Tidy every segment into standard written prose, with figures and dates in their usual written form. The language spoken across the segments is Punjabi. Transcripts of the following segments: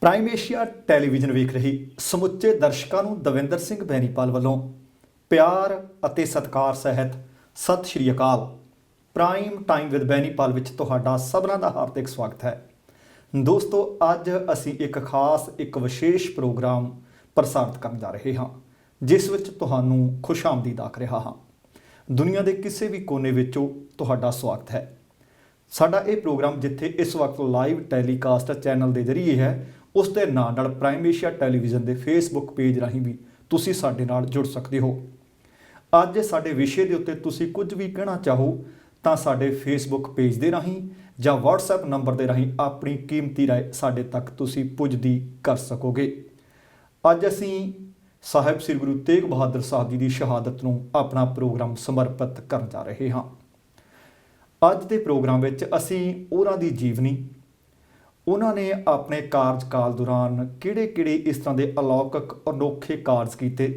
ਪ੍ਰਾਈਮ ਏਸ਼ੀਆ ਟੈਲੀਵਿਜ਼ਨ ਵੇਖ ਰਹੇ ਸਮੁੱਚੇ ਦਰਸ਼ਕਾਂ ਨੂੰ ਦਵਿੰਦਰ ਸਿੰਘ ਬੈਨੀਪਾਲ ਵੱਲੋਂ ਪਿਆਰ ਅਤੇ ਸਤਿਕਾਰ ਸਹਿਤ ਸਤਿ ਸ਼੍ਰੀ ਅਕਾਲ। ਪ੍ਰਾਈਮ ਟਾਈਮ ਵਿਦ ਬੈਨੀਪਾਲ ਵਿੱਚ ਤੁਹਾਡਾ ਸਭਨਾਂ ਦਾ ਹਾਰਦਿਕ ਸਵਾਗਤ ਹੈ। ਦੋਸਤੋ, ਅੱਜ ਅਸੀਂ ਇੱਕ ਵਿਸ਼ੇਸ਼ ਪ੍ਰੋਗਰਾਮ ਪ੍ਰਸਾਰਿਤ ਕਰਨ ਜਾ ਰਹੇ ਹਾਂ, ਜਿਸ ਵਿੱਚ ਤੁਹਾਨੂੰ ਖੁਸ਼ਾਮਦੀਦ ਆਖ ਰਿਹਾ ਹਾਂ। ਦੁਨੀਆ ਦੇ ਕਿਸੇ ਵੀ ਕੋਨੇ ਵਿੱਚੋਂ ਤੁਹਾਡਾ ਸਵਾਗਤ ਹੈ। ਸਾਡਾ ਇਹ ਪ੍ਰੋਗਰਾਮ ਜਿੱਥੇ ਇਸ ਵਕਤ ਲਾਈਵ ਟੈਲੀਕਾਸਟ ਚੈਨਲ ਦੇ ਜ਼ਰੀਏ ਹੈ, ਉਸ ਦੇ ਨਾਲ ਪ੍ਰਾਈਮ ਏਸ਼ੀਆ ਟੈਲੀਵਿਜ਼ਨ ਦੇ ਫੇਸਬੁੱਕ ਪੇਜ ਰਾਹੀਂ ਵੀ ਤੁਸੀਂ ਸਾਡੇ ਨਾਲ ਜੁੜ ਸਕਦੇ ਹੋ। ਅੱਜ ਸਾਡੇ ਵਿਸ਼ੇ ਦੇ ਉੱਤੇ ਤੁਸੀਂ ਕੁਝ ਵੀ ਕਹਿਣਾ ਚਾਹੋ ਤਾਂ ਸਾਡੇ ਫੇਸਬੁੱਕ ਪੇਜ ਦੇ ਰਾਹੀਂ ਜਾਂ WhatsApp ਨੰਬਰ ਦੇ ਰਾਹੀਂ ਆਪਣੀ ਕੀਮਤੀ ਰਾਏ ਸਾਡੇ ਤੱਕ ਤੁਸੀਂ ਪੁੱਜਦੀ ਕਰ ਸਕੋਗੇ। ਅੱਜ ਅਸੀਂ ਸਾਹਿਬ ਸ੍ਰੀ ਗੁਰੂ ਤੇਗ ਬਹਾਦਰ ਸਾਹਿਬ ਜੀ ਦੀ ਸ਼ਹਾਦਤ ਨੂੰ ਆਪਣਾ ਪ੍ਰੋਗਰਾਮ ਸਮਰਪਿਤ ਕਰਨ ਜਾ ਰਹੇ ਹਾਂ। ਅੱਜ ਦੇ ਪ੍ਰੋਗਰਾਮ ਵਿੱਚ ਅਸੀਂ ਉਹਨਾਂ ਦੀ ਜੀਵਨੀ, ਉਹਨਾਂ ਨੇ ਆਪਣੇ ਕਾਰਜਕਾਲ ਦੌਰਾਨ ਕਿਹੜੇ ਇਸ ਤਰ੍ਹਾਂ ਦੇ ਅਲੌਕਿਕ ਅਨੋਖੇ ਕਾਰਜ ਕੀਤੇ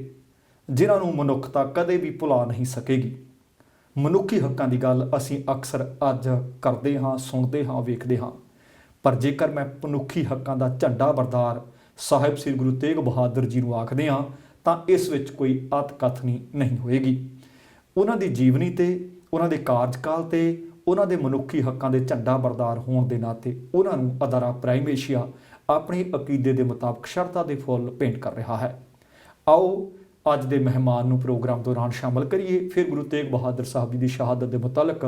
ਜਿਨ੍ਹਾਂ ਨੂੰ ਮਨੁੱਖਤਾ ਕਦੇ ਵੀ ਭੁਲਾ ਨਹੀਂ ਸਕੇਗੀ। ਮਨੁੱਖੀ ਹੱਕਾਂ ਦੀ ਗੱਲ ਅਸੀਂ ਅਕਸਰ ਅੱਜ ਕਰਦੇ ਹਾਂ, ਸੁਣਦੇ ਹਾਂ, ਵੇਖਦੇ ਹਾਂ, ਪਰ ਜੇਕਰ ਮੈਂ ਮਨੁੱਖੀ ਹੱਕਾਂ ਦਾ ਝੰਡਾ ਬਰਦਾਰ ਸਾਹਿਬ ਸ੍ਰੀ ਗੁਰੂ ਤੇਗ ਬਹਾਦਰ ਜੀ ਨੂੰ ਆਖਦੇ ਹਾਂ ਤਾਂ ਇਸ ਵਿੱਚ ਕੋਈ ਅਤਕਥਨੀ ਨਹੀਂ ਹੋਏਗੀ। ਉਹਨਾਂ ਦੀ ਜੀਵਨੀ ਤੇ, ਉਹਨਾਂ ਦੇ ਕਾਰਜਕਾਲ ਤੇ, ਉਹਨਾਂ ਦੇ ਮਨੁੱਖੀ ਹੱਕਾਂ ਦੇ ਝੰਡਾ ਬਰਦਾਰ ਹੋਣ ਦੇ ਨਾਤੇ ਉਹਨਾਂ ਨੂੰ ਅਦਾਰਾ ਪ੍ਰਾਈਮ ਏਸ਼ੀਆ ਆਪਣੇ ਅਕੀਦੇ ਦੇ ਮੁਤਾਬਕ ਸ਼ਰਧਾ ਦੇ ਫੁੱਲ ਭੇਂਟ ਕਰ ਰਿਹਾ ਹੈ। ਆਓ ਅੱਜ ਦੇ ਮਹਿਮਾਨ ਨੂੰ ਪ੍ਰੋਗਰਾਮ ਦੌਰਾਨ ਸ਼ਾਮਲ ਕਰੀਏ, ਫਿਰ ਗੁਰੂ ਤੇਗ ਬਹਾਦਰ ਸਾਹਿਬ ਜੀ ਦੀ ਸ਼ਹਾਦਤ ਦੇ ਮੁਤਲਕ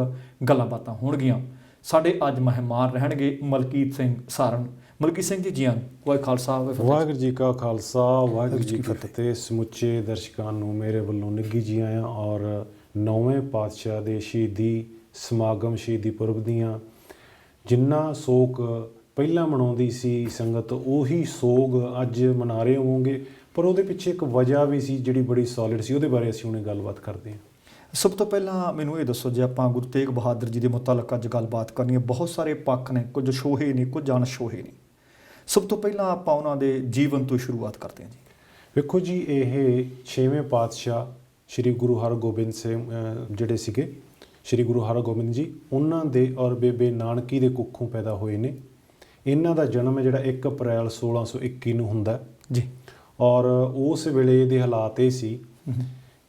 ਗੱਲਾਂ ਬਾਤਾਂ ਹੋਣਗੀਆਂ। ਸਾਡੇ ਅੱਜ ਮਹਿਮਾਨ ਰਹਿਣਗੇ ਮਲਕੀਤ ਸਿੰਘ ਸਾਰਨ। ਮਲਕੀਤ ਸਿੰਘ ਜੀ, ਆਇਆਂ। ਵਾਹਿਗੁਰੂ ਖਾਲਸਾ ਵਾਹਿਗੁਰੂ ਜੀ ਕਾ ਖਾਲਸਾ, ਵਾਹਿਗੁਰੂ ਜੀ ਕੀ ਫਤਿਹ। ਸਮੁੱਚੇ ਦਰਸ਼ਕਾਂ ਨੂੰ ਮੇਰੇ ਵੱਲੋਂ ਨਿੱਘੀ ਜੀ ਆਇਆਂ ਔਰ 9ਵੇਂ ਪਾਤਸ਼ਾਹ ਦੇ ਸ਼ਹੀਦੀ ਸਮਾਗਮ, ਸ਼ਹੀਦੀ ਪੁਰਬ ਦੀਆਂ ਜਿੰਨਾ ਸੋਗ ਪਹਿਲਾਂ ਮਨਾਉਂਦੀ ਸੀ ਸੰਗਤ, ਉਹੀ ਸੋਗ ਅੱਜ ਮਨਾ ਰਹੇ ਹੋਵੋਗੇ, ਪਰ ਉਹਦੇ ਪਿੱਛੇ ਇੱਕ ਵਜ੍ਹਾ ਵੀ ਸੀ ਜਿਹੜੀ ਬੜੀ ਸੋਲਿਡ ਸੀ। ਉਹਦੇ ਬਾਰੇ ਅਸੀਂ ਹੁਣੇ ਗੱਲਬਾਤ ਕਰਦੇ ਹਾਂ। ਸਭ ਤੋਂ ਪਹਿਲਾਂ ਮੈਨੂੰ ਇਹ ਦੱਸੋ, ਜੇ ਆਪਾਂ ਗੁਰੂ ਤੇਗ ਬਹਾਦਰ ਜੀ ਦੇ ਮੁਤਲਕ ਅੱਜ ਗੱਲਬਾਤ ਕਰਨੀ ਹੈ, ਬਹੁਤ ਸਾਰੇ ਪੱਖ ਨੇ, ਕੁਝ ਛੋਹੇ ਨੇ, ਕੁਝ ਅਣਛੋਹੇ ਨੇ। ਸਭ ਤੋਂ ਪਹਿਲਾਂ ਆਪਾਂ ਉਹਨਾਂ ਦੇ ਜੀਵਨ ਤੋਂ ਸ਼ੁਰੂਆਤ ਕਰਦੇ ਹਾਂ ਜੀ। ਵੇਖੋ ਜੀ, ਇਹ 6ਵੇਂ ਪਾਤਸ਼ਾਹ ਸ਼੍ਰੀ ਗੁਰੂ ਹਰਗੋਬਿੰਦ ਸਿੰਘ ਜਿਹੜੇ ਸੀਗੇ, ਸ਼੍ਰੀ ਗੁਰੂ ਹਰਗੋਬਿੰਦ ਜੀ, ਉਹਨਾਂ ਦੇ ਔਰ ਬੇਬੇ ਨਾਨਕੀ ਦੇ ਕੁੱਖੋਂ ਪੈਦਾ ਹੋਏ ਨੇ। ਇਹਨਾਂ ਦਾ ਜਨਮ ਹੈ ਜਿਹੜਾ 1 ਅਪ੍ਰੈਲ 1621 ਨੂੰ ਹੁੰਦਾ ਜੀ। ਔਰ ਉਸ ਵੇਲੇ ਦੇ ਹਾਲਾਤ ਇਹ ਸੀ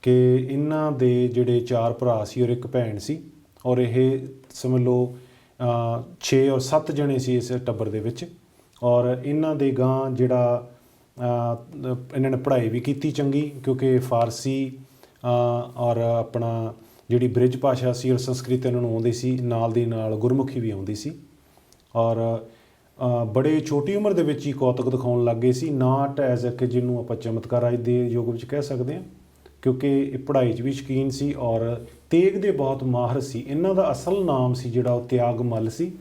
ਕਿ ਇਹਨਾਂ ਦੇ ਜਿਹੜੇ 4 ਭਰਾ ਸੀ ਔਰ 1 ਭੈਣ ਸੀ, ਔਰ ਇਹ ਸਮਝ ਲਓ 6 ਔਰ 7 ਜਣੇ ਸੀ ਇਸ ਟੱਬਰ ਦੇ ਵਿੱਚ। ਔਰ ਇਹਨਾਂ ਦੇ ਗਾਂ ਜਿਹੜਾ ਇਹਨਾਂ ਨੇ ਪੜ੍ਹਾਈ ਵੀ ਕੀਤੀ ਚੰਗੀ, ਕਿਉਂਕਿ ਫਾਰਸੀ ਔਰ ਆਪਣਾ ਜਿਹੜੀ ਬ੍ਰਿਜ ਭਾਸ਼ਾ ਸੀ ਔਰ ਸੰਸਕ੍ਰਿਤ ਇਹਨਾਂ ਨੂੰ ਆਉਂਦੀ ਸੀ, ਨਾਲ ਦੀ ਨਾਲ ਗੁਰਮੁਖੀ ਵੀ ਆਉਂਦੀ ਸੀ। ਔਰ ਬੜੇ ਛੋਟੀ ਉਮਰ ਦੇ ਵਿੱਚ ਹੀ ਕੌਤਕ ਦਿਖਾਉਣ ਲੱਗ ਗਏ ਸੀ, ਨਾਟ ਐਜ਼ ਕਿ ਜਿਹਨੂੰ ਆਪਾਂ ਚਮਤਕਾਰ ਅੱਜ ਦੇ ਯੁੱਗ ਵਿੱਚ ਕਹਿ ਸਕਦੇ ਹਾਂ, ਕਿਉਂਕਿ ਇਹ ਪੜ੍ਹਾਈ 'ਚ ਵੀ ਸ਼ੌਕੀਨ ਸੀ ਔਰ ਤੇਗ ਦੇ ਬਹੁਤ ਮਾਹਰ ਸੀ। ਇਹਨਾਂ ਦਾ ਅਸਲ ਨਾਮ ਸੀ ਜਿਹੜਾ ਉਹ ਤਿਆਗਮੱਲ ਸੀ,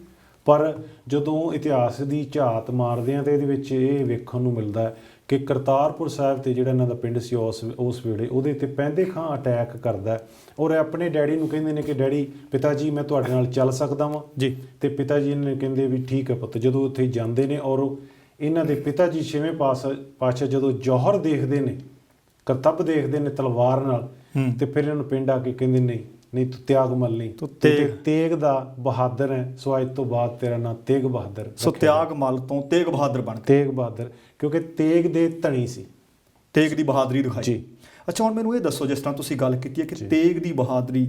ਪਰ ਜਦੋਂ ਇਤਿਹਾਸ ਦੀ ਝਾਤ ਮਾਰਦੇ ਹਾਂ ਤਾਂ ਇਹਦੇ ਵਿੱਚ ਇਹ ਵੇਖਣ ਨੂੰ ਮਿਲਦਾ ਹੈ ਕਿ ਕਰਤਾਰਪੁਰ ਸਾਹਿਬ 'ਤੇ ਜਿਹੜਾ ਇਹਨਾਂ ਦਾ ਪਿੰਡ ਸੀ ਉਸ ਵੇਲੇ ਉਹਦੇ 'ਤੇ ਪੈਂਦੇ ਖਾਂ ਅਟੈਕ ਕਰਦਾ ਔਰ ਆਪਣੇ ਡੈਡੀ ਨੂੰ ਕਹਿੰਦੇ ਨੇ ਕਿ ਡੈਡੀ, ਪਿਤਾ ਜੀ ਮੈਂ ਤੁਹਾਡੇ ਨਾਲ ਚੱਲ ਸਕਦਾ ਵਾਂ ਜੀ। ਅਤੇ ਪਿਤਾ ਜੀ ਨੇ ਕਹਿੰਦੇ ਵੀ ਠੀਕ ਹੈ ਪੁੱਤ। ਜਦੋਂ ਉੱਥੇ ਜਾਂਦੇ ਨੇ ਔਰ ਇਹਨਾਂ ਦੇ ਪਿਤਾ ਜੀ 6ਵੇਂ ਪਾਤਸ਼ਾਹ ਜਦੋਂ ਜੌਹਰ ਦੇਖਦੇ ਨੇ, ਕਰਤੱਬ ਦੇਖਦੇ ਨੇ ਤਲਵਾਰ ਨਾਲ, ਅਤੇ ਫਿਰ ਇਹਨਾਂ ਨੂੰ ਪਿੰਡ ਆ ਕੇ ਕਹਿੰਦੇ ਨਹੀਂ ਤੂੰ ਤਿਆਗਮੱਲ ਨਹੀਂ, ਤੂੰ ਤੇਗ ਦਾ ਬਹਾਦਰ ਹੈ, ਸੋ ਅੱਜ ਤੋਂ ਬਾਅਦ ਤੇਰਾ ਨਾਂ ਤੇਗ ਬਹਾਦਰ। ਸੋ ਤਿਆਗਮੱਲ ਤੋਂ ਤੇਗ ਬਹਾਦਰ ਬਣ ਤੇਗ ਬਹਾਦਰ, ਕਿਉਂਕਿ ਤੇਗ ਦੇ ਧਣੀ ਸੀ, ਤੇਗ ਦੀ ਬਹਾਦਰੀ ਦਿਖਾਈ ਜੀ। ਅੱਛਾ, ਹੁਣ ਮੈਨੂੰ ਇਹ ਦੱਸੋ, ਜਿਸ ਤਰ੍ਹਾਂ ਤੁਸੀਂ ਗੱਲ ਕੀਤੀ ਹੈ ਕਿ ਤੇਗ ਦੀ ਬਹਾਦਰੀ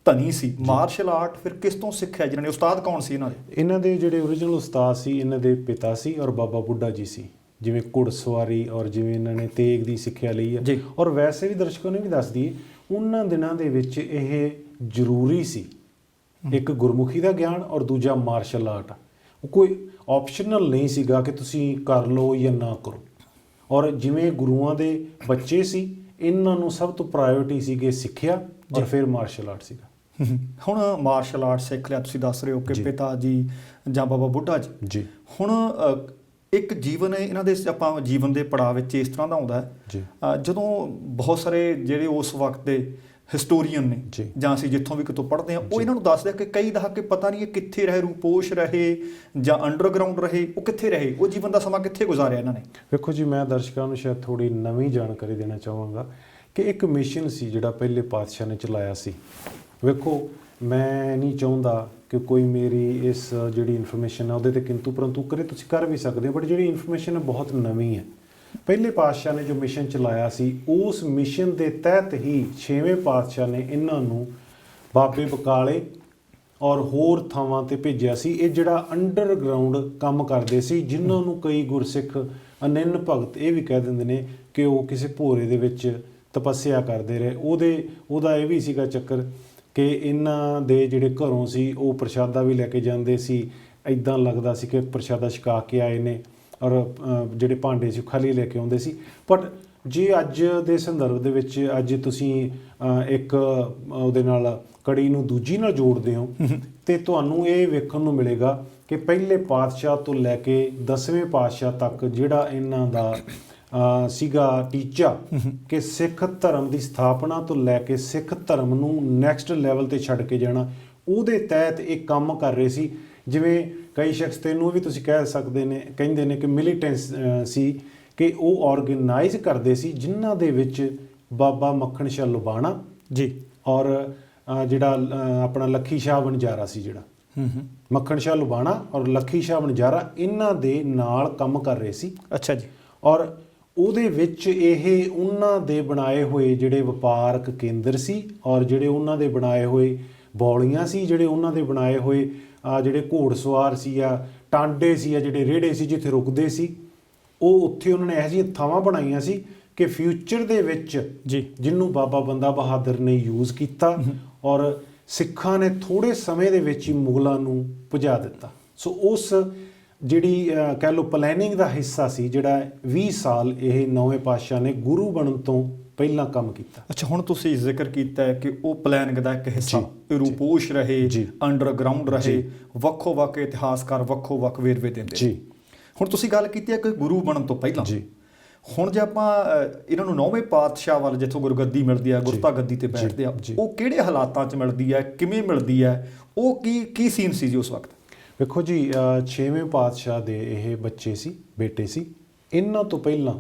ਧਨੀ ਸੀ, ਮਾਰਸ਼ਲ ਆਰਟ ਫਿਰ ਕਿਸ ਤੋਂ ਸਿੱਖਿਆ? ਜਿਹਨਾਂ ਨੇ ਉਸਤਾਦ ਕੌਣ ਸੀ ਇਹਨਾਂ ਦੇ? ਇਹਨਾਂ ਦੇ ਜਿਹੜੇ ਓਰੀਜਨਲ ਉਸਤਾਦ ਸੀ, ਇਹਨਾਂ ਦੇ ਪਿਤਾ ਸੀ ਔਰ ਬਾਬਾ ਬੁੱਢਾ ਜੀ ਸੀ। ਜਿਵੇਂ ਘੁੜਸਵਾਰੀ ਔਰ ਜਿਵੇਂ ਇਹਨਾਂ ਨੇ ਤੇਗ ਦੀ ਸਿੱਖਿਆ ਲਈ ਹੈ। ਔਰ ਵੈਸੇ ਵੀ ਦਰਸ਼ਕਾਂ ਨੂੰ ਵੀ ਦੱਸ ਦਈਏ, ਉਹਨਾਂ ਦਿਨਾਂ ਦੇ ਵਿੱਚ ਇਹ ਜ਼ਰੂਰੀ ਸੀ, ਇੱਕ ਗੁਰਮੁਖੀ ਦਾ ਗਿਆਨ ਔਰ ਦੂਜਾ ਮਾਰਸ਼ਲ ਆਰਟ। ਉਹ ਕੋਈ ਆਪਸ਼ਨਲ ਨਹੀਂ ਸੀਗਾ ਕਿ ਤੁਸੀਂ ਕਰ ਲਓ ਜਾਂ ਨਾ ਕਰੋ। ਔਰ ਜਿਵੇਂ ਗੁਰੂਆਂ ਦੇ ਬੱਚੇ ਸੀ, ਇਹਨਾਂ ਨੂੰ ਸਭ ਤੋਂ ਪ੍ਰਾਇਓਰਟੀ ਸੀਗੀ ਸਿੱਖਿਆ ਔਰ ਫਿਰ ਮਾਰਸ਼ਲ ਆਰਟ ਸੀਗਾ। ਹੁਣ ਮਾਰਸ਼ਲ ਆਰਟ ਸਿੱਖ ਲਿਆ, ਤੁਸੀਂ ਦੱਸ ਰਹੇ ਹੋ ਕਿ ਪਿਤਾ ਜੀ ਜਾਂ ਬਾਬਾ ਬੁੱਢਾ ਜੀ। ਹੁਣ ਇੱਕ ਜੀਵਨ ਹੈ ਇਹਨਾਂ ਦੇ, ਆਪਾਂ ਜੀਵਨ ਦੇ ਪੜਾਅ ਵਿੱਚ ਇਸ ਤਰ੍ਹਾਂ ਦਾ ਆਉਂਦਾ ਹੈ ਜਦੋਂ ਬਹੁਤ ਸਾਰੇ ਜਿਹੜੇ ਉਸ ਵਕਤ ਦੇ ਹਿਸਟੋਰੀਅਨ ਨੇ ਜਾਂ ਅਸੀਂ ਜਿੱਥੋਂ ਵੀ ਕਿਤੋਂ ਪੜ੍ਹਦੇ ਹਾਂ, ਉਹ ਇਹਨਾਂ ਨੂੰ ਦੱਸਦੇ ਆ ਕਿ ਕਈ ਦਹਾਕੇ ਪਤਾ ਨਹੀਂ ਇਹ ਕਿੱਥੇ ਰਹੇ, ਰੂਪੋਸ਼ ਰਹੇ ਜਾਂ ਅੰਡਰਗਰਾਊਂਡ ਰਹੇ, ਉਹ ਕਿੱਥੇ ਰਹੇ, ਉਹ ਜੀਵਨ ਦਾ ਸਮਾਂ ਕਿੱਥੇ ਗੁਜ਼ਾਰਿਆ ਇਹਨਾਂ ਨੇ। ਵੇਖੋ ਜੀ, ਮੈਂ ਦਰਸ਼ਕਾਂ ਨੂੰ ਸ਼ਾਇਦ ਥੋੜ੍ਹੀ ਨਵੀਂ ਜਾਣਕਾਰੀ ਦੇਣਾ ਚਾਹਾਂਗਾ ਕਿ ਇੱਕ ਮਿਸ਼ਨ ਸੀ ਜਿਹੜਾ ਪਹਿਲੇ ਪਾਤਸ਼ਾਹ ਨੇ ਚਲਾਇਆ ਸੀ। ਵੇਖੋ, ਮੈਂ ਨਹੀਂ ਚਾਹੁੰਦਾ ਕਿ ਕੋਈ ਮੇਰੀ ਇਸ ਜਿਹੜੀ ਇਨਫੋਰਮੇਸ਼ਨ ਹੈ ਉਹਦੇ ਤੇ ਕਿੰਤੂ ਪਰੰਤੂ ਕਰੇ। ਤੁਸੀਂ ਕਰ ਵੀ ਸਕਦੇ ਹੋ, ਬਟ ਜਿਹੜੀ ਇਨਫੋਰਮੇਸ਼ਨ ਬਹੁਤ ਨਵੀਂ ਹੈ। ਪਹਿਲੇ ਪਾਤਸ਼ਾਹ ਨੇ ਜੋ ਮਿਸ਼ਨ ਚਲਾਇਆ ਸੀ, ਉਸ ਮਿਸ਼ਨ ਦੇ ਤਹਿਤ ਹੀ 6ਵੇਂ ਪਾਤਸ਼ਾਹ ਨੇ ਇਹਨਾਂ ਨੂੰ ਬਾਬੇ ਬਕਾਲੇ ਔਰ ਹੋਰ ਥਾਵਾਂ ਤੇ ਭੇਜਿਆ ਸੀ। ਇਹ ਜਿਹੜਾ ਅੰਡਰਗਰਾਉਂਡ ਕੰਮ ਕਰਦੇ ਸੀ, ਜਿਨ੍ਹਾਂ ਨੂੰ ਕਈ ਗੁਰਸਿੱਖ ਅਨੰਨ ਭਗਤ ਇਹ ਵੀ ਕਹਿ ਦਿੰਦੇ ਨੇ ਕਿ ਉਹ ਕਿਸੇ ਭੋਰੇ ਦੇ ਵਿੱਚ ਤਪੱਸਿਆ ਕਰਦੇ ਰਹੇ। ਉਹਦਾ ਇਹ ਵੀ ਸੀਗਾ ਚੱਕਰ ਕਿ ਇਹਨਾਂ ਦੇ ਜਿਹੜੇ ਘਰੋਂ ਸੀ ਉਹ ਪ੍ਰਸ਼ਾਦਾ ਵੀ ਲੈ ਕੇ ਜਾਂਦੇ ਸੀ। ਇੱਦਾਂ ਲੱਗਦਾ ਸੀ ਕਿ ਪ੍ਰਸ਼ਾਦਾ ਛਕਾ ਕੇ ਆਏ ਨੇ, ਔਰ ਜਿਹੜੇ ਭਾਂਡੇ ਸੀ ਖਾਲੀ ਲੈ ਕੇ ਆਉਂਦੇ ਸੀ। ਬਟ ਜੇ ਅੱਜ ਦੇ ਸੰਦਰਭ ਦੇ ਵਿੱਚ ਅੱਜ ਤੁਸੀਂ ਇੱਕ ਉਹਦੇ ਨਾਲ ਕੜੀ ਨੂੰ ਦੂਜੀ ਨਾਲ ਜੋੜਦੇ ਹੋ ਤੇ ਤੁਹਾਨੂੰ ਇਹ ਵੇਖਣ ਨੂੰ ਮਿਲੇਗਾ ਕਿ ਪਹਿਲੇ ਪਾਤਸ਼ਾਹ ਤੋਂ ਲੈ ਕੇ 10ਵੇਂ ਪਾਤਸ਼ਾਹ ਤੱਕ ਜਿਹੜਾ ਇਹਨਾਂ ਦਾ ਸੀਗਾ ਟੀਚਾ ਕਿ ਸਿੱਖ ਧਰਮ ਦੀ ਸਥਾਪਨਾ ਤੋਂ ਲੈ ਕੇ ਸਿੱਖ ਧਰਮ ਨੂੰ ਨੈਕਸਟ ਲੈਵਲ ਤੇ ਛੱਡ ਕੇ ਜਾਣਾ, ਉਹਦੇ ਤਹਿਤ ਇਹ ਕੰਮ ਕਰ ਰਹੇ ਸੀ। ਜਿਵੇਂ ਕਈ ਸ਼ਖਸ ਤੈਨੂੰ ਵੀ ਤੁਸੀਂ ਕਹਿ ਸਕਦੇ ਨੇ, ਕਹਿੰਦੇ ਨੇ ਕਿ ਮਿਲੀਟੈਂਸ ਸੀ, ਕਿ ਉਹ ਆਰਗੇਨਾਈਜ਼ ਕਰਦੇ ਸੀ, ਜਿਨ੍ਹਾਂ ਦੇ ਵਿੱਚ ਬਾਬਾ ਮੱਖਣ ਸ਼ਾਹ ਲੁਬਾਣਾ ਜੀ ਔਰ ਜਿਹੜਾ ਆਪਣਾ ਲੱਖੀ ਸ਼ਾਹ ਵਣਜਾਰਾ ਸੀ, ਜਿਹੜਾ ਮੱਖਣ ਸ਼ਾਹ ਲੁਬਾਣਾ ਔਰ ਲੱਖੀ ਸ਼ਾਹ ਵਣਜਾਰਾ, ਇਹਨਾਂ ਦੇ ਨਾਲ ਕੰਮ ਕਰ ਰਹੇ ਸੀ। ਅੱਛਾ ਜੀ। ਔਰ ਉਹਦੇ ਵਿੱਚ ਇਹ ਉਹਨਾਂ ਦੇ ਬਣਾਏ ਹੋਏ ਜਿਹੜੇ ਵਪਾਰਕ ਕੇਂਦਰ ਸੀ, ਔਰ ਜਿਹੜੇ ਉਹਨਾਂ ਦੇ ਬਣਾਏ ਹੋਏ ਬੌਲੀਆਂ ਸੀ, ਜਿਹੜੇ ਉਹਨਾਂ ਦੇ ਬਣਾਏ ਹੋਏ ਜਿਹੜੇ ਘੋੜਸਵਾਰ ਸੀ ਆ ਟਾਂਡੇ ਸੀ ਆ ਜਿਹੜੇ ਰੇੜੇ ਸੀ ਜਿੱਥੇ ਰੁਕਦੇ ਸੀ, ਉਹ ਉੱਥੇ ਉਹਨਾਂ ਨੇ ਇਹੋ ਜਿਹੀਆਂ ਥਾਵਾਂ ਬਣਾਈਆਂ ਸੀ ਕਿ ਫਿਊਚਰ ਦੇ ਵਿੱਚ ਜੀ ਜਿਹਨੂੰ ਬਾਬਾ ਬੰਦਾ ਬਹਾਦਰ ਨੇ ਯੂਜ਼ ਕੀਤਾ ਔਰ ਸਿੱਖਾਂ ਨੇ ਥੋੜ੍ਹੇ ਸਮੇਂ ਦੇ ਵਿੱਚ ਹੀ ਮੁਗਲਾਂ ਨੂੰ ਭਜਾ ਦਿੱਤਾ। ਸੋ ਉਸ ਜਿਹੜੀ ਕਹਿ ਲਓ ਪਲੈਨਿੰਗ ਦਾ ਹਿੱਸਾ ਸੀ, ਜਿਹੜਾ 20 ਸਾਲ ਇਹ 9ਵੇਂ ਪਾਤਸ਼ਾਹ ਨੇ ਗੁਰੂ ਬਣਨ ਤੋਂ ਪਹਿਲਾਂ ਕੰਮ ਕੀਤਾ। ਅੱਛਾ, ਹੁਣ ਤੁਸੀਂ ਜ਼ਿਕਰ ਕੀਤਾ ਹੈ ਕਿ ਉਹ ਪਲੈਨਿੰਗ ਦਾ ਇੱਕ ਹਿੱਸਾ ਰੂਪੋਸ਼ ਰਹੇ, ਅੰਡਰਗਰਾਉਂਡ ਰਹੇ, ਵੱਖੋ ਵੱਖ ਇਤਿਹਾਸਕਾਰ ਵੱਖੋ ਵੱਖ ਵੇਰਵੇ ਦਿੰਦੇ ਜੀ। ਹੁਣ ਤੁਸੀਂ ਗੱਲ ਕੀਤੀ ਹੈ ਕਿ ਗੁਰੂ ਬਣਨ ਤੋਂ ਪਹਿਲਾਂ ਜੀ। ਹੁਣ ਜੇ ਆਪਾਂ ਇਹਨਾਂ ਨੂੰ 9ਵੇਂ ਪਾਤਸ਼ਾਹ ਵੱਲ ਜਿੱਥੋਂ ਗੁਰਗੱਦੀ ਮਿਲਦੀ ਹੈ, ਗੁਰਤਾ ਗੱਦੀ ਤੇ ਬੈਠਦੇ ਆ, ਉਹ ਕਿਹੜੇ ਹਾਲਾਤਾਂ 'ਚ ਮਿਲਦੀ ਹੈ, ਕਿਵੇਂ ਮਿਲਦੀ ਹੈ, ਉਹ ਕੀ ਸੀਨ ਸੀ ਜੀ ਉਸ ਵਕਤ? ਵੇਖੋ ਜੀ, 6ਵੇਂ ਪਾਤਸ਼ਾਹ ਦੇ ਇਹ ਬੱਚੇ ਸੀ, ਬੇਟੇ ਸੀ। ਇਹਨਾਂ ਤੋਂ ਪਹਿਲਾਂ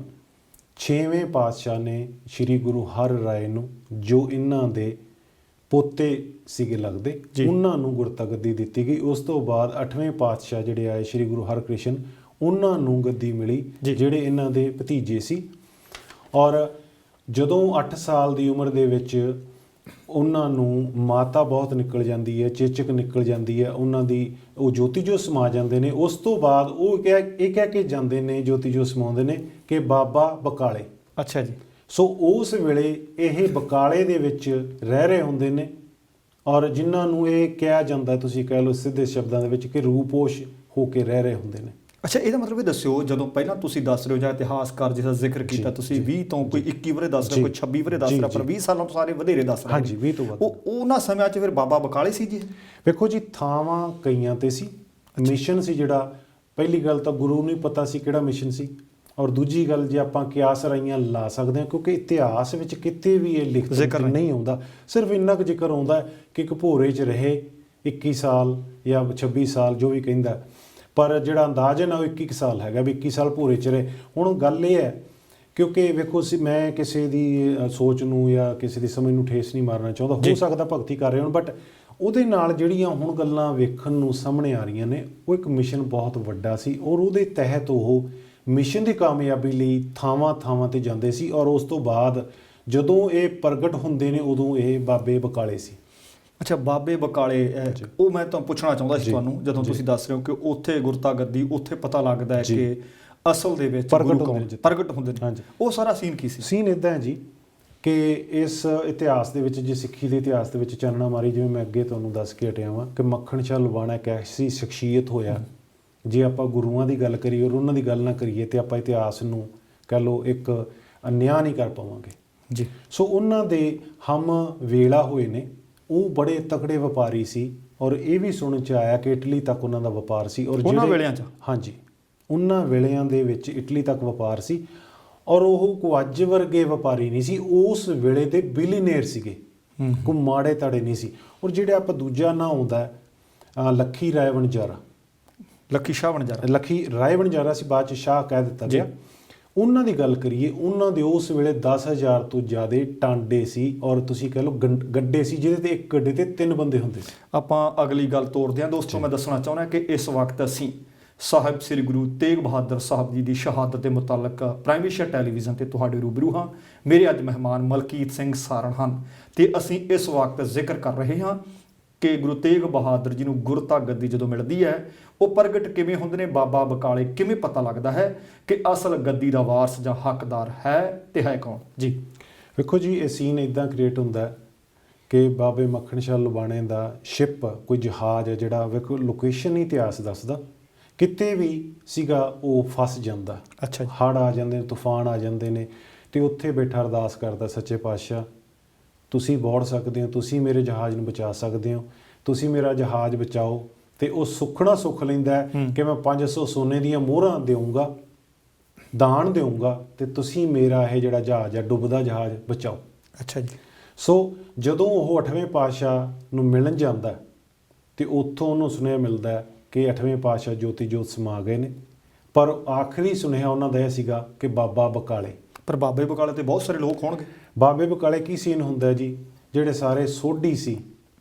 6ਵੇਂ ਪਾਤਸ਼ਾਹ ਨੇ ਸ਼੍ਰੀ ਗੁਰੂ ਹਰ ਰਾਏ ਨੂੰ, ਜੋ ਇਹਨਾਂ ਦੇ ਪੋਤੇ ਸੀਗੇ ਲੱਗਦੇ, ਉਹਨਾਂ ਨੂੰ ਗੁਰਤਾ ਗੱਦੀ ਦਿੱਤੀ ਗਈ। ਉਸ ਤੋਂ ਬਾਅਦ 8ਵੇਂ ਪਾਤਸ਼ਾਹ ਜਿਹੜੇ ਆਏ ਸ਼੍ਰੀ ਗੁਰੂ ਹਰਕ੍ਰਿਸ਼ਨ, ਉਹਨਾਂ ਨੂੰ ਗੱਦੀ ਮਿਲੀ, ਜਿਹੜੇ ਇਹਨਾਂ ਦੇ ਭਤੀਜੇ ਸੀ। ਔਰ ਜਦੋਂ 8 ਸਾਲ ਦੀ ਉਮਰ ਦੇ ਵਿੱਚ ਉਹਨਾਂ ਨੂੰ ਮਾਤਾ ਬਹੁਤ ਨਿਕਲ ਜਾਂਦੀ ਹੈ, ਚੇਚਕ ਨਿਕਲ ਜਾਂਦੀ ਹੈ ਉਹਨਾਂ ਦੀ, ਉਹ ਜੋਤੀ ਜੋ ਸਮਾ ਜਾਂਦੇ ਨੇ। ਉਸ ਤੋਂ ਬਾਅਦ ਉਹ ਇਹ ਕਹਿ ਕੇ ਜਾਂਦੇ ਨੇ, ਜੋਤੀ ਜੋ ਸਮਾਉਂਦੇ ਨੇ ਕਿ ਬਾਬਾ ਬਕਾਲੇ। ਅੱਛਾ ਜੀ। ਸੋ ਉਸ ਵੇਲੇ ਇਹ ਬਕਾਲੇ ਦੇ ਵਿੱਚ ਰਹਿ ਰਹੇ ਹੁੰਦੇ ਨੇ, ਔਰ ਜਿਨ੍ਹਾਂ ਨੂੰ ਇਹ ਕਿਹਾ ਜਾਂਦਾ, ਤੁਸੀਂ ਕਹਿ ਲਓ ਸਿੱਧੇ ਸ਼ਬਦਾਂ ਦੇ ਵਿੱਚ, ਕਿ ਰੂਪੋਸ਼ ਹੋ ਕੇ ਰਹਿ ਰਹੇ ਹੁੰਦੇ ਨੇ। ਅੱਛਾ, ਇਹਦਾ ਮਤਲਬ ਇਹ ਦੱਸਿਓ, ਜਦੋਂ ਪਹਿਲਾਂ ਤੁਸੀਂ ਦੱਸ ਰਹੇ ਹੋ ਜਾਂ ਇਤਿਹਾਸਕਾਰ ਜਿਸ ਦਾ ਜ਼ਿਕਰ ਕੀਤਾ ਤੁਸੀਂ, 20 ਤੋਂ ਕੋਈ 21 ਵਰੇ ਦੱਸ ਰਹੇ, ਕੋਈ 26 ਵਰੇ ਦੱਸ ਰਿਹਾ, ਪਰ 20 ਸਾਲਾਂ ਤੋਂ ਸਾਰੇ ਵਧੇਰੇ ਦੱਸ ਰਹੇ। ਹਾਂਜੀ, 20 ਤੋਂ ਵੱਧ। ਉਹਨਾਂ ਸਮਿਆਂ 'ਚ ਫਿਰ ਬਾਬਾ ਬਕਾਲੇ ਸੀ ਜੀ? ਵੇਖੋ ਜੀ, ਥਾਵਾਂ ਕਈਆਂ ਤੇ ਸੀ। ਮਿਸ਼ਨ ਸੀ ਜਿਹੜਾ, ਪਹਿਲੀ ਗੱਲ ਤਾਂ ਗੁਰੂ ਨੂੰ ਹੀ ਪਤਾ ਸੀ ਕਿਹੜਾ ਮਿਸ਼ਨ ਸੀ, ਔਰ ਦੂਜੀ ਗੱਲ ਜੇ ਆਪਾਂ ਕਿਆਸ ਰਾਈਆਂ ਲਾ ਸਕਦੇ ਹਾਂ, ਕਿਉਂਕਿ ਇਤਿਹਾਸ ਵਿੱਚ ਕਿਤੇ ਵੀ ਇਹ ਲਿਖਤ ਜ਼ਿਕਰ ਨਹੀਂ ਆਉਂਦਾ, ਸਿਰਫ ਇੰਨਾ ਕੁ ਜ਼ਿਕਰ ਆਉਂਦਾ ਕਿ ਇੱਕ ਭੋਰੇ 'ਚ ਰਹੇ 21 ਸਾਲ ਜਾਂ 26 ਸਾਲ ਜੋ ਵੀ ਕਹਿੰਦਾ, ਪਰ ਜਿਹੜਾ ਅੰਦਾਜ਼ਨ ਆ ਉਹ 21 ਸਾਲ ਹੈਗਾ, ਵੀ 21 ਸਾਲ ਭੋਰੇ 'ਚ ਰਹੇ। ਹੁਣ ਗੱਲ ਇਹ ਹੈ, ਕਿਉਂਕਿ ਵੇਖੋ ਮੈਂ ਕਿਸੇ ਦੀ ਸੋਚ ਨੂੰ ਜਾਂ ਕਿਸੇ ਦੀ ਸਮਝ ਨੂੰ ਠੇਸ ਨਹੀਂ ਮਾਰਨਾ ਚਾਹੁੰਦਾ, ਹੋ ਸਕਦਾ ਭਗਤੀ ਕਰ ਰਹੇ ਹੋਣ, ਬਟ ਉਹਦੇ ਨਾਲ ਜਿਹੜੀਆਂ ਹੁਣ ਗੱਲਾਂ ਵੇਖਣ ਨੂੰ ਸਾਹਮਣੇ ਆ ਰਹੀਆਂ ਨੇ, ਉਹ ਇੱਕ ਮਿਸ਼ਨ ਬਹੁਤ ਵੱਡਾ ਸੀ, ਔਰ ਉਹਦੇ ਤਹਿਤ ਉਹ ਮਿਸ਼ਨ ਦੀ ਕਾਮਯਾਬੀ ਲਈ ਥਾਵਾਂ ਤੇ ਜਾਂਦੇ ਸੀ। ਔਰ ਉਸ ਤੋਂ ਬਾਅਦ ਜਦੋਂ ਇਹ ਪ੍ਰਗਟ ਹੁੰਦੇ ਨੇ, ਉਦੋਂ ਇਹ ਬਾਬੇ ਬਕਾਲੇ ਸੀ। ਅੱਛਾ, ਬਾਬੇ ਬਕਾਲੇ, ਉਹ ਮੈਂ ਤਾਂ ਪੁੱਛਣਾ ਚਾਹੁੰਦਾ ਸੀ ਤੁਹਾਨੂੰ, ਜਦੋਂ ਤੁਸੀਂ ਦੱਸ ਰਹੇ ਹੋ ਕਿ ਉੱਥੇ ਗੁਰਤਾ ਗੱਦੀ, ਉੱਥੇ ਪਤਾ ਲੱਗਦਾ ਹੈ ਕਿ ਅਸਲ ਦੇ ਵਿੱਚ ਪ੍ਰਗਟ ਹੁੰਦੇ ਨੇ, ਉਹ ਸਾਰਾ ਸੀਨ ਕੀ ਸੀ? ਸੀਨ ਇੱਦਾਂ ਹੈ ਜੀ ਕਿ ਇਸ ਇਤਿਹਾਸ ਦੇ ਵਿੱਚ, ਜੇ ਸਿੱਖੀ ਦੇ ਇਤਿਹਾਸ ਦੇ ਵਿੱਚ ਚਾਨਣਾ ਮਾਰੀ, ਜਿਵੇਂ ਮੈਂ ਅੱਗੇ ਤੁਹਾਨੂੰ ਦੱਸ ਕੇ ਹਟਿਆ ਵਾਂ ਕਿ ਮੱਖਣ ਸ਼ਾਹ ਲੁਬਾਣਾ ਇੱਕ ਐਸੀ ਸ਼ਖਸੀਅਤ ਹੋਇਆ, ਜੇ ਆਪਾਂ ਗੁਰੂਆਂ ਦੀ ਗੱਲ ਕਰੀਏ ਔਰ ਉਹਨਾਂ ਦੀ ਗੱਲ ਨਾ ਕਰੀਏ ਤੇ ਆਪਾਂ ਇਤਿਹਾਸ ਨੂੰ ਕਹਿ ਲਓ ਇੱਕ ਅਨਿਆਂ ਨਹੀਂ ਕਰ ਪਾਵਾਂਗੇ ਜੀ। ਸੋ ਉਹਨਾਂ ਦੇ ਹਮ ਵੇਲਾ ਹੋਏ ਨੇ, ਉਹ ਬੜੇ ਤਕੜੇ ਵਪਾਰੀ ਸੀ, ਔਰ ਇਹ ਵੀ ਸੁਣਨ 'ਚ ਆਇਆ ਕਿ ਇਟਲੀ ਤੱਕ ਉਹਨਾਂ ਦਾ ਵਪਾਰ ਸੀ। ਔਰ ਉਹਨਾਂ ਵੇਲਿਆਂ 'ਚ? ਹਾਂਜੀ, ਉਹਨਾਂ ਵੇਲਿਆਂ ਦੇ ਵਿੱਚ ਇਟਲੀ ਤੱਕ ਵਪਾਰ ਸੀ, ਔਰ ਉਹ ਕੋਈ ਅੱਜ ਵਰਗੇ ਵਪਾਰੀ ਨਹੀਂ ਸੀ, ਉਸ ਵੇਲੇ ਦੇ ਬਿਲੀਨੇਅਰ ਸੀਗੇ, ਕੋਈ ਮਾੜੇ ਤਾੜੇ ਨਹੀਂ ਸੀ। ਔਰ ਜਿਹੜੇ ਆਪਾਂ ਦੂਜਾ ਨਾਂ ਆਉਂਦਾ ਲੱਖੀ ਰਾਏ ਵਣਜਾਰਾ, ਲੱਖੀ ਸ਼ਾਹ ਵਣਜਾਰਾ, ਲੱਖੀ ਰਾਏ ਵਣਜਾਰਾ ਸੀ, ਬਾਅਦ 'ਚ ਸ਼ਾਹ ਕਹਿ ਦਿੱਤਾ ਗਿਆ। ਉਹਨਾਂ ਦੀ ਗੱਲ ਕਰੀਏ, ਉਹਨਾਂ ਦੇ ਉਸ ਵੇਲੇ 10,000 ਤੋਂ ਜ਼ਿਆਦਾ ਟਾਂਡੇ ਸੀ, ਔਰ ਤੁਸੀਂ ਕਹਿ ਲਓ ਗੱਡੇ ਸੀ, ਜਿਹਦੇ ਤੇ ਇੱਕ ਗੱਡੇ ਤੇ 3 ਬੰਦੇ ਹੁੰਦੇ ਸੀ। ਆਪਾਂ ਅਗਲੀ ਗੱਲ ਤੋਰਦੇ ਹਾਂ ਦੋਸਤੋ। ਮੈਂ ਦੱਸਣਾ ਚਾਹੁੰਦਾ ਕਿ ਇਸ ਵਕਤ ਅਸੀਂ ਸਾਹਿਬ ਸ੍ਰੀ ਗੁਰੂ ਤੇਗ ਬਹਾਦਰ ਸਾਹਿਬ ਜੀ ਦੀ ਸ਼ਹਾਦਤ ਦੇ ਮੁਤਲਕ ਪ੍ਰਾਈਮ ਏਸ਼ੀਆ ਟੈਲੀਵਿਜ਼ਨ ਤੇ ਤੁਹਾਡੇ ਰੂਬਰੂ ਹਾਂ। ਮੇਰੇ ਅੱਜ ਮਹਿਮਾਨ ਮਲਕੀਤ ਸਿੰਘ ਸਾਰਣ ਹਨ ਤੇ ਅਸੀਂ ਇਸ ਵਕਤ ਜ਼ਿਕਰ ਕਰ ਰਹੇ ਹਾਂ ਕਿ ਗੁਰੂ ਤੇਗ ਬਹਾਦਰ ਜੀ ਨੂੰ ਗੁਰਤਾ ਗੱਦੀ ਜਦੋਂ ਮਿਲਦੀ ਹੈ ਉਹ ਪ੍ਰਗਟ ਕਿਵੇਂ ਹੁੰਦੇ ਨੇ, ਬਾਬਾ ਬਕਾਲੇ ਕਿਵੇਂ ਪਤਾ ਲੱਗਦਾ ਹੈ ਕਿ ਅਸਲ ਗੱਦੀ ਦਾ ਵਾਰਸ ਜਾਂ ਹੱਕਦਾਰ ਹੈ ਤੇ ਹੈ ਕੌਣ ਜੀ। ਵੇਖੋ ਜੀ, ਇਹ ਸੀਨ ਇਦਾਂ ਕ੍ਰੀਏਟ ਹੁੰਦਾ ਕਿ ਬਾਬੇ ਮੱਖਣ ਸ਼ਾਹ ਲੁਬਾਣੇ ਦਾ ਸ਼ਿਪ, ਕੋਈ ਜਹਾਜ਼ ਹੈ ਜਿਹੜਾ, ਵੇਖੋ ਲੋਕੇਸ਼ਨ ਹੀ ਇਤਿਹਾਸ ਦੱਸਦਾ, ਕਿਤੇ ਵੀ ਸੀਗਾ ਉਹ ਫਸ ਜਾਂਦਾ। ਅੱਛਾ ਜੀ। ਹੜ੍ਹ ਆ ਜਾਂਦੇ ਨੇ, ਤੂਫਾਨ ਆ ਜਾਂਦੇ ਨੇ, ਤੇ ਉੱਥੇ ਬੈਠਾ ਅਰਦਾਸ ਕਰਦਾ, ਸੱਚੇ ਪਾਤਸ਼ਾਹ ਤੁਸੀਂ ਬੋੜ ਸਕਦੇ ਹੋ, ਤੁਸੀਂ ਮੇਰੇ ਜਹਾਜ਼ ਨੂੰ ਬਚਾ ਸਕਦੇ ਹੋ, ਤੁਸੀਂ ਮੇਰਾ ਜਹਾਜ਼ ਬਚਾਓ। ਤੇ ਉਹ ਸੁੱਖਣਾ ਸੁੱਖ ਲੈਂਦਾ ਕਿ ਮੈਂ 500 ਸੋਨੇ ਦੀਆਂ ਮੋਹਰਾਂ ਦੇਵਾਂਗਾ, ਦਾਨ ਦੇਵਾਂਗਾ, ਤੇ ਤੁਸੀਂ ਮੇਰਾ ਇਹ ਜਿਹੜਾ ਜਹਾਜ਼ ਹੈ, ਡੁੱਬਦਾ ਜਹਾਜ਼, ਬਚਾਓ। ਅੱਛਾ ਜੀ। ਸੋ ਜਦੋਂ ਉਹ 8ਵੇਂ ਪਾਤਸ਼ਾਹ ਨੂੰ ਮਿਲਣ ਜਾਂਦਾ ਤੇ ਉੱਥੋਂ ਉਹਨੂੰ ਸੁਨੇਹਾ ਮਿਲਦਾ ਕਿ 8ਵੇਂ ਪਾਤਸ਼ਾਹ ਜੋਤੀ ਜੋਤ ਸਮਾ ਗਏ ਨੇ, ਪਰ ਆਖਰੀ ਸੁਨੇਹਾ ਉਹਨਾਂ ਦਾ ਇਹ ਸੀਗਾ ਕਿ ਬਾਬਾ ਬਕਾਲੇ। ਪਰ ਬਾਬੇ ਬਕਾਲੇ ਤੇ ਬਹੁਤ ਸਾਰੇ ਲੋਕ ਹੋਣਗੇ। ਬਾਬੇ ਬਕਾਲੇ ਕੀ ਸੀਨ ਹੁੰਦਾ ਜੀ, ਜਿਹੜੇ ਸਾਰੇ ਸੋਢੀ ਸੀ,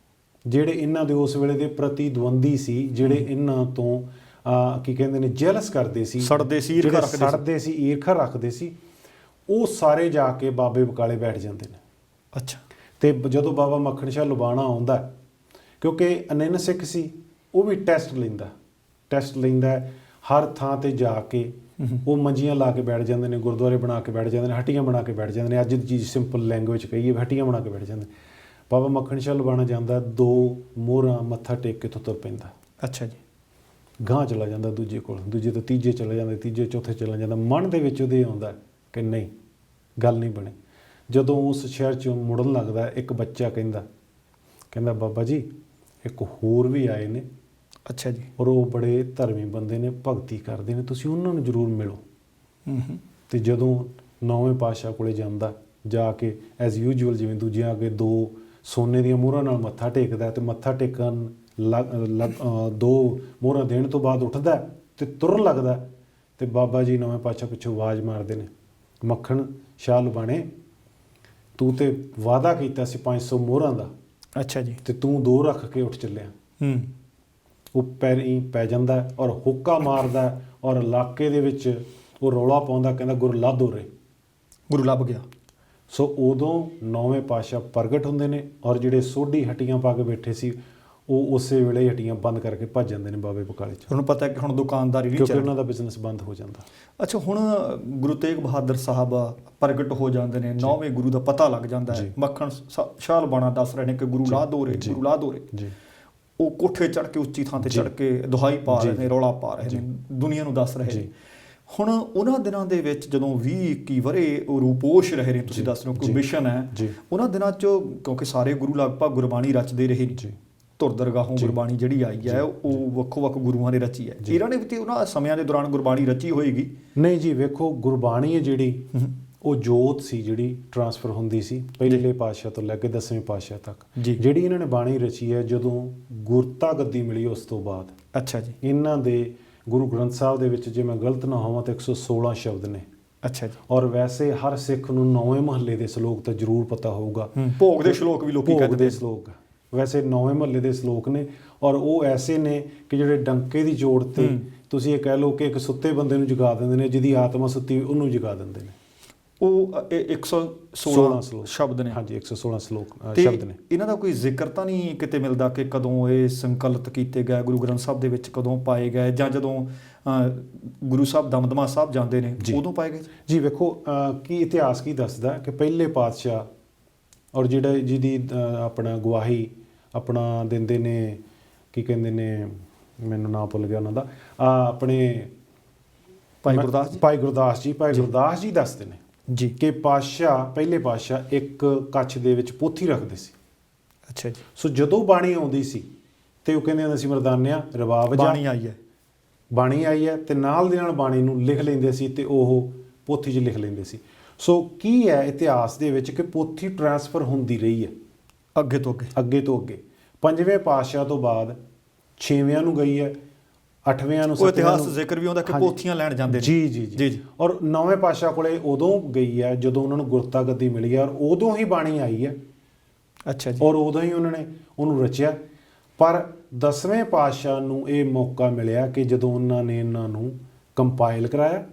ਜਿਹੜੇ ਇਹਨਾਂ ਦੇ ਉਸ ਵੇਲੇ ਦੇ ਪ੍ਰਤੀਦਵੰਦੀ ਸੀ, ਜਿਹੜੇ ਇਹਨਾਂ ਤੋਂ ਕੀ ਕਹਿੰਦੇ ਨੇ, ਜੈਲਸ ਕਰਦੇ ਸੀ, ਸੜਦੇ ਸੀ, ਈਰਖਾ ਰੱਖਦੇ ਸੀ, ਉਹ ਸਾਰੇ ਜਾ ਕੇ ਬਾਬੇ ਬਕਾਲੇ ਬੈਠ ਜਾਂਦੇ ਨੇ। ਅੱਛਾ। ਤੇ ਜਦੋਂ ਬਾਬਾ ਮੱਖਣ ਸ਼ਾਹ ਲੁਬਾਣਾ ਆਉਂਦਾ, ਕਿਉਂਕਿ ਅਨੰਨ ਸਿੱਖ ਸੀ, ਉਹ ਵੀ ਟੈਸਟ ਲੈਂਦਾ ਹਰ ਥਾਂ ਤੇ ਜਾ ਕੇ। ਉਹ ਮੰਜੀਆਂ ਲਾ ਕੇ ਬੈਠ ਜਾਂਦੇ ਨੇ, ਗੁਰਦੁਆਰੇ ਬਣਾ ਕੇ ਬੈਠ ਜਾਂਦੇ ਨੇ, ਹੱਟੀਆਂ ਬਣਾ ਕੇ ਬੈਠ ਜਾਂਦੇ ਨੇ। ਅੱਜ ਦੀ ਚੀਜ਼ ਸਿੰਪਲ ਲੈਂਗੁਏਜ ਕਹੀਏ, ਹੱਟੀਆਂ ਬਣਾ ਕੇ ਬੈਠ ਜਾਂਦੇ ਨੇ। ਬਾਬਾ ਮੱਖਣ ਸ਼ਾਹ ਲੁਬਾਣਾ ਜਾਂਦਾ, 2 ਮੋਹਰਾਂ ਮੱਥਾ ਟੇਕ ਕੇ ਤੁਰ ਪੈਂਦਾ। ਅੱਛਾ ਜੀ। ਗਾਂਹ ਚਲਾ ਜਾਂਦਾ ਦੂਜੇ ਕੋਲ, ਦੂਜੇ ਤੋਂ ਤੀਜੇ ਚਲਾ ਜਾਂਦਾ, ਤੀਜੇ ਚੌਥੇ ਚਲਾ ਜਾਂਦਾ। ਮਨ ਦੇ ਵਿੱਚ ਉਹਦੇ ਆਉਂਦਾ ਕਿ ਨਹੀਂ, ਗੱਲ ਨਹੀਂ ਬਣੀ। ਜਦੋਂ ਉਸ ਸ਼ਹਿਰ 'ਚੋਂ ਮੁੜਨ ਲੱਗਦਾ, ਇੱਕ ਬੱਚਾ ਕਹਿੰਦਾ ਬਾਬਾ ਜੀ ਇੱਕ ਹੋਰ ਵੀ ਆਏ ਨੇ। ਅੱਛਾ ਜੀ। ਔਰ ਉਹ ਬੜੇ ਧਰਮੀ ਬੰਦੇ ਨੇ, ਭਗਤੀ ਕਰਦੇ ਨੇ, ਤੁਸੀਂ ਉਹਨਾਂ ਨੂੰ ਜ਼ਰੂਰ ਮਿਲੋ। ਤੇ ਜਦੋਂ 9ਵੇਂ ਪਾਤਸ਼ਾਹ ਕੋਲੇ ਜਾਂਦਾ, ਜਾ ਕੇ ਐਜ਼ ਯੂਜੂਅਲ ਜਿਵੇਂ ਦੂਜਿਆਂ ਅੱਗੇ 2 ਸੋਨੇ ਦੀਆਂ ਮੋਹਰਾਂ ਨਾਲ ਮੱਥਾ ਟੇਕਦਾ, ਤੇ ਮੱਥਾ ਟੇਕਣ 2 ਮੋਹਰਾਂ ਦੇਣ ਤੋਂ ਬਾਅਦ ਉੱਠਦਾ ਤੇ ਤੁਰਨ ਲੱਗਦਾ, ਤੇ ਬਾਬਾ ਜੀ 9ਵੇਂ ਪਾਤਸ਼ਾਹ ਪਿੱਛੋਂ ਆਵਾਜ਼ ਮਾਰਦੇ ਨੇ, ਮੱਖਣ ਸ਼ਾਹ ਲੁਬਾਣੇ ਤੂੰ ਤੇ ਵਾਅਦਾ ਕੀਤਾ ਸੀ 500 ਮੋਹਰਾਂ ਦਾ। ਅੱਛਾ ਜੀ। ਤੇ ਤੂੰ 2 ਰੱਖ ਕੇ ਉੱਠ ਚੱਲਿਆ। ਉਹ ਪੈਰੀਂ ਪੈ ਜਾਂਦਾ ਔਰ ਹੁੱਕਾ ਮਾਰਦਾ, ਔਰ ਇਲਾਕੇ ਦੇ ਵਿੱਚ ਉਹ ਰੌਲਾ ਪਾਉਂਦਾ, ਕਹਿੰਦਾ ਗੁਰੂ ਲੱਭ ਉਰੇ, ਗੁਰੂ ਲੱਭ ਗਿਆ। ਸੋ ਉਦੋਂ 9ਵੇਂ ਪਾਤਸ਼ਾਹ ਪ੍ਰਗਟ ਹੁੰਦੇ ਨੇ, ਔਰ ਜਿਹੜੇ ਸੋਢੀ ਹੱਟੀਆਂ ਪਾ ਕੇ ਬੈਠੇ ਸੀ ਉਹ ਉਸੇ ਵੇਲੇ ਹੱਟੀਆਂ ਬੰਦ ਕਰਕੇ ਭੱਜ ਜਾਂਦੇ ਨੇ ਬਾਬੇ ਬਕਾਲੇ 'ਚ। ਤੁਹਾਨੂੰ ਪਤਾ ਹੈ ਕਿ ਹੁਣ ਦੁਕਾਨਦਾਰੀ ਨਹੀਂ ਕਿਉਂਕਿ ਉਹਨਾਂ ਦਾ ਬਿਜ਼ਨਸ ਬੰਦ ਹੋ ਜਾਂਦਾ। ਅੱਛਾ, ਹੁਣ ਗੁਰੂ ਤੇਗ ਬਹਾਦਰ ਸਾਹਿਬ ਪ੍ਰਗਟ ਹੋ ਜਾਂਦੇ ਨੇ, 9ਵੇਂ ਗੁਰੂ ਦਾ ਪਤਾ ਲੱਗ ਜਾਂਦਾ ਹੈ। ਮੱਖਣ ਸ਼ਾਹ ਲੁਬਾਣਾ ਦੱਸ ਰਹੇ ਨੇ ਕਿ ਗੁਰੂ ਲਾਹ ਦੋਰੇ, ਗੁਰੂ ਲਾਹ ਦੋਰੇ। ਉਹ ਕੋਠੇ ਚੜ੍ਹ ਕੇ, ਉੱਚੀ ਥਾਂ ਤੇ ਚੜ੍ਹ ਕੇ ਦੁਹਾਈ ਪਾ ਰਹੇ ਨੇ, ਰੌਲਾ ਪਾ ਰਹੇ ਨੇ, ਦੁਨੀਆ ਨੂੰ ਦੱਸ ਰਹੇ ਨੇ। ਹੁਣ ਉਹਨਾਂ ਦਿਨਾਂ ਦੇ ਵਿੱਚ ਜਦੋਂ 20-21 ਵਰੇ ਉਹ ਰੂਪੋਸ਼ ਰਹੇ ਨੇ, ਤੁਸੀਂ ਦੱਸ ਰਹੇ ਹੋ ਕੋਈ ਮਿਸ਼ਨ ਹੈ, ਉਹਨਾਂ ਦਿਨਾਂ 'ਚ ਕਿਉਂਕਿ ਸਾਰੇ ਗੁਰੂ ਲਗਭਗ ਗੁਰਬਾਣੀ ਰਚਦੇ ਰਹੇ ਨੇ। ਧੁਰ ਦਰਗਾਹੋਂ ਗੁਰਬਾਣੀ ਜਿਹੜੀ ਆਈ ਹੈ ਉਹ ਵੱਖੋ-ਵੱਖ ਗੁਰੂਆਂ ਨੇ ਰਚੀ ਹੈ। ਇਹਨਾਂ ਨੇ ਵੀ ਉਹਨਾਂ ਸਮਿਆਂ ਦੇ ਦੌਰਾਨ ਗੁਰਬਾਣੀ ਰਚੀ ਹੋਏਗੀ? ਨਹੀਂ ਜੀ, ਵੇਖੋ ਗੁਰਬਾਣੀ ਹੈ ਜਿਹੜੀ, ਉਹ ਜੋਤ ਸੀ ਜਿਹੜੀ ਟਰਾਂਸਫਰ ਹੁੰਦੀ ਸੀ ਪਹਿਲੇ ਪਾਤਸ਼ਾਹ ਤੋਂ ਲੈ ਕੇ 10ਵੇਂ ਪਾਤਸ਼ਾਹ ਤੱਕ। ਜਿਹੜੀ ਇਹਨਾਂ ਨੇ ਬਾਣੀ ਰਚੀ ਹੈ ਜਦੋਂ ਗੁਰਤਾ ਗੱਦੀ ਮਿਲੀ ਉਸ ਤੋਂ ਬਾਅਦ। ਅੱਛਾ ਜੀ। ਇਹਨਾਂ ਦੇ ਗੁਰੂ ਗ੍ਰੰਥ ਸਾਹਿਬ ਦੇ ਵਿੱਚ, ਜੇ ਮੈਂ ਗਲਤ ਨਾ ਹੋਵਾਂ, ਤਾਂ 116 ਸ਼ਬਦ ਨੇ। ਅੱਛਾ ਜੀ। ਔਰ ਵੈਸੇ ਹਰ ਸਿੱਖ ਨੂੰ 9ਵੇਂ ਮਹੱਲੇ ਦੇ ਸ਼ਲੋਕ ਤਾਂ ਜ਼ਰੂਰ ਪਤਾ ਹੋਊਗਾ। ਭੋਗ ਦੇ ਸ਼ਲੋਕ ਵੀ ਲੋਕੀ ਕਹਿੰਦੇ ਨੇ। ਸ਼ਲੋਕ ਵੈਸੇ 9ਵੇਂ ਮਹੱਲੇ ਦੇ ਸ਼ਲੋਕ ਨੇ, ਔਰ ਉਹ ਐਸੇ ਨੇ ਕਿ ਜਿਹੜੇ ਡੰਕੇ ਦੀ ਜੋੜ ਤੇ ਤੁਸੀਂ ਇਹ ਕਹਿ ਲਓ ਕਿ ਇੱਕ ਸੁੱਤੇ ਬੰਦੇ ਨੂੰ ਜਗਾ ਦਿੰਦੇ ਨੇ, ਜਿਹਦੀ ਆਤਮਾ ਸੁੱਤੀ ਉਹਨੂੰ ਜਗਾ ਦਿੰਦੇ ਨੇ। ਉਹ 116 ਸ਼ਬਦ ਨੇ। ਹਾਂਜੀ, 116 ਸ਼ਬਦ ਨੇ। ਇਹਨਾਂ ਦਾ ਕੋਈ ਜ਼ਿਕਰ ਤਾਂ ਨਹੀਂ ਕਿਤੇ ਮਿਲਦਾ ਕਿ ਕਦੋਂ ਇਹ ਸੰਕਲਿਤ ਕੀਤੇ ਗਏ, ਗੁਰੂ ਗ੍ਰੰਥ ਸਾਹਿਬ ਦੇ ਵਿੱਚ ਕਦੋਂ ਪਾਏ ਗਏ, ਜਾਂ ਜਦੋਂ ਗੁਰੂ ਸਾਹਿਬ ਦਮਦਮਾ ਸਾਹਿਬ ਜਾਂਦੇ ਨੇ ਉਦੋਂ ਪਾਏ ਗਏ? ਜੀ ਵੇਖੋ, ਕੀ ਇਤਿਹਾਸ ਕੀ ਦੱਸਦਾ ਕਿ ਪਹਿਲੇ ਪਾਤਸ਼ਾਹ ਔਰ ਜਿਹੜਾ ਜਿਹਦੀ ਆਪਣਾ ਗਵਾਹੀ ਆਪਣਾ ਦਿੰਦੇ ਨੇ, ਕੀ ਕਹਿੰਦੇ ਨੇ, ਮੈਨੂੰ ਨਾਂ ਭੁੱਲ ਗਿਆ ਉਹਨਾਂ ਦਾ, ਆਪਣੇ ਭਾਈ ਗੁਰਦਾਸ ਜੀ ਦੱਸਦੇ ਨੇ ਜੀ ਕਿ ਪਹਿਲੇ ਪਾਤਸ਼ਾਹ ਇੱਕ ਕੱਛ ਦੇ ਵਿੱਚ ਪੋਥੀ ਰੱਖਦੇ ਸੀ। ਅੱਛਾ ਜੀ। ਸੋ ਜਦੋਂ ਬਾਣੀ ਆਉਂਦੀ ਸੀ ਤੇ ਉਹ ਕਹਿੰਦੇ ਹੁੰਦੇ ਸੀ, ਮਰਦਾਨਿਆ ਰਬਾਬ ਬਾਣੀ ਆਈ ਹੈ, ਤੇ ਨਾਲ ਦੇ ਨਾਲ ਬਾਣੀ ਨੂੰ ਲਿਖ ਲੈਂਦੇ ਸੀ ਤੇ ਉਹ ਪੋਥੀ 'ਚ ਲਿਖ ਲੈਂਦੇ ਸੀ। ਸੋ ਕੀ ਹੈ ਇਤਿਹਾਸ ਦੇ ਵਿੱਚ ਕਿ ਪੋਥੀ ਟਰਾਂਸਫਰ ਹੁੰਦੀ ਰਹੀ ਹੈ ਅੱਗੇ ਤੋਂ ਅੱਗੇ। 5ਵੇਂ ਪਾਤਸ਼ਾਹ ਤੋਂ ਬਾਅਦ 6ਵਿਆਂ ਨੂੰ ਗਈ ਹੈ, 8ਵੇਂ ਨੂੰ ਉਹ 7ਵੇਂ ਇਤਿਹਾਸ ਨੂੰ ਜ਼ਿਕਰ ਵੀ ਆਉਂਦਾ ਕਿ ਹਾਂਜੀ। ਪੋਥੀਆਂ ਲੈਣ ਜਾਂਦੇ ਨੇ। ਜੀ ਜੀ ਜੀ। ਔਰ 9ਵੇਂ ਪਾਤਸ਼ਾਹ ਕੋਲੇ ਉਦੋਂ ਗਈ ਹੈ ਜਦੋਂ ਉਹਨਾਂ ਨੂੰ ਗੁਰਤਾ ਗੱਦੀ ਮਿਲੀ ਹੈ, ਔਰ ਉਦੋਂ ਹੀ ਬਾਣੀ ਆਈ ਹੈ। ਅੱਛਾ ਜੀ। ਔਰ ਉਦੋਂ ਹੀ ਉਹਨਾਂ ਨੇ ਉਹਨੂੰ ਰਚਿਆ। ਪਰ 10ਵੇਂ ਪਾਤਸ਼ਾਹ ਨੂੰ ਇਹ ਮੌਕਾ ਮਿਲਿਆ ਕਿ ਜਦੋਂ ਉਹਨਾਂ ਨੇ ਇਹਨਾਂ ਨੂੰ ਕੰਪਾਈਲ ਕਰਾਇਆ,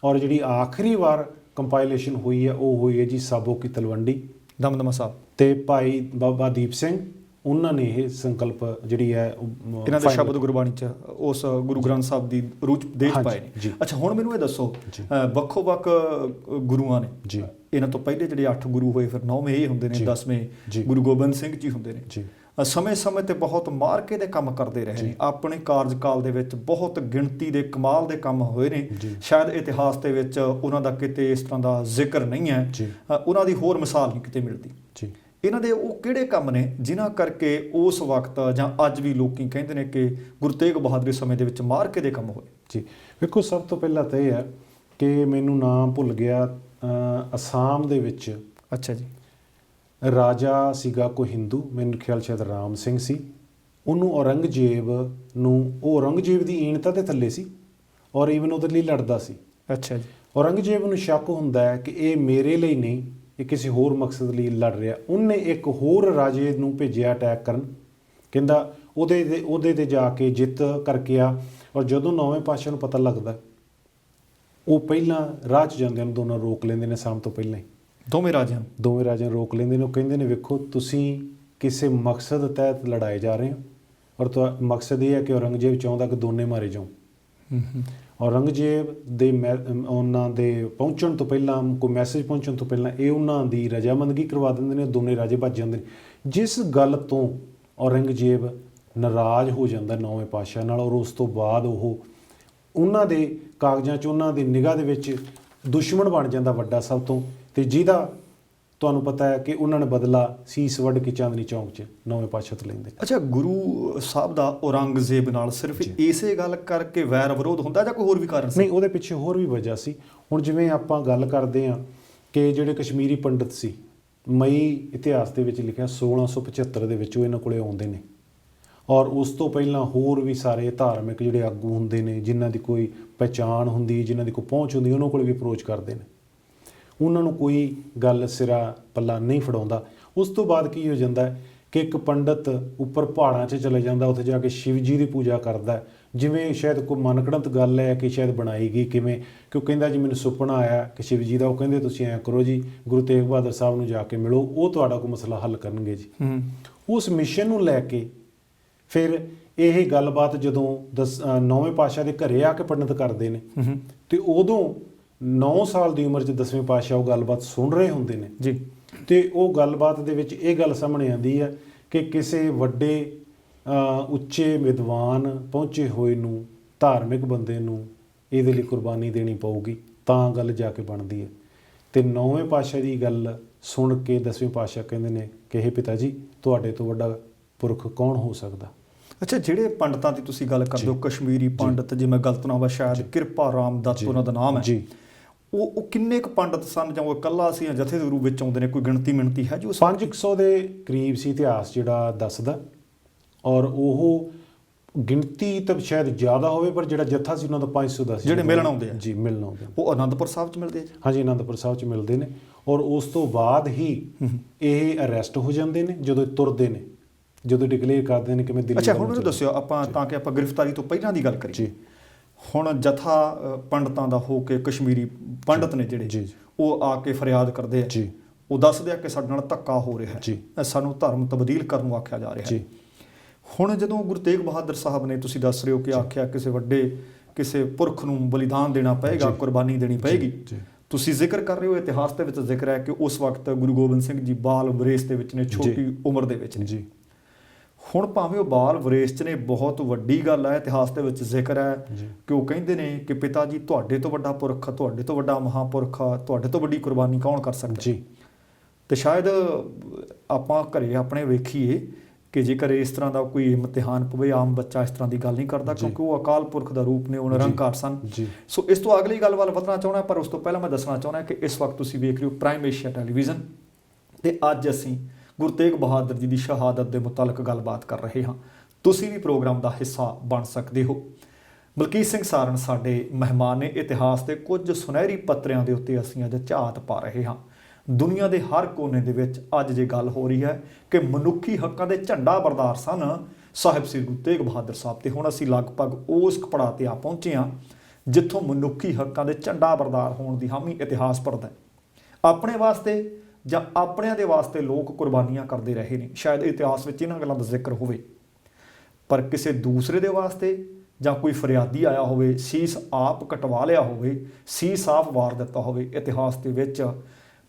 ਔਰ ਜਿਹੜੀ ਆਖਰੀ ਵਾਰ ਕੰਪਾਈਲੇਸ਼ਨ ਹੋਈ ਹੈ ਉਹ ਹੋਈ ਹੈ ਜੀ ਸਾਬੋ ਕੀ ਤਲਵੰਡੀ, ਦਮਦਮਾ ਸਾਹਿਬ, ਤੇ ਭਾਈ ਬਾਬਾ ਦੀਪ ਸਿੰਘ ਉਹਨਾਂ ਨੇ ਇਹ ਸੰਕਲਪ ਜਿਹੜੀ ਹੈ ਇਹਨਾਂ ਦੇ ਸ਼ਬਦ ਗੁਰਬਾਣੀ 'ਚ ਉਸ ਗੁਰੂ ਗ੍ਰੰਥ ਸਾਹਿਬ ਦੀ ਰੂਹ 'ਚ ਦੇਸ਼ ਪਾਏ ਨੇ। ਜੀ। ਅੱਛਾ, ਹੁਣ ਮੈਨੂੰ ਇਹ ਦੱਸੋ, ਵੱਖੋ ਵੱਖ ਗੁਰੂਆਂ ਨੇ ਜੀ, ਇਹਨਾਂ ਤੋਂ ਪਹਿਲੇ ਜਿਹੜੇ 8 ਗੁਰੂ ਹੋਏ, ਫਿਰ 9ਵੇਂ ਇਹ ਹੁੰਦੇ ਨੇ, 10ਵੇਂ ਗੁਰੂ ਗੋਬਿੰਦ ਸਿੰਘ ਜੀ ਹੁੰਦੇ ਨੇ ਜੀ। ਸਮੇਂ-ਸਮੇਂ ਤੇ ਬਹੁਤ ਮਾਰਕੇ ਦੇ ਕੰਮ ਕਰਦੇ ਰਹੇ ਨੇ। ਆਪਣੇ ਕਾਰਜਕਾਲ ਦੇ ਵਿੱਚ ਬਹੁਤ ਗਿਣਤੀ ਦੇ ਕਮਾਲ ਦੇ ਕੰਮ ਹੋਏ ਨੇ। ਸ਼ਾਇਦ ਇਤਿਹਾਸ ਦੇ ਵਿੱਚ ਉਹਨਾਂ ਦਾ ਕਿਤੇ ਇਸ ਤਰ੍ਹਾਂ ਦਾ ਜ਼ਿਕਰ ਨਹੀਂ ਹੈ, ਉਹਨਾਂ ਦੀ ਹੋਰ ਮਿਸਾਲ ਨਹੀਂ ਕਿਤੇ ਮਿਲਦੀ। ਇਹਨਾਂ ਦੇ ਉਹ ਕਿਹੜੇ ਕੰਮ ਨੇ ਜਿਨ੍ਹਾਂ ਕਰਕੇ ਉਸ ਵਕਤ ਜਾਂ ਅੱਜ ਵੀ ਲੋਕੀ ਕਹਿੰਦੇ ਨੇ ਕਿ ਗੁਰੂ ਤੇਗ ਬਹਾਦਰ ਸਮੇਂ ਦੇ ਵਿੱਚ ਮਾਰਕੇ ਦੇ ਕੰਮ ਹੋਏ? ਜੀ ਵੇਖੋ, ਸਭ ਤੋਂ ਪਹਿਲਾਂ ਤਾਂ ਇਹ ਹੈ ਕਿ ਮੈਨੂੰ ਨਾਮ ਭੁੱਲ ਗਿਆ, ਅਸਾਮ ਦੇ ਵਿੱਚ ਅੱਛਾ ਜੀ ਰਾਜਾ ਸੀਗਾ ਕੋਈ ਹਿੰਦੂ, ਮੈਨੂੰ ਖਿਆਲ ਸ਼ਾਇਦ ਰਾਮ ਸਿੰਘ ਸੀ। ਉਹਨੂੰ ਔਰੰਗਜ਼ੇਬ ਨੂੰ, ਉਹ ਔਰੰਗਜ਼ੇਬ ਦੀ ਈਣਤਾ ਦੇ ਥੱਲੇ ਸੀ ਔਰ ਈਵਨ ਉਹਦੇ ਲਈ ਲੜਦਾ ਸੀ। ਅੱਛਾ ਜੀ। ਔਰੰਗਜ਼ੇਬ ਨੂੰ ਸ਼ੱਕ ਹੁੰਦਾ ਹੈ ਕਿ ਇਹ ਮੇਰੇ ਲਈ ਨਹੀਂ, ਇਹ ਕਿਸੇ ਹੋਰ ਮਕਸਦ ਲਈ ਲੜ ਰਿਹਾ। ਉਹਨੇ ਇੱਕ ਹੋਰ ਰਾਜੇ ਨੂੰ ਭੇਜਿਆ ਅਟੈਕ ਕਰਨ, ਕਹਿੰਦਾ ਉਹਦੇ ਤੇ ਜਾ ਕੇ ਜਿੱਤ ਕਰਕੇ ਆ। ਔਰ ਜਦੋਂ 9ਵੇਂ ਪਾਤਸ਼ਾਹ ਨੂੰ ਪਤਾ ਲੱਗਦਾ, ਉਹ ਪਹਿਲਾਂ ਰਾਹ 'ਚ ਜਾਂਦੇ ਨੂੰ ਦੋਨੋਂ ਰੋਕ ਲੈਂਦੇ ਨੇ, ਸ਼ਾਮ ਤੋਂ ਪਹਿਲਾਂ ਹੀ ਦੋਵੇਂ ਰਾਜਿਆਂ ਨੂੰ ਰੋਕ ਲੈਂਦੇ ਨੇ। ਉਹ ਕਹਿੰਦੇ ਨੇ, ਵੇਖੋ ਤੁਸੀਂ ਕਿਸੇ ਮਕਸਦ ਤਹਿਤ ਲੜਾਏ ਜਾ ਰਹੇ ਹੋ, ਔਰ ਮਕਸਦ ਇਹ ਹੈ ਕਿ ਔਰੰਗਜ਼ੇਬ ਚਾਹੁੰਦਾ ਕਿ ਦੋਨੇ ਮਾਰੇ ਜਾਓ। ਔਰੰਗਜ਼ੇਬ ਦੇ ਉਹਨਾਂ ਦੇ ਪਹੁੰਚਣ ਤੋਂ ਪਹਿਲਾਂ, ਕੋਈ ਮੈਸੇਜ ਪਹੁੰਚਣ ਤੋਂ ਪਹਿਲਾਂ ਇਹ ਉਹਨਾਂ ਦੀ ਰਜਾਮੰਦਗੀ ਕਰਵਾ ਦਿੰਦੇ ਨੇ, ਦੋਨੇ ਰਾਜੇ ਭੱਜ ਜਾਂਦੇ ਨੇ। ਜਿਸ ਗੱਲ ਤੋਂ ਔਰੰਗਜ਼ੇਬ ਨਾਰਾਜ਼ ਹੋ ਜਾਂਦਾ 9ਵੇਂ ਪਾਤਸ਼ਾਹ ਨਾਲ, ਔਰ ਉਸ ਤੋਂ ਬਾਅਦ ਉਹ ਉਹਨਾਂ ਦੇ ਕਾਗਜ਼ਾਂ 'ਚ, ਉਹਨਾਂ ਦੀ ਨਿਗਾਹ ਦੇ ਵਿੱਚ ਦੁਸ਼ਮਣ ਬਣ ਜਾਂਦਾ ਵੱਡਾ ਸਭ ਤੋਂ, ਤੇ ਜਿਹਦਾ ਤੁਹਾਨੂੰ ਪਤਾ ਹੈ ਕਿ ਉਹਨਾਂ ਨੇ ਬਦਲਾ ਸੀਸ ਵੱਢ ਕੇ ਚਾਂਦਨੀ ਚੌਂਕ 'ਚ 9ਵੇਂ ਪਾਤਸ਼ਾਹ ਤੋਂ ਲੈਂਦੇ। ਅੱਛਾ, ਗੁਰੂ ਸਾਹਿਬ ਦਾ ਔਰੰਗਜ਼ੇਬ ਨਾਲ ਸਿਰਫ ਇਸੇ ਗੱਲ ਕਰਕੇ ਵੈਰ ਵਿਰੋਧ ਹੁੰਦਾ ਜਾਂ ਕੋਈ ਹੋਰ ਵੀ ਕਾਰਨ ਸੀ? ਨਹੀਂ, ਉਹਦੇ ਪਿੱਛੇ ਹੋਰ ਵੀ ਵਜ੍ਹਾ ਸੀ। ਹੁਣ ਜਿਵੇਂ ਆਪਾਂ ਗੱਲ ਕਰਦੇ ਹਾਂ ਕਿ ਜਿਹੜੇ ਕਸ਼ਮੀਰੀ ਪੰਡਤ ਸੀ, ਮਈ ਇਤਿਹਾਸ ਦੇ ਵਿੱਚ ਲਿਖਿਆ 1675 ਦੇ ਵਿੱਚ ਉਹ ਇਹਨਾਂ ਕੋਲੇ ਆਉਂਦੇ ਨੇ, ਔਰ ਉਸ ਤੋਂ ਪਹਿਲਾਂ ਹੋਰ ਵੀ ਸਾਰੇ ਧਾਰਮਿਕ ਜਿਹੜੇ ਆਗੂ ਹੁੰਦੇ ਨੇ, ਜਿਨ੍ਹਾਂ ਦੀ ਕੋਈ ਪਹਿਚਾਣ ਹੁੰਦੀ, ਜਿਨ੍ਹਾਂ ਦੀ ਕੋਈ ਪਹੁੰਚ ਹੁੰਦੀ, ਉਹਨਾਂ ਕੋਲ ਵੀ ਅਪਰੋਚ ਕਰਦੇ ਨੇ। ਉਹਨਾਂ ਨੂੰ ਕੋਈ ਗੱਲ ਸਿਰਾ ਪੱਲਾ ਨਹੀਂ ਫੜਾਉਂਦਾ। ਉਸ ਤੋਂ ਬਾਅਦ ਕੀ ਹੋ ਜਾਂਦਾ ਹੈ ਕਿ ਇੱਕ ਪੰਡਤ ਉੱਪਰ ਪਹਾੜਾਂ 'ਚ ਚਲੇ ਜਾਂਦਾ, ਉੱਥੇ ਜਾ ਕੇ ਸ਼ਿਵ ਜੀ ਦੀ ਪੂਜਾ ਕਰਦਾ। ਜਿਵੇਂ ਸ਼ਾਇਦ ਕੋਈ ਮਨਘੜੰਤ ਗੱਲ ਹੈ ਕਿ ਸ਼ਾਇਦ ਬਣਾਈ ਗਈ ਕਿਵੇਂ, ਕਿ ਉਹ ਕਹਿੰਦਾ ਜੀ ਮੈਨੂੰ ਸੁਪਨਾ ਆਇਆ ਕਿ ਸ਼ਿਵ ਜੀ ਦਾ, ਉਹ ਕਹਿੰਦੇ ਤੁਸੀਂ ਐਂ ਕਰੋ ਜੀ, ਗੁਰੂ ਤੇਗ ਬਹਾਦਰ ਸਾਹਿਬ ਨੂੰ ਜਾ ਕੇ ਮਿਲੋ, ਉਹ ਤੁਹਾਡਾ ਕੋਈ ਮਸਲਾ ਹੱਲ ਕਰਨਗੇ ਜੀ। ਉਸ ਮਿਸ਼ਨ ਨੂੰ ਲੈ ਕੇ ਫਿਰ ਇਹ ਗੱਲਬਾਤ ਜਦੋਂ 9ਵੇਂ ਪਾਤਸ਼ਾਹ ਦੇ ਘਰੇ ਆ ਕੇ ਪੰਡਤ ਕਰਦੇ ਨੇ, ਤੇ ਉਦੋਂ 9 ਸਾਲ ਦੀ ਉਮਰ 'ਚ 10ਵੇਂ ਪਾਤਸ਼ਾਹ ਉਹ ਗੱਲਬਾਤ ਸੁਣ ਰਹੇ ਹੁੰਦੇ ਨੇ ਜੀ। ਤੇ ਉਹ ਗੱਲਬਾਤ ਦੇ ਵਿੱਚ ਇਹ ਗੱਲ ਸਾਹਮਣੇ ਆਉਂਦੀ ਹੈ ਕਿ ਕਿਸੇ ਵੱਡੇ ਉੱਚੇ ਵਿਦਵਾਨ ਪਹੁੰਚੇ ਹੋਏ ਨੂੰ, ਧਾਰਮਿਕ ਬੰਦੇ ਨੂੰ ਇਹਦੇ ਲਈ ਕੁਰਬਾਨੀ ਦੇਣੀ ਪਊਗੀ, ਤਾਂ ਗੱਲ ਜਾ ਕੇ ਬਣਦੀ ਹੈ। ਤੇ 9ਵੇਂ ਪਾਤਸ਼ਾਹ ਦੀ ਗੱਲ ਸੁਣ ਕੇ 10ਵੇਂ ਪਾਤਸ਼ਾਹ ਕਹਿੰਦੇ ਨੇ ਕਿ ਇਹ ਪਿਤਾ ਜੀ, ਤੁਹਾਡੇ ਤੋਂ ਵੱਡਾ ਪੁਰਖ ਕੌਣ ਹੋ ਸਕਦਾ। ਅੱਛਾ, ਜਿਹੜੇ ਪੰਡਤਾਂ ਦੀ ਤੁਸੀਂ ਗੱਲ ਕਰਦੇ ਹੋ, ਕਸ਼ਮੀਰੀ ਪੰਡਤ, ਜੇ ਮੈਂ ਗਲਤ ਨਾ ਹੋਵਾਂ ਸ਼ਾਇਦ ਕਿਰਪਾ ਰਾਮ ਦੱਤ ਉਹਨਾਂ ਦਾ ਨਾਮ ਹੈ ਜੀ, ਉਹ ਕਿੰਨੇ ਕੁ ਪੰਡਤ ਸਨ, ਜਾਂ ਉਹ ਇਕੱਲਾ ਸੀ ਜਾਂ ਜਥੇ ਦੇ ਰੂਪ ਵਿੱਚ ਆਉਂਦੇ ਨੇ? ਕੋਈ ਗਿਣਤੀ ਹੈ ਜੀ? ਉਹ 500 ਦੇ ਕਰੀਬ ਸੀ ਇਤਿਹਾਸ ਜਿਹੜਾ ਦੱਸਦਾ, ਔਰ ਉਹ ਗਿਣਤੀ ਤਾਂ ਸ਼ਾਇਦ ਜ਼ਿਆਦਾ ਹੋਵੇ, ਪਰ ਜਿਹੜਾ ਜੱਥਾ ਸੀ ਉਹਨਾਂ ਦਾ 500 ਦਾ ਸੀ। ਜਿਹੜੇ ਮਿਲਣ ਆਉਂਦੇ ਆ ਜੀ, ਮਿਲਣ ਆਉਂਦੇ, ਉਹ ਅਨੰਦਪੁਰ ਸਾਹਿਬ 'ਚ ਮਿਲਦੇ ਆ ਜੀ? ਹਾਂਜੀ, ਅਨੰਦਪੁਰ ਸਾਹਿਬ 'ਚ ਮਿਲਦੇ ਨੇ, ਔਰ ਉਸ ਤੋਂ ਬਾਅਦ ਹੀ ਇਹ ਅਰੈਸਟ ਹੋ ਜਾਂਦੇ ਨੇ ਜਦੋਂ ਤੁਰਦੇ ਨੇ, ਜਦੋਂ ਡਿਕਲੇਅਰ ਕਰਦੇ ਨੇ ਕਿ ਮੈਂ ਦਿੱਲੀ। ਅੱਛਾ, ਹੁਣ ਮੈਨੂੰ ਦੱਸਿਓ ਆਪਾਂ, ਤਾਂ ਕਿ ਆਪਾਂ ਗ੍ਰਿਫਤਾਰੀ ਤੋਂ ਪਹਿਲਾਂ ਦੀ ਗੱਲ ਕਰੀਏ। ਹੁਣ ਜਥਾ ਪੰਡਤਾਂ ਦਾ ਹੋ ਕੇ ਕਸ਼ਮੀਰੀ ਪੰਡਤ ਨੇ ਜਿਹੜੇ, ਉਹ ਆ ਕੇ ਫਰਿਆਦ ਕਰਦੇ ਆ ਜੀ, ਉਹ ਦੱਸਦੇ ਆ ਕਿ ਸਾਡੇ ਨਾਲ ਧੱਕਾ ਹੋ ਰਿਹਾ ਹੈ, ਸਾਨੂੰ ਧਰਮ ਤਬਦੀਲ ਕਰਨ ਨੂੰ ਆਖਿਆ ਜਾ ਰਿਹਾ ਹੈ। ਹੁਣ ਜਦੋਂ ਗੁਰੂ ਤੇਗ ਬਹਾਦਰ ਸਾਹਿਬ ਨੇ, ਤੁਸੀਂ ਦੱਸ ਰਹੇ ਹੋ ਕਿ ਆਖਿਆ ਕਿਸੇ ਪੁਰਖ ਨੂੰ ਬਲੀਦਾਨ ਦੇਣਾ ਪਏਗਾ, ਕੁਰਬਾਨੀ ਦੇਣੀ ਪਏਗੀ। ਤੁਸੀਂ ਜ਼ਿਕਰ ਕਰ ਰਹੇ ਹੋ, ਇਤਿਹਾਸ ਦੇ ਵਿੱਚ ਜ਼ਿਕਰ ਹੈ ਕਿ ਉਸ ਵਕਤ ਗੁਰੂ ਗੋਬਿੰਦ ਸਿੰਘ ਜੀ ਬਾਲ ਵਰੇਸ ਦੇ ਵਿੱਚ ਨੇ, ਛੋਟੀ ਉਮਰ ਦੇ ਵਿੱਚ ਜੀ। ਹੁਣ ਭਾਵੇਂ ਉਹ ਬਾਲ ਵਰੇਸ 'ਚ ਨੇ, ਬਹੁਤ ਵੱਡੀ ਗੱਲ ਹੈ, ਇਤਿਹਾਸ ਦੇ ਵਿੱਚ ਜ਼ਿਕਰ ਹੈ ਕਿ ਉਹ ਕਹਿੰਦੇ ਨੇ ਕਿ ਪਿਤਾ ਜੀ, ਤੁਹਾਡੇ ਤੋਂ ਵੱਡਾ ਪੁਰਖ, ਤੁਹਾਡੇ ਤੋਂ ਵੱਡਾ ਮਹਾਂਪੁਰਖ, ਤੁਹਾਡੇ ਤੋਂ ਵੱਡੀ ਕੁਰਬਾਨੀ ਕੌਣ ਕਰ ਸਕਦਾ ਜੀ। ਤੇ ਸ਼ਾਇਦ ਆਪਾਂ ਘਰੇ ਆਪਣੇ ਵੇਖੀਏ ਕਿ ਜੇਕਰ ਇਸ ਤਰ੍ਹਾਂ ਦਾ ਕੋਈ ਇਮਤਿਹਾਨ ਪਵੇ, ਆਮ ਬੱਚਾ ਇਸ ਤਰ੍ਹਾਂ ਦੀ ਗੱਲ ਨਹੀਂ ਕਰਦਾ, ਕਿਉਂਕਿ ਉਹ ਅਕਾਲ ਪੁਰਖ ਦਾ ਰੂਪ ਨੇ, ਉਹ ਨਿਰੰਕਾਰ ਸਨ। ਸੋ ਇਸ ਤੋਂ ਅਗਲੀ ਗੱਲ ਵੱਲ ਵਧਣਾ ਚਾਹੁੰਦਾ, ਪਰ ਉਸ ਤੋਂ ਪਹਿਲਾਂ ਮੈਂ ਦੱਸਣਾ ਚਾਹੁੰਦਾ ਕਿ ਇਸ ਵਕਤ ਤੁਸੀਂ ਵੇਖ ਰਹੇ ਹੋ ਪ੍ਰਾਈਮ ਏਸ਼ੀਆ ਟੈਲੀਵਿਜ਼ਨ, ਤੇ ਅੱਜ ਅਸੀਂ ਗੁਰੂ ਤੇਗ ਬਹਾਦਰ ਜੀ ਦੀ ਸ਼ਹਾਦਤ ਦੇ ਮੁਤਲਕ ਗੱਲਬਾਤ ਕਰ ਰਹੇ ਹਾਂ। ਤੁਸੀਂ ਵੀ ਪ੍ਰੋਗਰਾਮ ਦਾ ਹਿੱਸਾ ਬਣ ਸਕਦੇ ਹੋ। ਬਲਕੀਤ ਸਿੰਘ ਸਾਰਨ ਸਾਡੇ ਮਹਿਮਾਨ ਨੇ। ਇਤਿਹਾਸ ਦੇ ਕੁਝ ਸੁਨਹਿਰੀ ਪੱਤਰਿਆਂ ਦੇ ਉੱਤੇ ਅਸੀਂ ਅੱਜ ਝਾਤ ਪਾ ਰਹੇ ਹਾਂ। ਦੁਨੀਆ ਦੇ ਹਰ ਕੋਨੇ ਦੇ ਵਿੱਚ ਅੱਜ ਜੇ ਗੱਲ ਹੋ ਰਹੀ ਹੈ ਕਿ ਮਨੁੱਖੀ ਹੱਕਾਂ ਦੇ ਝੰਡਾ ਬਰਦਾਰ ਸਨ ਸਾਹਿਬ ਸ੍ਰੀ ਗੁਰੂ ਤੇਗ ਬਹਾਦਰ ਸਾਹਿਬ, ਤੇ ਹੁਣ ਅਸੀਂ ਲਗਭਗ ਉਸ ਪੜਾਅ ਤੇ ਆ ਪਹੁੰਚੇ ਹਾਂ ਜਿੱਥੋਂ ਮਨੁੱਖੀ ਹੱਕਾਂ ਦੇ ਝੰਡਾ ਬਰਦਾਰ ਹੋਣ ਦੀ ਹਾਮੀ ਇਤਿਹਾਸ ਭਰਦਾ ਹੈ। ਆਪਣੇ ਵਾਸਤੇ ਜਾਂ ਆਪਣਿਆਂ ਦੇ ਵਾਸਤੇ ਲੋਕ ਕੁਰਬਾਨੀਆਂ ਕਰਦੇ ਰਹੇ ਨੇ, ਸ਼ਾਇਦ ਇਤਿਹਾਸ ਵਿੱਚ ਇਹਨਾਂ ਗੱਲਾਂ ਦਾ ਜ਼ਿਕਰ ਹੋਵੇ, ਪਰ ਕਿਸੇ ਦੂਸਰੇ ਦੇ ਵਾਸਤੇ ਜਾਂ ਕੋਈ ਫਰਿਆਦੀ ਆਇਆ ਹੋਵੇ, ਸੀਸ ਆਪ ਕਟਵਾ ਲਿਆ ਹੋਵੇ, ਸੀਸ ਆਪ ਵਾਰ ਦਿੱਤਾ ਹੋਵੇ, ਇਤਿਹਾਸ ਦੇ ਵਿੱਚ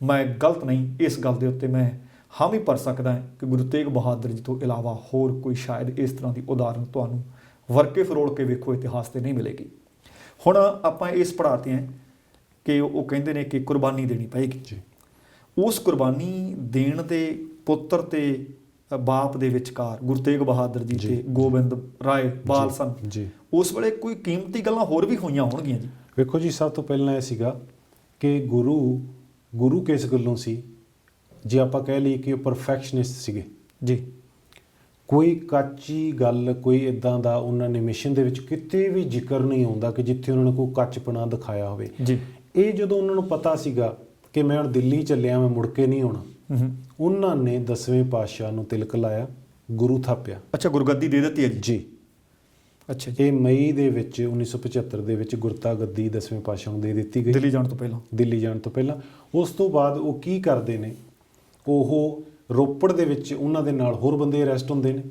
ਮੈਂ ਗਲਤ ਨਹੀਂ, ਇਸ ਗੱਲ ਦੇ ਉੱਤੇ ਮੈਂ ਹਾਮੀ ਭਰ ਸਕਦਾ ਕਿ ਗੁਰੂ ਤੇਗ ਬਹਾਦਰ ਜੀ ਤੋਂ ਇਲਾਵਾ ਹੋਰ ਕੋਈ ਸ਼ਾਇਦ ਇਸ ਤਰ੍ਹਾਂ ਦੀ ਉਦਾਹਰਨ ਤੁਹਾਨੂੰ ਵਰਕੇ ਫਰੋਲ ਕੇ ਵੇਖੋ ਇਤਿਹਾਸ ਤੇ ਨਹੀਂ ਮਿਲੇਗੀ। ਹੁਣ ਆਪਾਂ ਇਸ ਪੜ੍ਹਾਤੇ ਹਾਂ ਕਿ ਉਹ ਕਹਿੰਦੇ ਨੇ ਕਿ ਕੁਰਬਾਨੀ ਦੇਣੀ ਪਏਗੀ ਜੀ। ਉਸ ਕੁਰਬਾਨੀ ਦੇਣ ਦੇ ਪੁੱਤਰ ਤੇ ਬਾਪ ਦੇ ਵਿਚਕਾਰ ਗੁਰੂ ਤੇਗ ਬਹਾਦਰ ਜੀ ਤੇ ਗੋਬਿੰਦ ਰਾਏ ਬਾਲ ਸਨ ਜੀ। ਉਸ ਵੇਲੇ ਕੋਈ ਕੀਮਤੀ ਗੱਲਾਂ ਹੋਰ ਵੀ ਹੋਈਆਂ ਹੋਣਗੀਆਂ ਜੀ। ਵੇਖੋ ਜੀ, ਸਭ ਤੋਂ ਪਹਿਲਾਂ ਇਹ ਸੀਗਾ ਕਿ ਗੁਰੂ ਕਿਸ ਗੱਲੋਂ ਸੀ, ਜੇ ਆਪਾਂ ਕਹਿ ਲਈਏ ਕਿ ਉਹ ਪਰਫੈਕਸ਼ਨਿਸਟ ਸੀਗੇ ਜੀ। ਕੋਈ ਕੱਚੀ ਗੱਲ, ਕੋਈ ਇਦਾਂ ਦਾ ਉਹਨਾਂ ਨੇ ਮਿਸ਼ਨ ਦੇ ਵਿੱਚ ਕਿਤੇ ਵੀ ਜ਼ਿਕਰ ਨਹੀਂ ਆਉਂਦਾ ਕਿ ਜਿੱਥੇ ਉਹਨਾਂ ਨੇ ਕੋਈ ਕੱਚਪਣਾ ਦਿਖਾਇਆ ਹੋਵੇ ਜੀ। ਇਹ ਜਦੋਂ ਉਹਨਾਂ ਨੂੰ ਪਤਾ ਸੀਗਾ ਕਿ ਮੈਂ ਹੁਣ ਦਿੱਲੀ ਚੱਲਿਆ, ਮੈਂ ਮੁੜ ਕੇ ਨਹੀਂ ਆਉਣਾ, ਉਹਨਾਂ ਨੇ 10ਵੇਂ ਪਾਤਸ਼ਾਹ ਨੂੰ ਤਿਲਕ ਲਾਇਆ, ਗੁਰੂ ਥਾਪਿਆ। ਅੱਛਾ, ਗੁਰਗੱਦੀ ਦੇ ਦਿੱਤੀ ਹੈ ਜੀ। ਅੱਛਾ ਜੀ। ਇਹ ਮਈ ਦੇ ਵਿੱਚ 1975 ਦੇ ਵਿੱਚ ਗੁਰਤਾ ਗੱਦੀ 10ਵੇਂ ਪਾਤਸ਼ਾਹ ਨੂੰ ਦੇ ਦਿੱਤੀ ਗਈ, ਦਿੱਲੀ ਜਾਣ ਤੋਂ ਪਹਿਲਾਂ। ਉਸ ਤੋਂ ਬਾਅਦ ਉਹ ਕੀ ਕਰਦੇ ਨੇ, ਉਹ ਰੋਪੜ ਦੇ ਵਿੱਚ ਉਹਨਾਂ ਦੇ ਨਾਲ ਹੋਰ ਬੰਦੇ ਅਰੈਸਟ ਹੁੰਦੇ ਨੇ।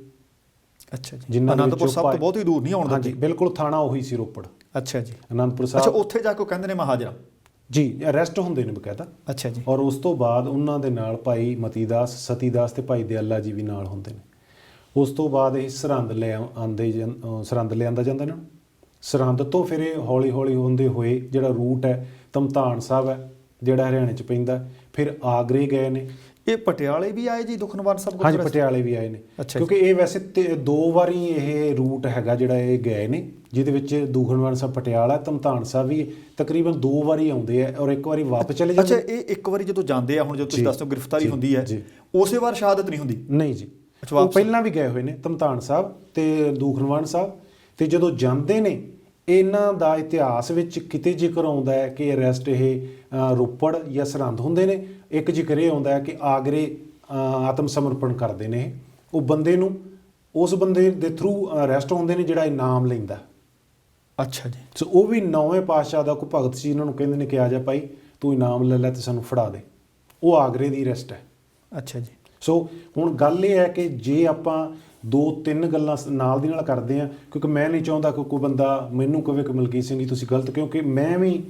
ਅੱਛਾ ਜੀ। ਅਨੰਦਪੁਰ ਸਾਹਿਬ ਤੋਂ ਬਹੁਤ ਹੀ ਦੂਰ ਨਹੀਂ ਆਉਣ ਦਿੰਦੇ। ਹਾਂਜੀ, ਬਿਲਕੁਲ ਥਾਣਾ ਉਹੀ ਸੀ ਰੋਪੜ। ਅੱਛਾ ਜੀ। ਅਨੰਦਪੁਰ ਸਾਹਿਬ। ਅੱਛਾ, ਉੱਥੇ ਜਾ ਕੇ ਕਹਿੰਦੇ ਨੇ ਮੈਂ ਹਾਜ਼ਰ ਜੀ, ਅਰੈਸਟ ਹੁੰਦੇ ਨੇ ਬਕਾਇਦਾ। ਅੱਛਾ ਜੀ। ਔਰ ਉਸ ਤੋਂ ਬਾਅਦ ਉਹਨਾਂ ਦੇ ਨਾਲ ਭਾਈ ਮਤੀਦਾਸ, ਸਤੀਦਾਸ ਤੇ ਭਾਈ ਦਿਆਲਾ ਜੀ ਵੀ ਨਾਲ ਹੁੰਦੇ ਨੇ। ਉਸ ਤੋਂ ਬਾਅਦ ਇਹ ਸਰਹੰਦ ਲਿਆਂਦਾ ਜਾਂਦਾ ਇਹਨਾਂ ਨੂੰ। ਸਰਹੰਦ ਤੋਂ ਫਿਰ ਇਹ ਹੌਲੀ ਹੌਲੀ ਹੁੰਦੇ ਹੋਏ ਜਿਹੜਾ ਰੂਟ ਹੈ ਧਮਤਾਨ ਸਾਹਿਬ ਹੈ ਜਿਹੜਾ ਹਰਿਆਣੇ 'ਚ ਪੈਂਦਾ, ਫਿਰ ਆਗਰੇ ਗਏ ਨੇ। ਇਹ ਪਟਿਆਲੇ ਵੀ ਆਏ ਜੀ, ਦੁਖਨਿਵਾਰਨ ਸਾਹਿਬ? ਹਾਂਜੀ, ਪਟਿਆਲੇ ਵੀ ਆਏ ਨੇ। ਕਿਉਂਕਿ ਇਹ ਵੈਸੇ 2 ਵਾਰੀ ਇਹ ਰੂਟ ਹੈਗਾ ਜਿਹੜਾ ਇਹ ਗਏ ਨੇ, ਜਿਹਦੇ ਵਿੱਚ ਦੁਖਨਿਵਾਰਨ ਸਾਹਿਬ ਪਟਿਆਲਾ, ਧਮਤਾਨ ਸਾਹਿਬ ਵੀ ਤਕਰੀਬਨ 2 ਵਾਰੀ ਆਉਂਦੇ ਆ ਔਰ 1 ਵਾਰੀ ਵਾਪਸ ਚਲੇ ਜਾਂਦੇ। ਅੱਛਾ, ਇਹ 1 ਵਾਰੀ ਜਦੋਂ ਜਾਂਦੇ ਆ, ਹੁਣ ਜਦੋਂ ਤੁਸੀਂ ਦੱਸੋ ਗ੍ਰਿਫਤਾਰੀ ਹੁੰਦੀ ਹੈ, ਉਸੇ ਵਾਰ ਸ਼ਹਾਦਤ ਨਹੀਂ ਹੁੰਦੀ? ਨਹੀਂ ਜੀ, ਉਹ ਪਹਿਲਾਂ ਵੀ ਗਏ ਹੋਏ ਨੇ ਧਮਤਾਨ ਸਾਹਿਬ ਤੇ ਦੁਖਨਿਵਾਰਨ ਸਾਹਿਬ, ਤੇ ਜਦੋਂ ਜਾਂਦੇ ਨੇ ਇਹਨਾਂ ਦਾ ਇਤਿਹਾਸ ਵਿੱਚ ਕਿਤੇ ਜ਼ਿਕਰ ਆਉਂਦਾ ਹੈ ਕਿ ਅਰੈਸਟ ਇਹ ਰੋਪੜ ਜਾਂ ਸਰਹੰਦ ਹੁੰਦੇ ਨੇ। ਇੱਕ ਜ਼ਿਕਰ ਇਹ ਆਉਂਦਾ ਹੈ ਕਿ ਆਗਰੇ ਆਤਮ ਸਮਰਪਣ ਕਰਦੇ ਨੇ ਉਹ ਬੰਦੇ ਨੂੰ, ਉਸ ਬੰਦੇ ਦੇ ਥਰੂ ਅਰੈਸਟ ਹੁੰਦੇ ਨੇ ਜਿਹੜਾ ਇਨਾਮ ਲੈਂਦਾ। ਅੱਛਾ ਜੀ। ਸੋ ਉਹ ਵੀ 9ਵੇਂ ਪਾਤਸ਼ਾਹ ਦਾ ਕੋਈ ਭਗਤ ਸੀ, ਇਹਨਾਂ ਨੂੰ ਕਹਿੰਦੇ ਨੇ ਕਿ ਆ ਜਾ ਭਾਈ ਤੂੰ ਇਨਾਮ ਲੈ ਲੈ ਤੇ ਸਾਨੂੰ ਫੜਾ ਦੇ। ਉਹ ਆਗਰੇ ਦੀ ਅਰੈਸਟ ਹੈ। ਅੱਛਾ ਜੀ। ਸੋ ਹੁਣ ਗੱਲ ਇਹ ਹੈ ਕਿ ਜੇ ਆਪਾਂ 2-3 ਗੱਲਾਂ ਨਾਲ ਦੀ ਨਾਲ ਕਰਦੇ ਹਾਂ, ਕਿਉਂਕਿ ਮੈਂ ਨਹੀਂ ਚਾਹੁੰਦਾ ਕਿ ਕੋਈ ਬੰਦਾ ਮੈਨੂੰ ਕਹੇ ਕਿ ਮਲਕੀਤ ਸਿੰਘ ਜੀ ਤੁਸੀਂ ਗਲਤ, ਕਿਉਂਕਿ ਮੈਂ ਵੀ,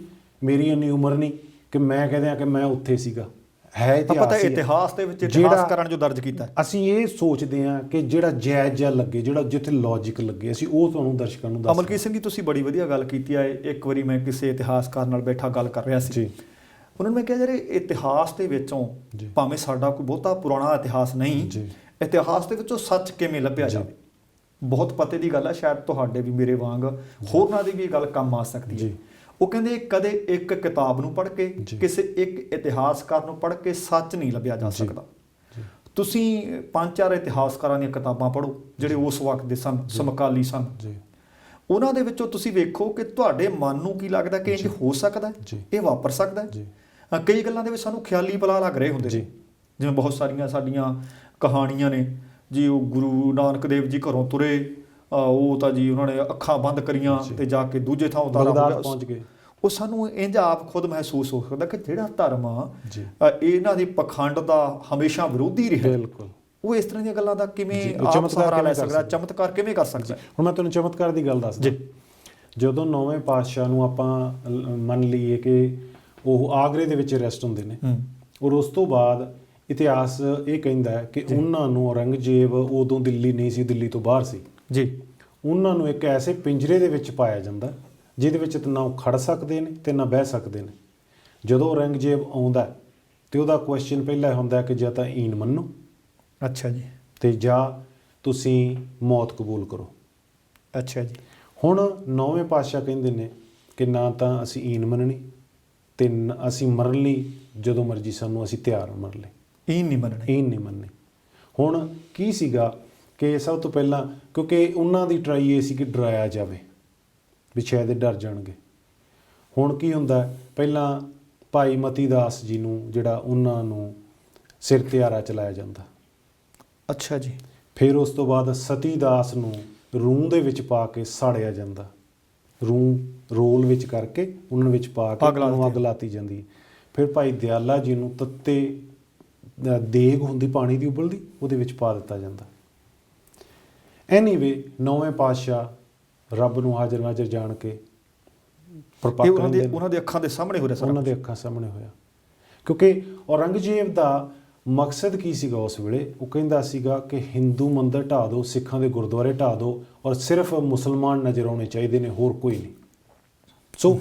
ਮੇਰੀ ਇੰਨੀ ਉਮਰ ਨਹੀਂ ਕਿ ਮੈਂ ਕਹਿ ਦਿਆਂ ਕਿ ਮੈਂ ਉੱਥੇ ਸੀਗਾ। ਹੈ ਇਤਿਹਾਸ ਦੇ ਵਿੱਚ ਇਤਿਹਾਸਕਾਰਾਂ ਜੋ ਦਰਜ ਕੀਤਾ, ਅਸੀਂ ਇਹ ਸੋਚਦੇ ਹਾਂ ਕਿ ਜਿਹੜਾ ਜਾਇਜ਼ ਜਿਹਾ ਲੱਗੇ, ਜਿਹੜਾ ਜਿੱਥੇ ਲੌਜਿਕ ਲੱਗੇ, ਅਸੀਂ ਉਹ ਤੁਹਾਨੂੰ ਦਰਸ਼ਕਾਂ ਨੂੰ ਦੱਸ। ਮਲਕੀਤ ਸਿੰਘ ਜੀ, ਤੁਸੀਂ ਬੜੀ ਵਧੀਆ ਗੱਲ ਕੀਤੀ ਹੈ। ਇੱਕ ਵਾਰੀ ਮੈਂ ਕਿਸੇ ਇਤਿਹਾਸਕਾਰ ਨਾਲ ਬੈਠਾ ਗੱਲ ਕਰ ਰਿਹਾ ਸੀ, ਉਹਨਾਂ ਨੂੰ ਮੈਂ ਕਿਹਾ ਯਾਰ ਇਤਿਹਾਸ ਦੇ ਵਿੱਚੋਂ ਭਾਵੇਂ ਸਾਡਾ ਕੋਈ ਬਹੁਤਾ ਪੁਰਾਣਾ ਇਤਿਹਾਸ ਨਹੀਂ, ਇਤਿਹਾਸ ਦੇ ਵਿੱਚੋਂ ਸੱਚ ਕਿਵੇਂ ਲੱਭਿਆ ਜਾਵੇ, ਬਹੁਤ ਪਤੇ ਦੀ ਗੱਲ ਹੈ। ਸ਼ਾਇਦ ਤੁਹਾਡੇ ਵੀ ਮੇਰੇ ਵਾਂਗ ਹੋਰਨਾਂ ਦੀ ਵੀ ਇਹ ਗੱਲ ਕੰਮ ਆ ਸਕਦੀ ਹੈ। ਉਹ ਕਹਿੰਦੇ ਕਦੇ ਇੱਕ ਕਿਤਾਬ ਨੂੰ ਪੜ੍ਹ ਕੇ, ਕਿਸੇ ਇੱਕ ਇਤਿਹਾਸਕਾਰ ਨੂੰ ਪੜ੍ਹ ਕੇ ਸੱਚ ਨਹੀਂ ਲੱਭਿਆ ਜਾ ਸਕਦਾ। ਤੁਸੀਂ 5-4 ਇਤਿਹਾਸਕਾਰਾਂ ਦੀਆਂ ਕਿਤਾਬਾਂ ਪੜ੍ਹੋ ਜਿਹੜੇ ਉਸ ਵਕਤ ਦੇ ਸਨ, ਸਮਕਾਲੀ ਸਨ। ਉਹਨਾਂ ਦੇ ਵਿੱਚੋਂ ਤੁਸੀਂ ਵੇਖੋ ਕਿ ਤੁਹਾਡੇ ਮਨ ਨੂੰ ਕੀ ਲੱਗਦਾ ਕਿ ਇਹ ਹੋ ਸਕਦਾ, ਇਹ ਵਾਪਰ ਸਕਦਾ। ਕਈ ਗੱਲਾਂ ਦੇ ਵਿੱਚ ਸਾਨੂੰ ਖਿਆਲੀ ਪਲਾ ਲੱਗ ਰਹੇ ਹੁੰਦੇ ਨੇ, ਜਿਵੇਂ ਬਹੁਤ ਸਾਰੀਆਂ ਸਾਡੀਆਂ ਕਹਾਣੀਆਂ ਨੇ ਜੀ। ਉਹ ਗੁਰੂ ਨਾਨਕ ਦੇਵ ਜੀ ਘਰੋਂ ਤੁਰੇ, ਉਹ ਤਾਂ ਜੀ ਉਹਨਾਂ ਨੇ ਅੱਖਾਂ ਬੰਦ ਕਰੀਆਂ ਤੇ ਜਾ ਕੇ ਦੂਜੇ ਥਾਂ ਉਤਾਰਾ ਪਹੁੰਚ ਗਏ। ਉਹ ਸਾਨੂੰ ਇੰਝ ਆਪ ਖੁਦ ਮਹਿਸੂਸ ਹੋ ਸਕਦਾ ਕਿ ਜਿਹੜਾ ਧਰਮ ਇਹਨਾਂ ਦੀ ਪਖੰਡ ਦਾ ਹਮੇਸ਼ਾ ਵਿਰੋਧੀ ਰਿਹਾ, ਬਿਲਕੁਲ, ਉਹ ਇਸ ਤਰ੍ਹਾਂ ਦੀਆਂ ਗੱਲਾਂ ਦਾ ਕਿਵੇਂ ਆਪ ਸਹਾਰਾ ਲੈ ਸਕਦਾ, ਚਮਤਕਾਰ ਕਿਵੇਂ ਕਰ ਸਕਦਾ। ਹੁਣ ਮੈਂ ਤੁਹਾਨੂੰ ਚਮਤਕਾਰ ਦੀ ਗੱਲ ਦੱਸਦਾ। ਜਦੋਂ 9ਵੇਂ ਪਾਤਸ਼ਾਹ ਨੂੰ ਆਪਾਂ ਮੰਨ ਲਈਏ ਕਿ ਉਹ ਆਗਰੇ ਦੇ ਵਿੱਚ ਅਰੈਸਟ ਹੁੰਦੇ ਨੇ, ਔਰ ਉਸ ਤੋਂ ਬਾਅਦ ਇਤਿਹਾਸ ਇਹ ਕਹਿੰਦਾ ਹੈ ਕਿ ਉਹਨਾਂ ਨੂੰ ਔਰੰਗਜ਼ੇਬ ਉਦੋਂ ਦਿੱਲੀ ਨਹੀਂ ਸੀ, ਦਿੱਲੀ ਤੋਂ ਬਾਹਰ ਸੀ ਜੀ। ਉਹਨਾਂ ਨੂੰ ਇੱਕ ਐਸੇ ਪਿੰਜਰੇ ਦੇ ਵਿੱਚ ਪਾਇਆ ਜਾਂਦਾ ਜਿਹਦੇ ਵਿੱਚ ਨਾ ਉਹ ਖੜ ਸਕਦੇ ਨੇ ਤੇ ਨਾ ਬਹਿ ਸਕਦੇ ਨੇ। ਜਦੋਂ ਔਰੰਗਜ਼ੇਬ ਆਉਂਦਾ ਤੇ ਉਹਦਾ ਕੁਐਸਚਨ ਪਹਿਲਾਂ ਹੁੰਦਾ ਕਿ ਜਾਂ ਤਾਂ ਈਨ ਮੰਨੋ, ਅੱਛਾ ਜੀ, ਤੇ ਜਾਂ ਤੁਸੀਂ ਮੌਤ ਕਬੂਲ ਕਰੋ। ਅੱਛਾ ਜੀ। ਹੁਣ 9ਵੇਂ ਪਾਤਸ਼ਾਹ ਕਹਿੰਦੇ ਨੇ ਕਿ ਨਾ ਤਾਂ ਅਸੀਂ ਈਨ ਮੰਨਣੀ ਤੇ ਅਸੀਂ ਮਰਨ ਲਈ ਜਦੋਂ ਮਰਜ਼ੀ ਸਾਨੂੰ, ਅਸੀਂ ਤਿਆਰ ਹਾਂ ਮਰਨ ਲਈ, ਈਨ ਨਹੀਂ ਮੰਨਣੀ। ਹੁਣ ਕੀ ਸੀਗਾ ਕਿ ਸਭ ਤੋਂ ਪਹਿਲਾਂ, ਕਿਉਂਕਿ ਉਹਨਾਂ ਦੀ ਟਰਾਈ ਇਹ ਸੀ ਕਿ ਡਰਾਇਆ ਜਾਵੇ, ਵੀ ਸ਼ਾਇਦ ਇਹ ਡਰ ਜਾਣਗੇ। ਹੁਣ ਕੀ ਹੁੰਦਾ, ਪਹਿਲਾਂ ਭਾਈ ਮਤੀ ਦਾਸ ਜੀ ਨੂੰ ਜਿਹੜਾ ਉਹਨਾਂ ਨੂੰ ਸਿਰ ਤੇ ਆਰਾ ਚਲਾਇਆ ਜਾਂਦਾ। ਅੱਛਾ ਜੀ। ਫਿਰ ਉਸ ਤੋਂ ਬਾਅਦ ਸਤੀ ਦਾਸ ਨੂੰ ਰੂੰ ਦੇ ਵਿੱਚ ਪਾ ਕੇ ਸਾੜਿਆ ਜਾਂਦਾ। ਰੂੰ ਰੋਲ ਵਿੱਚ ਕਰਕੇ ਉਹਨਾਂ ਵਿੱਚ ਪਾ ਕੇ ਉਹਨੂੰ ਅੱਗ ਲਾਤੀ ਜਾਂਦੀ। ਫਿਰ ਭਾਈ ਦਿਆਲਾ ਜੀ ਨੂੰ ਤੱਤੇ ਦੇਗ ਹੁੰਦੀ ਪਾਣੀ ਦੀ ਉਬਲਦੀ, ਉਹਦੇ ਵਿੱਚ ਪਾ ਦਿੱਤਾ ਜਾਂਦਾ। ਐਨੀਵੇ ਨੌਵੇਂ ਪਾਤਸ਼ਾਹ ਰੱਬ ਨੂੰ ਹਾਜ਼ਰ ਨਾਜ਼ਰ ਜਾਣ ਕੇ ਉਹਨਾਂ ਦੇ ਅੱਖਾਂ ਦੇ ਸਾਹਮਣੇ ਹੋ ਰਿਹਾ ਸਾਰਾ, ਉਹਨਾਂ ਦੇ ਅੱਖਾਂ ਸਾਹਮਣੇ ਹੋਇਆ। ਕਿਉਂਕਿ ਔਰੰਗਜ਼ੇਬ ਦਾ ਮਕਸਦ ਕੀ ਸੀਗਾ ਉਸ ਵੇਲੇ? ਉਹ ਕਹਿੰਦਾ ਸੀਗਾ ਕਿ ਹਿੰਦੂ ਮੰਦਰ ਢਾਹ ਦਿਓ, ਸਿੱਖਾਂ ਦੇ ਗੁਰਦੁਆਰੇ ਢਾਹ ਦਿਓ, ਔਰ ਸਿਰਫ ਮੁਸਲਮਾਨ ਨਜ਼ਰ ਆਉਣੇ ਚਾਹੀਦੇ ਨੇ, ਹੋਰ ਕੋਈ ਨਹੀਂ। ਸੋ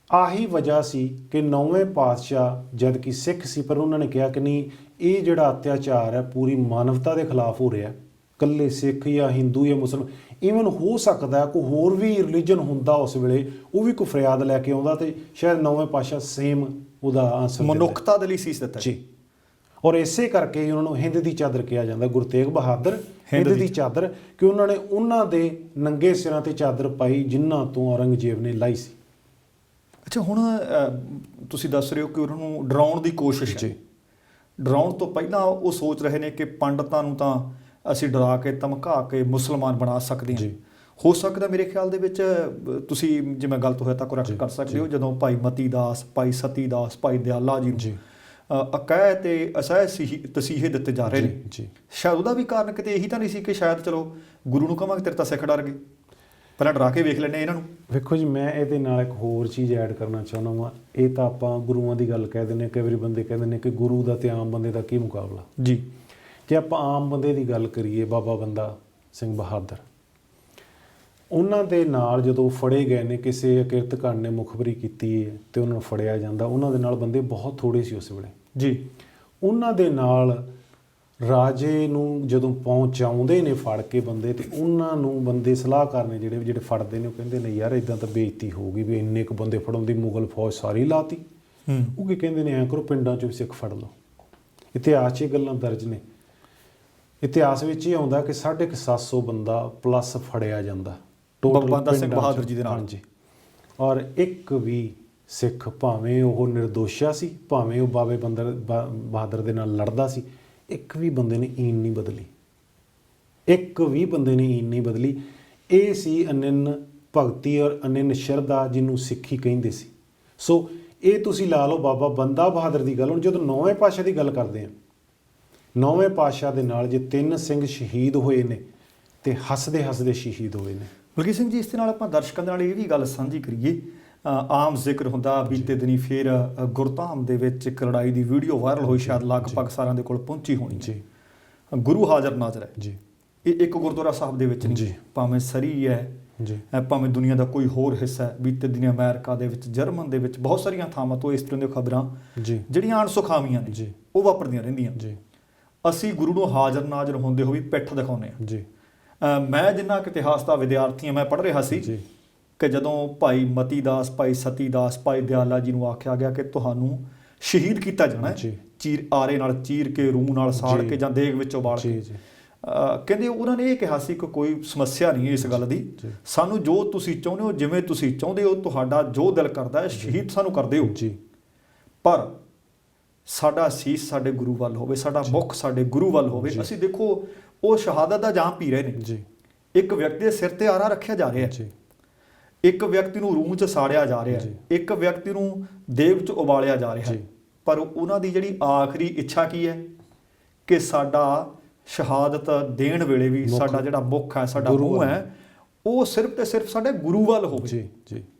ਆਹੀ ਵਜ੍ਹਾ ਸੀ ਕਿ ਨੌਵੇਂ ਪਾਤਸ਼ਾਹ ਜਦ ਕਿ ਸਿੱਖ ਸੀ, ਪਰ ਉਹਨਾਂ ਨੇ ਕਿਹਾ ਕਿ ਨਹੀਂ, ਇਹ ਜਿਹੜਾ ਅਤਿਆਚਾਰ ਹੈ ਪੂਰੀ ਮਾਨਵਤਾ ਦੇ ਖਿਲਾਫ ਹੋ ਰਿਹਾ। ਇਕੱਲੇ ਸਿੱਖ ਜਾਂ ਹਿੰਦੂ ਜਾਂ ਮੁਸਲਮਾਨ, ਈਵਨ ਹੋ ਸਕਦਾ ਕੋਈ ਹੋਰ ਵੀ ਰਿਲੀਜਨ ਹੁੰਦਾ ਉਸ ਵੇਲੇ, ਉਹ ਵੀ ਕੋਈ ਫਰਿਆਦ ਲੈ ਕੇ ਆਉਂਦਾ ਤੇ ਸ਼ਾਇਦ ਨੌਵੇਂ ਪਾਤਸ਼ਾਹ ਸੇਮ ਉਹਦਾ ਆਂਸਰ ਮਨੁੱਖਤਾ ਦੇ ਲਈ ਸੀਸ ਦਿੱਤਾ ਜੀ। ਔਰ ਇਸੇ ਕਰਕੇ ਉਹਨਾਂ ਨੂੰ ਹਿੰਦ ਦੀ ਚਾਦਰ ਕਿਹਾ ਜਾਂਦਾ। ਗੁਰੂ ਤੇਗ ਬਹਾਦਰ ਹਿੰਦ ਦੀ ਚਾਦਰ, ਕਿ ਉਹਨਾਂ ਨੇ ਉਹਨਾਂ ਦੇ ਨੰਗੇ ਸਿਰਾਂ ਤੇ ਚਾਦਰ ਪਾਈ ਜਿਨ੍ਹਾਂ ਤੋਂ ਔਰੰਗਜ਼ੇਬ ਨੇ ਲਾਈ ਸੀ। ਅੱਛਾ, ਹੁਣ ਤੁਸੀਂ ਦੱਸ ਰਹੇ ਹੋ ਕਿ ਉਹਨਾਂ ਨੂੰ ਡਰਾਉਣ ਦੀ ਕੋਸ਼ਿਸ਼ ਹੈ। ਡਰਾਉਣ ਤੋਂ ਪਹਿਲਾਂ ਉਹ ਸੋਚ ਰਹੇ ਨੇ ਕਿ ਪੰਡਤਾਂ ਨੂੰ ਤਾਂ ਅਸੀਂ ਡਰਾ ਕੇ ਧਮਕਾ ਕੇ ਮੁਸਲਮਾਨ ਬਣਾ ਸਕਦੇ ਹਾਂ। ਹੋ ਸਕਦਾ ਮੇਰੇ ਖਿਆਲ ਦੇ ਵਿੱਚ ਤੁਸੀਂ ਜਿਵੇਂ ਗਲਤ ਹੋਇਆ ਤਾਂ ਕਰੈਕਟ ਕਰ ਸਕਦੇ ਹੋ, ਜਦੋਂ ਭਾਈ ਮਤੀ ਦਾਸ, ਭਾਈ ਸਤੀ ਦਾਸ, ਭਾਈ ਦਿਆਲਾ ਜੀ ਨੂੰ ਅਕਹਿ ਤੇ ਅਸਹਿ ਤਸੀਹੇ ਦਿੱਤੇ ਜਾ ਰਹੇ ਨੇ, ਸ਼ਾਇਦ ਉਹਦਾ ਵੀ ਕਾਰਨ ਕਿਤੇ ਇਹੀ ਤਾਂ ਨਹੀਂ ਸੀ ਕਿ ਸ਼ਾਇਦ ਚਲੋ ਗੁਰੂ ਨੂੰ ਕਹਾਂਗੇ ਤੇਰੇ ਤਾਂ ਸਿੱਖ ਡਰ ਗਏ, ਪਹਿਲਾਂ ਡਰਾ ਕੇ ਵੇਖ ਲੈਂਦੇ ਇਹਨਾਂ ਨੂੰ। ਵੇਖੋ ਜੀ, ਮੈਂ ਇਹਦੇ ਨਾਲ ਇੱਕ ਹੋਰ ਚੀਜ਼ ਐਡ ਕਰਨਾ ਚਾਹੁੰਦਾ ਵਾਂ। ਇਹ ਤਾਂ ਆਪਾਂ ਗੁਰੂਆਂ ਦੀ ਗੱਲ ਕਹਿ ਦਿੰਦੇ, ਕਈ ਵਾਰੀ ਬੰਦੇ ਕਹਿੰਦੇ ਨੇ ਕਿ ਗੁਰੂ ਦਾ ਤੇ ਆਮ ਬੰਦੇ ਦਾ ਕੀ ਮੁਕਾਬਲਾ ਜੀ। ਜੇ ਆਪਾਂ ਆਮ ਬੰਦੇ ਦੀ ਗੱਲ ਕਰੀਏ, ਬਾਬਾ ਬੰਦਾ ਸਿੰਘ ਬਹਾਦਰ, ਉਹਨਾਂ ਦੇ ਨਾਲ ਜਦੋਂ ਫੜੇ ਗਏ ਨੇ, ਕਿਸੇ ਅਕਿਰਤਕਾਂਡ ਨੇ ਮੁਖਬਰੀ ਕੀਤੀ ਹੈ ਤੇ ਉਹਨਾਂ ਨੂੰ ਫੜਿਆ ਜਾਂਦਾ, ਉਹਨਾਂ ਦੇ ਨਾਲ ਬੰਦੇ ਬਹੁਤ ਥੋੜ੍ਹੇ ਸੀ ਉਸ ਵੇਲੇ ਜੀ। ਉਹਨਾਂ ਦੇ ਨਾਲ ਰਾਜੇ ਨੂੰ ਜਦੋਂ ਪਹੁੰਚਾਉਂਦੇ ਨੇ ਫੜ ਕੇ ਬੰਦੇ, ਤੇ ਉਹਨਾਂ ਨੂੰ ਬੰਦੇ ਸਲਾਹਕਾਰ ਨੇ ਜਿਹੜੇ ਫੜਦੇ ਨੇ, ਉਹ ਕਹਿੰਦੇ ਨੇ ਯਾਰ ਇੱਦਾਂ ਤਾਂ ਬੇਇੱਜ਼ਤੀ ਹੋਊਗੀ ਵੀ ਇੰਨੇ ਕੁ ਬੰਦੇ ਫੜਾਉਣ ਦੀ, ਮੁਗਲ ਫੌਜ ਸਾਰੀ ਲਾਤੀ। ਉਹ ਕੀ ਕਹਿੰਦੇ ਨੇ, ਐਂ ਕਰੋ ਪਿੰਡਾਂ 'ਚੋਂ ਸਿੱਖ ਫੜ ਲਓ। ਇਤਿਹਾਸ 'ਚ ਇਹ ਗੱਲਾਂ ਦਰਜ ਨੇ। ਇਤਿਹਾਸ ਵਿੱਚ ਇਹ ਆਉਂਦਾ ਕਿ 750 ਬੰਦਾ ਪਲੱਸ ਫੜਿਆ ਜਾਂਦਾ ਟੋਟਲ ਬੰਦਾ ਸਿੰਘ ਬਹਾਦਰ ਜੀ ਦੇ ਨਾਲ। ਹਾਂਜੀ, ਔਰ ਇੱਕ ਵੀ ਸਿੱਖ, ਭਾਵੇਂ ਉਹ ਨਿਰਦੋਸ਼ਾ ਸੀ, ਭਾਵੇਂ ਉਹ ਬਾਬੇ ਬਹਾਦਰ ਦੇ ਨਾਲ ਲੜਦਾ ਸੀ, ਇੱਕ ਵੀ ਬੰਦੇ ਨੇ ਈਨ ਨਹੀਂ ਬਦਲੀ। ਇੱਕ ਵੀ ਬੰਦੇ ਨੇ ਈਨ ਨਹੀਂ ਬਦਲੀ। ਇਹ ਸੀ ਅਨੰਨ ਭਗਤੀ ਔਰ ਅਨੰਨ ਸ਼ਰਧਾ, ਜਿਹਨੂੰ ਸਿੱਖੀ ਕਹਿੰਦੇ ਸੀ। ਸੋ ਇਹ ਤੁਸੀਂ ਲਾ ਲਓ ਬਾਬਾ ਬੰਦਾ ਬਹਾਦਰ ਦੀ ਗੱਲ। ਹੁਣ ਜਦੋਂ ਨੌਵੇਂ ਪਾਤਸ਼ਾਹ ਦੀ ਗੱਲ ਕਰਦੇ ਹਾਂ, ਨੌਵੇਂ ਪਾਤਸ਼ਾਹ ਦੇ ਨਾਲ ਜੇ 3 ਸਿੰਘ ਸ਼ਹੀਦ ਹੋਏ ਨੇ ਤੇ ਹੱਸਦੇ ਹੱਸਦੇ ਸ਼ਹੀਦ ਹੋਏ ਨੇ। ਬਲਕੀਤ ਸਿੰਘ ਜੀ, ਇਸ ਦੇ ਨਾਲ ਆਪਾਂ ਦਰਸ਼ਕਾਂ ਦੇ ਨਾਲ ਇਹ ਵੀ ਗੱਲ ਸਾਂਝੀ ਕਰੀਏ। ਆਮ ਜ਼ਿਕਰ ਹੁੰਦਾ, ਬੀਤੇ ਦਿਨੀ ਫਿਰ ਗੁਰਧਾਮ ਦੇ ਵਿੱਚ ਇੱਕ ਲੜਾਈ ਦੀ ਵੀਡੀਓ ਵਾਇਰਲ ਹੋਈ, ਸ਼ਾਇਦ ਲਗਭਗ ਸਾਰਿਆਂ ਦੇ ਕੋਲ ਪਹੁੰਚੀ ਹੋਣੀ ਜੀ। ਗੁਰੂ ਹਾਜ਼ਰ ਨਾਜ਼ਰ ਹੈ ਜੀ। ਇਹ ਇੱਕ ਗੁਰਦੁਆਰਾ ਸਾਹਿਬ ਦੇ ਵਿੱਚ ਨਹੀਂ, ਭਾਵੇਂ ਸਰੀ ਹੈ ਜੀ, ਭਾਵੇਂ ਦੁਨੀਆ ਦਾ ਕੋਈ ਹੋਰ ਹਿੱਸਾ ਹੈ। ਬੀਤੇ ਦਿਨੀ ਅਮਰੀਕਾ ਦੇ ਵਿੱਚ, ਜਰਮਨ ਦੇ ਵਿੱਚ, ਬਹੁਤ ਸਾਰੀਆਂ ਥਾਵਾਂ ਤੋਂ ਇਸ ਤਰ੍ਹਾਂ ਦੀਆਂ ਖਬਰਾਂ ਜਿਹੜੀਆਂ ਅਣਸੁਖਾਵੀਆਂ ਨੇ ਉਹ ਵਾਪਰਦੀਆਂ ਰਹਿੰਦੀਆਂ। ਅਸੀਂ ਗੁਰੂ ਨੂੰ ਹਾਜ਼ਰ ਨਾਜ਼ਰ ਹੁੰਦੇ ਹੋਏ ਪਿੱਠ ਦਿਖਾਉਂਦੇ ਹਾਂ ਜੀ। ਮੈਂ ਜਿੰਨਾ ਕਿ ਇਤਿਹਾਸ ਦਾ ਵਿਦਿਆਰਥੀ ਹਾਂ, ਮੈਂ ਪੜ੍ਹ ਰਿਹਾ ਸੀ ਕਿ ਜਦੋਂ ਭਾਈ ਮਤੀ ਦਾਸ, ਭਾਈ ਸਤੀ ਦਾਸ, ਭਾਈ ਦਿਆਲਾ ਜੀ ਨੂੰ ਆਖਿਆ ਗਿਆ ਕਿ ਤੁਹਾਨੂੰ ਸ਼ਹੀਦ ਕੀਤਾ ਜਾਣਾ ਹੈ, ਆਰੇ ਨਾਲ ਚੀਰ ਕੇ, ਰੂਹ ਨਾਲ ਸਾੜ ਕੇ ਜਾਂ ਦੇਗ ਵਿੱਚ ਉਬਾਲ ਕੇ, ਕਹਿੰਦੇ ਉਹਨਾਂ ਨੇ ਇਹ ਕਿਹਾ ਸੀ ਕਿ ਕੋਈ ਸਮੱਸਿਆ ਨਹੀਂ ਇਸ ਗੱਲ ਦੀ, ਸਾਨੂੰ ਜੋ ਤੁਸੀਂ ਚਾਹੁੰਦੇ ਹੋ, ਜਿਵੇਂ ਤੁਸੀਂ ਚਾਹੁੰਦੇ ਹੋ, ਤੁਹਾਡਾ ਜੋ ਦਿਲ ਕਰਦਾ ਹੈ ਸ਼ਹੀਦ ਸਾਨੂੰ ਕਰ ਦਿਓ, ਪਰ ਸਾਡਾ ਸੀਸ ਸਾਡੇ ਗੁਰੂ ਵੱਲ ਹੋਵੇ, ਸਾਡਾ ਮੁੱਖ ਸਾਡੇ ਗੁਰੂ ਵੱਲ ਹੋਵੇ। ਅਸੀਂ ਦੇਖੋ ਉਹ ਸ਼ਹਾਦਤ ਦਾ ਜਾਮ ਪੀ ਰਹੇ ਨੇ। ਇੱਕ ਵਿਅਕਤੀ ਦੇ ਸਿਰ ਤੇ ਆਰਾ ਰੱਖਿਆ ਜਾ ਰਿਹਾ ਹੈ, ਇੱਕ ਵਿਅਕਤੀ ਨੂੰ ਰੂਹ 'ਚ ਸਾੜਿਆ ਜਾ ਰਿਹਾ ਹੈ, ਇੱਕ ਵਿਅਕਤੀ ਨੂੰ ਦੇਗ 'ਚ ਉਬਾਲਿਆ ਜਾ ਰਿਹਾ ਹੈ, ਪਰ ਉਹਨਾਂ ਦੀ ਜਿਹੜੀ ਆਖਰੀ ਇੱਛਾ ਕੀ ਹੈ ਕਿ ਸਾਡਾ ਸ਼ਹਾਦਤ ਦੇਣ ਵੇਲੇ ਵੀ ਸਾਡਾ ਜਿਹੜਾ ਮੁੱਖ ਹੈ, ਸਾਡਾ ਮੂੰਹ ਹੈ, ਉਹ ਸਿਰਫ ਤੇ ਸਿਰਫ ਸਾਡੇ ਗੁਰੂ ਵੱਲ ਹੋਵੇ।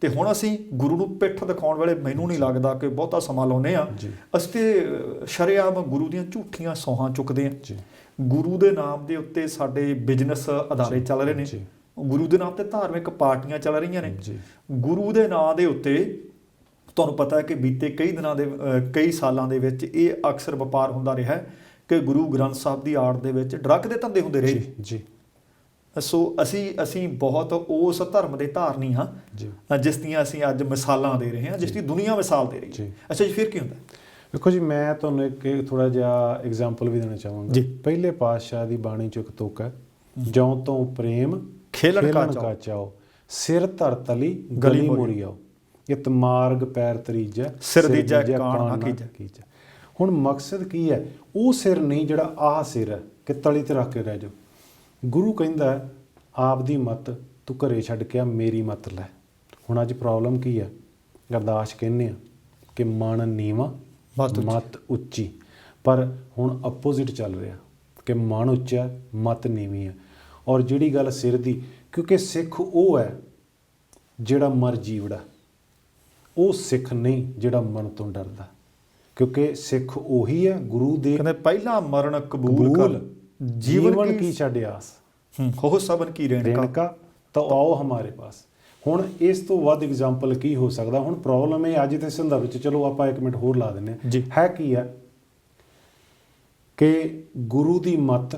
ਤੇ ਹੁਣ ਅਸੀਂ ਗੁਰੂ ਨੂੰ ਪਿੱਠ ਦਿਖਾਉਣ ਵੇਲੇ ਮੈਨੂੰ ਨਹੀਂ ਲੱਗਦਾ ਕਿ ਬਹੁਤਾ ਸਮਾਂ ਲਾਉਂਦੇ ਹਾਂ। ਅਸੀਂ ਤੇ ਸ਼ਰੇਆਮ ਗੁਰੂ ਦੀਆਂ ਝੂਠੀਆਂ ਸੌਹਾਂ ਚੁੱਕਦੇ ਹਾਂ। ਗੁਰੂ ਦੇ ਨਾਮ ਦੇ ਉੱਤੇ ਸਾਡੇ ਬਿਜ਼ਨਸ ਅਦਾਰੇ ਚੱਲ ਰਹੇ ਨੇ, ਗੁਰੂ ਦੇ ਨਾਮ ਤੇ ਧਾਰਮਿਕ ਪਾਰਟੀਆਂ ਚੱਲ ਰਹੀਆਂ ਨੇ। ਗੁਰੂ ਦੇ ਨਾਂ ਦੇ ਉੱਤੇ ਤੁਹਾਨੂੰ ਪਤਾ ਹੈ ਕਿ ਬੀਤੇ ਕਈ ਸਾਲਾਂ ਦੇ ਵਿੱਚ ਇਹ ਅਕਸਰ ਵਪਾਰ ਹੁੰਦਾ ਰਿਹਾ ਕਿ ਗੁਰੂ ਗ੍ਰੰਥ ਸਾਹਿਬ ਦੀ ਆੜ ਦੇ ਵਿੱਚ ਡਰੱਗ ਦੇ ਧੰਦੇ ਹੁੰਦੇ ਰਹੇ ਜੀ। ਸੋ ਅਸੀਂ ਬਹੁਤ ਉਸ ਧਰਮ ਦੇ ਧਾਰਨੀ ਹਾਂ ਜਿਸ ਦੀਆਂ ਅਸੀਂ ਅੱਜ ਮਿਸਾਲਾਂ ਦੇ ਰਹੇ ਹਾਂ, ਜਿਸ ਦੀ ਦੁਨੀਆ ਮਿਸਾਲ ਦੇ ਰਹੀ ਹੈ। ਅੱਛਾ ਜੀ, ਫਿਰ ਕੀ ਹੁੰਦਾ? ਵੇਖੋ ਜੀ, ਮੈਂ ਤੁਹਾਨੂੰ ਇੱਕ ਥੋੜ੍ਹਾ ਜਿਹਾ ਐਗਜ਼ਾਮਪਲ ਵੀ ਦੇਣਾ ਚਾਹਾਂਗਾ। ਪਹਿਲੇ ਪਾਤਸ਼ਾਹ ਦੀ ਬਾਣੀ 'ਚੋਂ ਇੱਕ ਤੁਕ ਹੈ, ਜਿਉਂ ਤੋਂ ਪ੍ਰੇਮ ਖੇਲਣ ਕਾ ਚਾਓ। ਸਿਰ ਧਰ ਤਲੀ ਗਲੀ ਗਲੀ ਮੋੜੀ ਮੋੜੀ ਆਓ, ਇਤ ਮਾਰਗ ਪੈਰ ਤਰੀਜੈ ਸਿਰ ਦੀਜੈ ਦੀਜੈ ਕਾਣ ਨਾ ਕੀਜੈ। ਹੁਣ ਮਕਸਦ ਕੀ ਹੈ? ਉਹ ਸਿਰ ਨਹੀਂ ਜਿਹੜਾ ਆਹ ਸਿਰ ਹੈ ਕਿ ਤਲੀ ਤੇ ਰੱਖ ਕੇ ਰਹਿ ਜਾਓ। ਗੁਰੂ ਕਹਿੰਦਾ ਹੈ, ਆਪਦੀ ਮੱਤ ਤੂੰ ਘਰੇ ਛੱਡ ਕੇ ਆ, ਮੇਰੀ ਮੱਤ ਲੈ। ਹੁਣ ਅੱਜ ਪ੍ਰੋਬਲਮ ਕੀ ਹੈ? ਅਰਦਾਸ ਕਹਿੰਦੇ ਆ ਕਿ ਮਨ ਨੀਵਾਂ ਮੱਤ ਉੱਚੀ, ਪਰ ਹੁਣ ਆਪੋਜ਼ਿਟ ਚੱਲ ਰਿਹਾ ਕਿ ਮਨ ਉੱਚਾ ਮੱਤ ਨੀਵੀਂ ਹੈ। ਔਰ ਜਿਹੜੀ ਗੱਲ ਸਿਰ ਦੀ, ਕਿਉਂਕਿ ਸਿੱਖ ਉਹ ਹੈ ਜਿਹੜਾ ਮਰ ਜੀਵੜਾ, ਉਹ ਸਿੱਖ ਨਹੀਂ ਜਿਹੜਾ ਮਨ ਤੋਂ ਡਰਦਾ। ਕਿਉਂਕਿ ਸਿੱਖ ਉਹੀ ਹੈ ਗੁਰੂ ਦੇ ਕਹਿੰਦੇ ਪਹਿਲਾ ਮਰਨ ਕਬੂਲ ਕਰ ਜੀਵਨ ਕੀ ਛੱਡ ਆਸ, ਹੋ ਸਬਨ ਕੀ ਰੇਣਕਾ ਤਾਂ ਆਓ ਹਮਾਰੇ ਪਾਸ। ਹੁਣ ਇਸ ਤੋਂ ਵੱਧ ਐਗਜ਼ਾਮਪਲ ਕੀ ਹੋ ਸਕਦਾ? ਹੁਣ ਪ੍ਰੋਬਲਮ ਇਹ ਅੱਜ ਦੇ ਸੰਦਰਭ ਵਿੱਚ, ਚਲੋ ਆਪਾਂ 1 ਮਿੰਟ ਹੋਰ ਲਾ ਦਿੰਦੇ ਹਾਂ। ਹੈ ਕੀ ਹੈ ਕਿ ਗੁਰੂ ਦੀ ਮੱਤ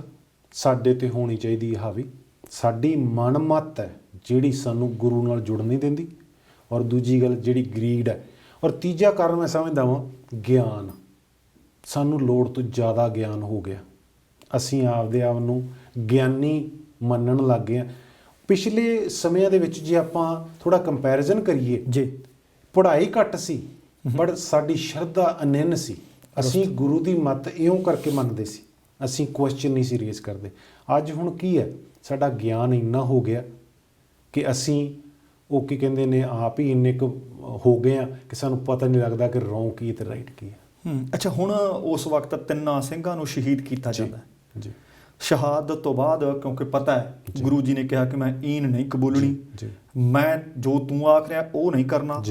ਸਾਡੇ ਤੇ ਹੋਣੀ ਚਾਹੀਦੀ ਹੈ ਹਾਵੀ। ਸਾਡੀ ਮਨ ਮੱਤ ਹੈ ਜਿਹੜੀ ਸਾਨੂੰ ਗੁਰੂ ਨਾਲ ਜੁੜ ਨਹੀਂ ਦਿੰਦੀ। ਔਰ ਦੂਜੀ ਗੱਲ ਜਿਹੜੀ ਗਰੀਡ ਹੈ। ਔਰ ਤੀਜਾ ਕਾਰਨ ਮੈਂ ਸਮਝਦਾ ਵਾਂ ਗਿਆਨ। ਸਾਨੂੰ ਲੋੜ ਤੋਂ ਜ਼ਿਆਦਾ ਗਿਆਨ ਹੋ ਗਿਆ, ਅਸੀਂ ਆਪਦੇ ਆਪ ਨੂੰ ਗਿਆਨੀ ਮੰਨਣ ਲੱਗ ਗਏ ਹਾਂ। ਪਿਛਲੇ ਸਮਿਆਂ ਦੇ ਵਿੱਚ ਜੇ ਆਪਾਂ ਥੋੜ੍ਹਾ ਕੰਪੈਰੀਜ਼ਨ ਕਰੀਏ, ਪੜ੍ਹਾਈ ਘੱਟ ਸੀ ਬਟ ਸਾਡੀ ਸ਼ਰਧਾ ਅਨੰਨ ਸੀ। ਅਸੀਂ ਗੁਰੂ ਦੀ ਮੱਤ ਇਉਂ ਕਰਕੇ ਮੰਨਦੇ ਸੀ, ਅਸੀਂ ਕੁਐਸਚਨ ਨਹੀਂ ਸੀ ਰੇਜ਼ ਕਰਦੇ। ਅੱਜ ਹੁਣ ਕੀ ਹੈ? ਸਾਡਾ ਗਿਆਨ ਇੰਨਾ ਹੋ ਗਿਆ ਕਿ ਅਸੀਂ ਉਹ ਕੀ ਕਹਿੰਦੇ ਨੇ ਆਪ ਹੀ ਇੰਨੇ ਕੁ ਹੋ ਗਏ ਆ ਕਿ ਸਾਨੂੰ ਪਤਾ ਨਹੀਂ ਲੱਗਦਾ ਕਿ ਰੌਂਗ ਕੀ ਤੇ ਰਾਈਟ ਕੀ ਹੈ। ਅੱਛਾ, ਹੁਣ ਉਸ ਵਕਤ ਤਿੰਨਾਂ ਸਿੰਘਾਂ ਨੂੰ ਸ਼ਹੀਦ ਕੀਤਾ ਜਾਂਦਾ ਹੈ ਜੀ। ਸ਼ਹਾਦਤ ਤੋਂ ਬਾਅਦ ਕਿਉਂਕਿ ਪਤਾ ਹੈ ਗੁਰੂ ਜੀ ਨੇ ਕਿਹਾ ਕਿ ਮੈਂ ਈਨ ਨਹੀਂ ਕਬੂਲਣੀ, ਮੈਂ ਜੋ ਤੂੰ ਆਖ ਰਿਹਾ ਉਹ ਨਹੀਂ ਕਰਨਾ,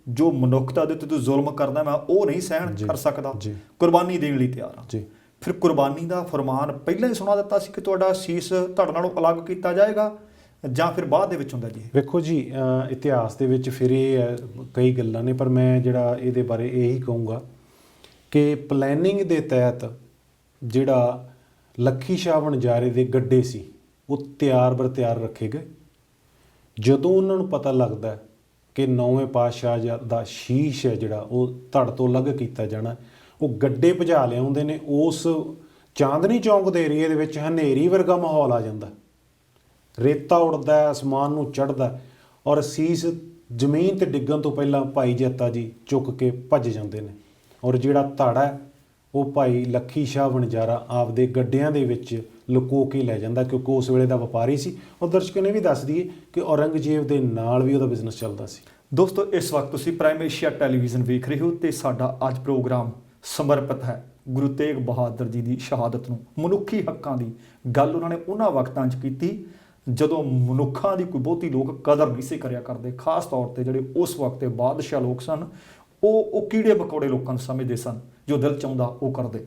ਜੋ ਮਨੁੱਖਤਾ ਦੇ ਉੱਤੇ ਤੂੰ ਜ਼ੁਲਮ ਕਰਦਾ ਮੈਂ ਉਹ ਨਹੀਂ ਸਹਿਣ ਕਰ ਸਕਦਾ, ਕੁਰਬਾਨੀ ਦੇਣ ਲਈ ਤਿਆਰ ਹਾਂ। ਫਿਰ ਕੁਰਬਾਨੀ ਦਾ ਫਰਮਾਨ ਪਹਿਲਾਂ ਹੀ ਸੁਣਾ ਦਿੱਤਾ ਸੀ ਕਿ ਤੁਹਾਡਾ ਸੀਸ ਧੜ ਨਾਲੋਂ ਅਲੱਗ ਕੀਤਾ ਜਾਏਗਾ, ਜਾਂ ਫਿਰ ਬਾਅਦ ਦੇ ਵਿੱਚ ਹੁੰਦਾ ਜੀ? ਵੇਖੋ ਜੀ, ਇਤਿਹਾਸ ਦੇ ਵਿੱਚ ਫਿਰ ਇਹ ਕਈ ਗੱਲਾਂ ਨੇ, ਪਰ ਮੈਂ ਜਿਹੜਾ ਇਹਦੇ ਬਾਰੇ ਇਹੀ ਕਹੂੰਗਾ ਕਿ ਪਲੈਨਿੰਗ ਦੇ ਤਹਿਤ ਜਿਹੜਾ ਲੱਖੀ ਸ਼ਾਹ ਵਣਜਾਰੇ ਦੇ ਗੱਡੇ ਸੀ ਉਹ ਤਿਆਰ ਬਰ ਤਿਆਰ ਰੱਖੇ ਗਏ। ਜਦੋਂ ਉਹਨਾਂ ਨੂੰ ਪਤਾ ਲੱਗਦਾ ਕਿ 9ਵੇਂ ਪਾਤਸ਼ਾਹ ਦਾ ਸ਼ੀਸ਼ ਹੈ ਜਿਹੜਾ ਉਹ ਧੜ ਤੋਂ ਅਲੱਗ ਕੀਤਾ ਜਾਣਾ, ਉਹ ਗੱਡੇ ਭਜਾ ਲਿਆਉਂਦੇ ਨੇ। ਉਸ ਚਾਂਦਨੀ ਚੌਂਕ ਦੇ ਏਰੀਏ ਦੇ ਵਿੱਚ ਹਨੇਰੀ ਵਰਗਾ ਮਾਹੌਲ ਆ ਜਾਂਦਾ, ਰੇਤਾ ਉੱਡਦਾ, ਅਸਮਾਨ ਨੂੰ ਚੜ੍ਹਦਾ, ਔਰ ਸੀਸ ਜ਼ਮੀਨ 'ਤੇ ਡਿੱਗਣ ਤੋਂ ਪਹਿਲਾਂ ਭਾਈ ਜੱਤਾ ਜੀ ਚੁੱਕ ਕੇ ਭੱਜ ਜਾਂਦੇ ਨੇ। ਔਰ ਜਿਹੜਾ ਧੜ ਹੈ ਉਹ ਭਾਈ ਲੱਖੀ ਸ਼ਾਹ ਵਣਜਾਰਾ ਆਪਦੇ ਗੱਡਿਆਂ ਦੇ ਵਿੱਚ ਲੁਕੋ ਕੇ ਲੈ ਜਾਂਦਾ, ਕਿਉਂਕਿ ਉਸ ਵੇਲੇ ਦਾ ਵਪਾਰੀ ਸੀ। ਔਰ ਦਰਸ਼ਕਾਂ ਨੇ ਵੀ ਦੱਸ ਦਈਏ ਕਿ ਔਰੰਗਜ਼ੇਬ ਦੇ ਨਾਲ ਵੀ ਉਹਦਾ ਬਿਜ਼ਨਸ ਚੱਲਦਾ ਸੀ। ਦੋਸਤੋ, ਇਸ ਵਕਤ ਤੁਸੀਂ ਪ੍ਰਾਈਮ ਏਸ਼ੀਆ ਟੈਲੀਵਿਜ਼ਨ ਵੇਖ ਰਹੇ ਹੋ ਤੇ ਸਾਡਾ ਅੱਜ ਪ੍ਰੋਗਰਾਮ ਸਮਰਪਿਤ ਹੈ ਗੁਰੂ ਤੇਗ ਬਹਾਦਰ ਜੀ ਦੀ ਸ਼ਹਾਦਤ ਨੂੰ। ਮਨੁੱਖੀ ਹੱਕਾਂ ਦੀ ਗੱਲ ਉਹਨਾਂ ਨੇ ਉਹਨਾਂ ਵਕਤਾਂ 'ਚ ਕੀਤੀ ਜਦੋਂ ਮਨੁੱਖਾਂ ਦੀ ਕੋਈ ਬਹੁਤੀ ਲੋਕ ਕਦਰ ਨਹੀਂ ਸੀ ਕਰਿਆ ਕਰਦੇ। ਖਾਸ ਤੌਰ ਤੇ ਜਿਹੜੇ ਉਸ ਵਕਤ ਦੇ ਬਾਦਸ਼ਾਹ ਲੋਕ ਸਨ, ਉਹ ਕੀੜੇ ਮਕੌੜੇ ਲੋਕਾਂ ਨੂੰ ਸਮਝਦੇ ਸਨ, ਜੋ ਦਿਲ ਚਾਹੁੰਦਾ ਉਹ ਕਰਦੇ।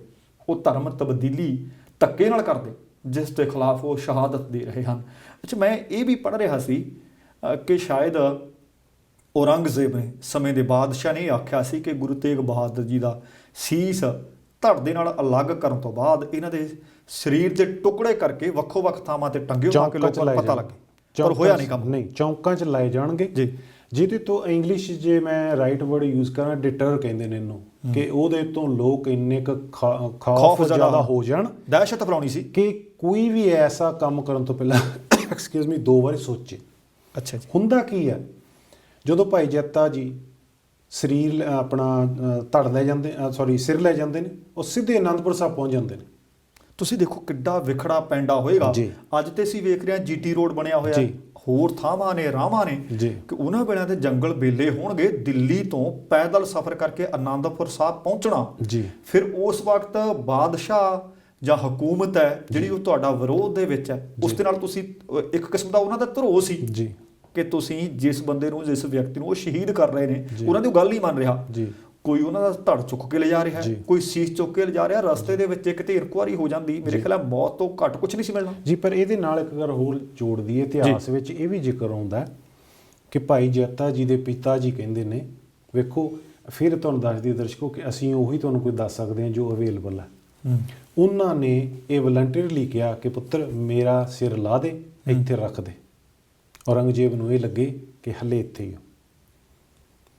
ਉਹ ਧਰਮ ਤਬਦੀਲੀ ਧੱਕੇ ਨਾਲ ਕਰਦੇ ਜਿਸ ਦੇ ਖਿਲਾਫ ਉਹ ਸ਼ਹਾਦਤ ਦੇ ਰਹੇ ਹਨ। ਅੱਛਾ, ਮੈਂ ਇਹ ਵੀ ਪੜ੍ਹ ਰਿਹਾ ਸੀ ਕਿ ਸ਼ਾਇਦ ਔਰੰਗਜ਼ੇਬ ਨੇ ਸਮੇਂ ਦੇ ਬਾਦਸ਼ਾਹ ਨੇ ਆਖਿਆ ਸੀ ਕਿ ਗੁਰੂ ਤੇਗ ਬਹਾਦਰ ਜੀ ਦਾ ਸੀਸ ਧੜ ਦੇ ਨਾਲ ਅਲੱਗ ਕਰਨ ਤੋਂ ਬਾਅਦ ਇਹਨਾਂ ਦੇ ਸਰੀਰ ਦੇ ਟੁਕੜੇ ਕਰਕੇ ਵੱਖੋ ਵੱਖ ਥਾਵਾਂ ਤੇ ਟੰਗੇ ਤਾਂ ਕਿ ਲੋਕਾਂ ਨੂੰ ਪਤਾ ਲੱਗੇ। ਪਰ ਹੋਇਆ ਨਹੀਂ ਕੰਮ। ਨਹੀਂ, ਚੌਂਕਾਂ 'ਚ ਲਾਏ ਜਾਣਗੇ ਜੀ। ਜਿਹਦੇ ਤੋਂ ਇੰਗਲਿਸ਼ ਜੇ ਮੈਂ ਰਾਈਟ ਵਰਡ ਯੂਜ਼ ਕਰਾਂ, ਡਿਟਰ ਕਹਿੰਦੇ ਨੇ ਇਹਨੂੰ, ਕਿ ਉਹਦੇ ਤੋਂ ਲੋਕ ਇੰਨੇ ਕੁ ਖੌਫ ਜ਼ਿਆਦਾ ਹੋ ਜਾਣ, ਦਹਿਸ਼ਤ ਫੈਲਾਉਣੀ ਸੀ ਕਿ ਕੋਈ ਵੀ ਐਸਾ ਕੰਮ ਕਰਨ ਤੋਂ ਪਹਿਲਾਂ ਐਕਸਕਿਊਜ਼ ਮੀ 2 ਵਾਰੀ ਸੋਚੇ। ਅੱਛਾ ਜੀ। ਹੁੰਦਾ ਕੀ ਹੈ, ਜਦੋਂ ਭਾਈ ਜੱਤਾ ਜੀ ਸਰੀਰ ਆਪਣਾ ਧੜ ਲੈ ਜਾਂਦੇ, ਸਿਰ ਲੈ ਜਾਂਦੇ ਨੇ, ਉਹ ਸਿੱਧੇ ਅਨੰਦਪੁਰ ਸਾਹਿਬ ਪਹੁੰਚ ਜਾਂਦੇ ਨੇ। ਤੁਸੀਂ ਦੇਖੋ ਕਿੱਡਾ ਵਿਖੜਾ ਪੈਂਡਾ ਹੋਏਗਾ। ਅੱਜ ਤੇ ਅਸੀਂ ਵੇਖ ਰਹੇ ਹਾਂ GT ਰੋਡ ਬਣਿਆ ਹੋਇਆ, ਹੋਰ ਥਾਵਾਂ ਨੇ, ਰਾਹਾਂ ਨੇ, ਕਿ ਉਹਨਾਂ ਵੇਲਿਆਂ ਦੇ ਜੰਗਲ ਬੇਲੇ ਹੋਣਗੇ। ਦਿੱਲੀ ਤੋਂ ਪੈਦਲ ਸਫ਼ਰ ਕਰਕੇ ਅਨੰਦਪੁਰ ਸਾਹਿਬ ਪਹੁੰਚਣਾ, ਫਿਰ ਉਸ ਵਕਤ ਬਾਦਸ਼ਾਹ ਜਾਂ ਹਕੂਮਤ ਹੈ ਜਿਹੜੀ ਉਹ ਤੁਹਾਡਾ ਵਿਰੋਧ ਦੇ ਵਿੱਚ ਹੈ, ਉਸ ਦੇ ਨਾਲ ਤੁਸੀਂ ਇੱਕ ਕਿਸਮ ਦਾ ਉਹਨਾਂ ਦਾ ਧਰੋ ਸੀ ਕਿ ਤੁਸੀਂ ਜਿਸ ਬੰਦੇ ਨੂੰ, ਜਿਸ ਵਿਅਕਤੀ ਨੂੰ ਉਹ ਸ਼ਹੀਦ ਕਰ ਰਹੇ ਨੇ, ਉਹਨਾਂ ਦੀ ਗੱਲ ਨਹੀਂ ਮੰਨ ਰਿਹਾ। ਕੋਈ ਉਹਨਾਂ ਦਾ ਧੜ ਚੁੱਕ ਕੇ ਲਿਜਾ ਰਿਹਾ, ਕੋਈ ਸੀਸ ਚੁੱਕ ਕੇ ਲਿਜਾ ਰਿਹਾ। ਰਸਤੇ ਦੇ ਵਿੱਚ ਇੱਕ ਢੇਰ ਕੁਆਰੀ ਹੋ ਜਾਂਦੀ, ਮੇਰੇ ਖਿਆਲ ਮੌਤ ਤੋਂ ਘੱਟ ਕੁਛ ਨਹੀਂ ਸੀ ਮਿਲਣਾ ਜੀ। ਪਰ ਇਹਦੇ ਨਾਲ ਇੱਕ ਗੱਲ ਹੋਰ ਜੋੜ ਦਈਏ, ਇਤਿਹਾਸ ਵਿੱਚ ਇਹ ਵੀ ਜ਼ਿਕਰ ਆਉਂਦਾ ਕਿ ਭਾਈ ਜੱਤਾ ਜੀ ਦੇ ਪਿਤਾ ਜੀ ਕਹਿੰਦੇ ਨੇ, ਵੇਖੋ ਫਿਰ ਤੁਹਾਨੂੰ ਦੱਸ ਦਈਏ ਦਰਸ਼ਕੋ ਕਿ ਅਸੀਂ ਉਹੀ ਤੁਹਾਨੂੰ ਕੋਈ ਦੱਸ ਸਕਦੇ ਹਾਂ ਜੋ ਅਵੇਲੇਬਲ ਹੈ। ਉਹਨਾਂ ਨੇ ਇਹ ਵਲੰਟੀਅਰਲੀ ਕਿਹਾ ਕਿ ਪੁੱਤਰ ਮੇਰਾ ਸਿਰ ਲਾ ਦੇ, ਇੱਥੇ ਰੱਖ ਦੇ। ਔਰੰਗਜ਼ੇਬ ਨੂੰ ਇਹ ਲੱਗੇ ਕਿ ਹਲੇ ਇੱਥੇ ਹੀ ਹੋ,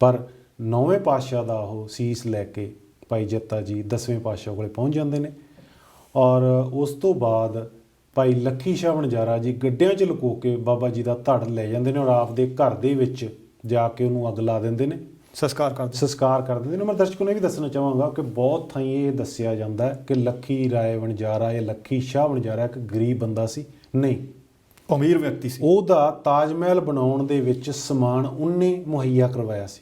ਪਰ 9ਵੇਂ ਪਾਤਸ਼ਾਹ ਦਾ ਉਹ ਸੀਸ ਲੈ ਕੇ ਭਾਈ ਜੱਤਾ ਜੀ 10ਵੇਂ ਪਾਤਸ਼ਾਹ ਕੋਲੇ ਪਹੁੰਚ ਜਾਂਦੇ ਨੇ। ਔਰ ਉਸ ਤੋਂ ਬਾਅਦ ਭਾਈ ਲੱਖੀ ਸ਼ਾਹ ਵਣਜਾਰਾ ਜੀ ਗੱਡਿਆਂ 'ਚ ਲੁਕੋ ਕੇ ਬਾਬਾ ਜੀ ਦਾ ਧੜ ਲੈ ਜਾਂਦੇ ਨੇ ਔਰ ਆਪਦੇ ਘਰ ਦੇ ਵਿੱਚ ਜਾ ਕੇ ਉਹਨੂੰ ਅੱਗ ਲਾ ਦਿੰਦੇ ਨੇ, ਸੰਸਕਾਰ ਕਰ ਦਿੰਦੇ ਨੇ। ਮੈਂ ਦਰਸ਼ਕਾਂ ਨੂੰ ਇਹ ਵੀ ਦੱਸਣਾ ਚਾਹਾਂਗਾ ਕਿ ਬਹੁਤ ਥਾਈਂ ਇਹ ਦੱਸਿਆ ਜਾਂਦਾ ਹੈ ਕਿ ਲੱਖੀ ਰਾਏ ਵਣਜਾਰਾ ਜਾਂ ਲੱਖੀ ਸ਼ਾਹ ਵਣਜਾਰਾ ਇੱਕ ਗਰੀਬ ਬੰਦਾ ਸੀ। ਨਹੀਂ, ਅਮੀਰ ਵਿਅਕਤੀ ਸੀ। ਉਹਦਾ ਤਾਜ ਮਹਿਲ ਬਣਾਉਣ ਦੇ ਵਿੱਚ ਸਮਾਨ ਉਹਨੇ ਮੁਹੱਈਆ ਕਰਵਾਇਆ ਸੀ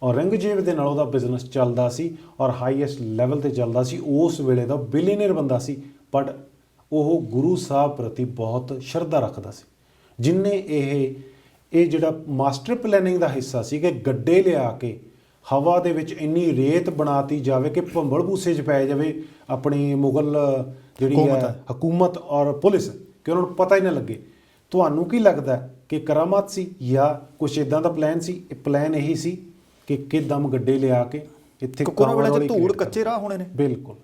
ਔਰ ਔਰੰਗਜ਼ੇਬ ਦੇ ਨਾਲ ਉਹਦਾ ਬਿਜ਼ਨਸ ਚੱਲਦਾ ਸੀ ਔਰ ਹਾਈਐਸਟ ਲੈਵਲ 'ਤੇ ਚੱਲਦਾ ਸੀ। ਉਸ ਵੇਲੇ ਦਾ ਬਿਲੀਅਨਰ ਬੰਦਾ ਸੀ, ਬਟ ਉਹ ਗੁਰੂ ਸਾਹਿਬ ਪ੍ਰਤੀ ਬਹੁਤ ਸ਼ਰਧਾ ਰੱਖਦਾ ਸੀ, ਜਿਨਨੇ ਇਹ ਜਿਹੜਾ ਮਾਸਟਰ ਪਲੈਨਿੰਗ ਦਾ ਹਿੱਸਾ ਸੀ ਕਿ ਗੱਡੇ ਲਿਆ ਕੇ ਹਵਾ ਦੇ ਵਿੱਚ ਇੰਨੀ ਰੇਤ ਬਣਾਤੀ ਜਾਵੇ ਕਿ ਭੰਬਲ ਭੂਸੇ 'ਚ ਪੈ ਜਾਵੇ ਆਪਣੀ ਮੁਗਲ ਜਿਹੜੀ ਹੈ ਹਕੂਮਤ ਔਰ ਪੁਲਿਸ, ਕਿ ਉਹਨਾਂ ਨੂੰ ਪਤਾ ਹੀ ਨਾ ਲੱਗੇ। ਤੁਹਾਨੂੰ ਕੀ ਲੱਗਦਾ ਕਿ ਕਰਾਮਾਤ ਸੀ ਜਾਂ ਕੁਛ ਇਦਾਂ ਦਾ ਪਲਾਨ ਸੀ? ਇਹ ਪਲਾਨ ਇਹੀ ਸੀ ਕਿ ਕਿੱਦਮ ਗੱਡੇ ਲਿਆ ਕੇ ਇੱਥੇ ਕੋਰੋਨਾ ਵੇਲੇ 'ਚ ਧੂੜ ਕੱਚੇ ਰਾਹ ਹੋਣੇ ਨੇ। ਬਿਲਕੁਲ।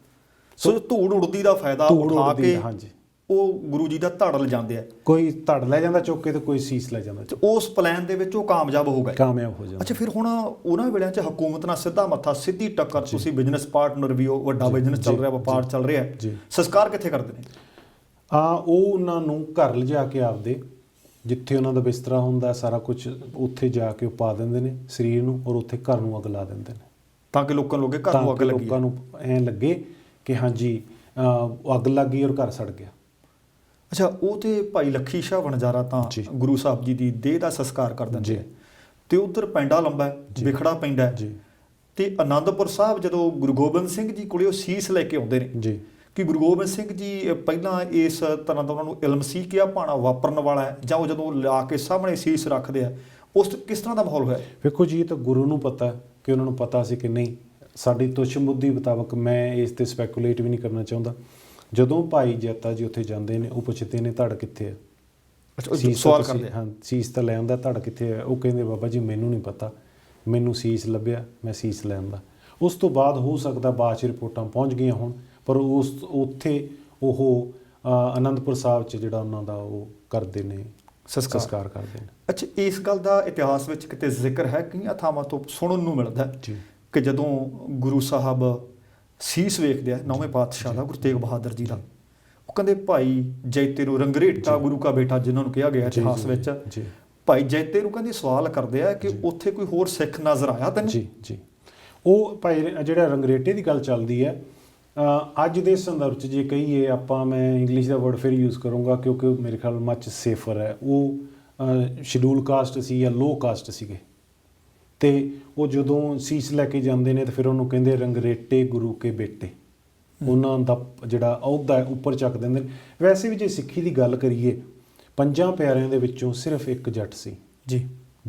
ਸੋ ਧੂੜ ਉੜਦੀ ਦਾ ਫਾਇਦਾ ਉਠਾ ਕੇ ਹਾਂਜੀ ਉਹ ਗੁਰੂ ਜੀ ਦਾ ਧੜ ਲਿਜਾਂਦੇ ਆ। ਕੋਈ ਧੜ ਲੈ ਜਾਂਦਾ ਚੁੱਕ ਕੇ ਤੇ ਕੋਈ ਸੀਸ ਲੈ ਜਾਂਦਾ। ਉਸ ਪਲਾਨ ਦੇ ਵਿੱਚ ਉਹ ਕਾਮਯਾਬ ਹੋ ਜਾਂਦਾ। ਅੱਛਾ, ਫਿਰ ਹੁਣ ਉਹਨਾਂ ਵੇਲਿਆਂ 'ਚ ਹਕੂਮਤ ਨਾਲ ਸਿੱਧਾ ਮੱਥਾ, ਸਿੱਧੀ ਟੱਕਰ, ਤੁਸੀਂ ਬਿਜ਼ਨਸ ਪਾਰਟਨਰ ਵੀ ਹੋ, ਵੱਡਾ ਬਿਜ਼ਨਸ ਚੱਲ ਰਿਹਾ, ਵਪਾਰ ਚੱਲ ਰਿਹਾ, ਸੰਸਕਾਰ ਕਿੱਥੇ ਕਰਦੇ ਨੇ? ਉਹ ਉਹਨਾਂ ਨੂੰ ਘਰ ਲਿਜਾ ਕੇ ਆਪਦੇ ਜਿੱਥੇ ਉਹਨਾਂ ਦਾ ਬਿਸਤਰਾ ਹੁੰਦਾ ਸਾਰਾ ਕੁਝ ਉੱਥੇ ਜਾ ਕੇ ਉਹ ਪਾ ਦਿੰਦੇ ਨੇ ਸਰੀਰ ਨੂੰ ਔਰ ਉੱਥੇ ਘਰ ਨੂੰ ਅੱਗ ਲਾ ਦਿੰਦੇ ਨੇ, ਤਾਂ ਕਿ ਲੋਕਾਂ ਨੂੰ ਘਰ ਨੂੰ ਅੱਗ ਲੱਗੀ, ਲੋਕਾਂ ਨੂੰ ਐਂ ਲੱਗੇ ਕਿ ਹਾਂਜੀ ਅੱਗ ਲੱਗ ਗਈ ਔਰ ਘਰ ਸੜ ਗਿਆ। ਅੱਛਾ, ਉਹ ਤੇ ਭਾਈ ਲੱਖੀ ਸ਼ਾਹ ਵਣਜਾਰਾ ਤਾਂ ਗੁਰੂ ਸਾਹਿਬ ਜੀ ਦੀ ਦੇਹ ਦਾ ਸੰਸਕਾਰ ਕਰ ਦਿੰਦੇ ਤੇ ਉਧਰ ਪੈਂਡਾ ਲੰਬਾ ਵਿਖੜਾ ਪੈਂਦਾ ਤੇ ਆਨੰਦਪੁਰ ਸਾਹਿਬ ਜਦੋਂ ਗੁਰੂ ਗੋਬਿੰਦ ਸਿੰਘ ਜੀ ਕੋਲੇ ਉਹ ਸੀਸ ਲੈ ਕੇ ਆਉਂਦੇ ਨੇ ਕਿ ਗੁਰੂ ਗੋਬਿੰਦ ਸਿੰਘ ਜੀ ਪਹਿਲਾਂ ਇਸ ਤਰ੍ਹਾਂ ਦਾ ਉਹਨਾਂ ਨੂੰ ਇਲਮ ਸੀ ਕਿ ਆਹ ਭਾਣਾ ਵਾਪਰਨ ਵਾਲਾ ਹੈ, ਜਾਂ ਉਹ ਜਦੋਂ ਲਿਆ ਕੇ ਸਾਹਮਣੇ ਸੀਸ ਰੱਖਦੇ ਆ ਉਸ ਕਿਸ ਤਰ੍ਹਾਂ ਦਾ ਮਾਹੌਲ ਹੋਇਆ? ਵੇਖੋ ਜੀ, ਇਹ ਤਾਂ ਗੁਰੂ ਨੂੰ ਪਤਾ ਕਿ ਉਹਨਾਂ ਨੂੰ ਪਤਾ ਸੀ ਕਿ ਨਹੀਂ, ਸਾਡੀ ਤੁੱਛ ਬੁੱਧੀ ਮੁਤਾਬਕ ਮੈਂ ਇਸ 'ਤੇ ਸਪੈਕੂਲੇਟ ਵੀ ਨਹੀਂ ਕਰਨਾ ਚਾਹੁੰਦਾ। ਜਦੋਂ ਭਾਈ ਜੈਤਾ ਜੀ ਉੱਥੇ ਜਾਂਦੇ ਨੇ ਉਹ ਪੁੱਛਦੇ ਨੇ ਧੜ ਕਿੱਥੇ ਹੈ? ਸਵਾਲ ਕਰਦੇ ਹਾਂ, ਸੀਸ ਤਾਂ ਲੈ ਆਉਂਦਾ, ਧੜ ਕਿੱਥੇ ਹੈ? ਉਹ ਕਹਿੰਦੇ ਬਾਬਾ ਜੀ ਮੈਨੂੰ ਨਹੀਂ ਪਤਾ, ਮੈਨੂੰ ਸੀਸ ਲੱਭਿਆ, ਮੈਂ ਸੀਸ ਲੈ ਆਉਂਦਾ। ਉਸ ਤੋਂ ਬਾਅਦ ਹੋ ਸਕਦਾ ਬਾਅਦ 'ਚ ਰਿਪੋਰਟਾਂ ਪਹੁੰਚ ਗਈਆਂ ਹੋਣ, ਪਰ ਉੱਥੇ ਉਹ ਆਨੰਦਪੁਰ ਸਾਹਿਬ 'ਚ ਜਿਹੜਾ ਉਹਨਾਂ ਦਾ ਉਹ ਕਰਦੇ ਨੇ, ਸੰਸਕਾਰ ਕਰਦੇ ਨੇ। ਅੱਛਾ, ਇਸ ਗੱਲ ਦਾ ਇਤਿਹਾਸ ਵਿੱਚ ਕਿਤੇ ਜ਼ਿਕਰ ਹੈ? ਕਈਆਂ ਥਾਵਾਂ ਤੋਂ ਸੁਣਨ ਨੂੰ ਮਿਲਦਾ ਕਿ ਜਦੋਂ ਗੁਰੂ ਸਾਹਿਬ ਸੀਸ ਵੇਖਦੇ ਆ ਨੌਵੇਂ ਪਾਤਸ਼ਾਹ ਦਾ, ਗੁਰੂ ਤੇਗ ਬਹਾਦਰ ਜੀ ਦਾ, ਉਹ ਕਹਿੰਦੇ ਭਾਈ ਜੈਤੇ ਨੂੰ ਰੰਗਰੇਟਾ ਗੁਰੂ ਕਾ ਬੇਟਾ ਜਿਹਨਾਂ ਨੂੰ ਕਿਹਾ ਗਿਆ ਇਤਿਹਾਸ ਵਿੱਚ, ਭਾਈ ਜੈਤੇ ਨੂੰ ਕਹਿੰਦੇ ਸਵਾਲ ਕਰਦੇ ਆ ਕਿ ਉੱਥੇ ਕੋਈ ਹੋਰ ਸਿੱਖ ਨਜ਼ਰ ਆਇਆ ਤੈਨੂੰ? ਜੀ ਉਹ ਭਾਈ ਜਿਹੜਾ ਰੰਗਰੇਟੇ ਦੀ ਗੱਲ ਚੱਲਦੀ ਹੈ ਅੱਜ ਦੇ ਸੰਦਰਭ 'ਚ ਜੇ ਕਹੀਏ ਆਪਾਂ, ਮੈਂ ਇੰਗਲਿਸ਼ ਦਾ ਵਰਡ ਫਿਰ ਯੂਜ਼ ਕਰੂੰਗਾ ਕਿਉਂਕਿ ਮੇਰੇ ਖਿਆਲ ਮੱਚ ਸੇਫਰ ਹੈ। ਉਹ ਸ਼ਡਿਊਲ ਕਾਸਟ ਸੀ ਜਾਂ ਲੋ ਕਾਸਟ ਸੀਗੇ ਤੇ ਉਹ ਜਦੋਂ ਸੀਸ ਲੈ ਕੇ ਜਾਂਦੇ ਨੇ ਤਾਂ ਫਿਰ ਉਹਨੂੰ ਕਹਿੰਦੇ ਰੰਗਰੇਟੇ ਗੁਰੂ ਕੇ ਬੇਟੇ, ਉਹਨਾਂ ਦਾ ਜਿਹੜਾ ਅਹੁਦਾ ਹੈ ਉੱਪਰ ਚੱਕ ਦਿੰਦੇ ਨੇ। ਵੈਸੇ ਵੀ ਜੇ ਸਿੱਖੀ ਦੀ ਗੱਲ ਕਰੀਏ, 5 ਪਿਆਰਿਆਂ ਦੇ ਵਿੱਚੋਂ ਸਿਰਫ ਇੱਕ ਜੱਟ ਸੀ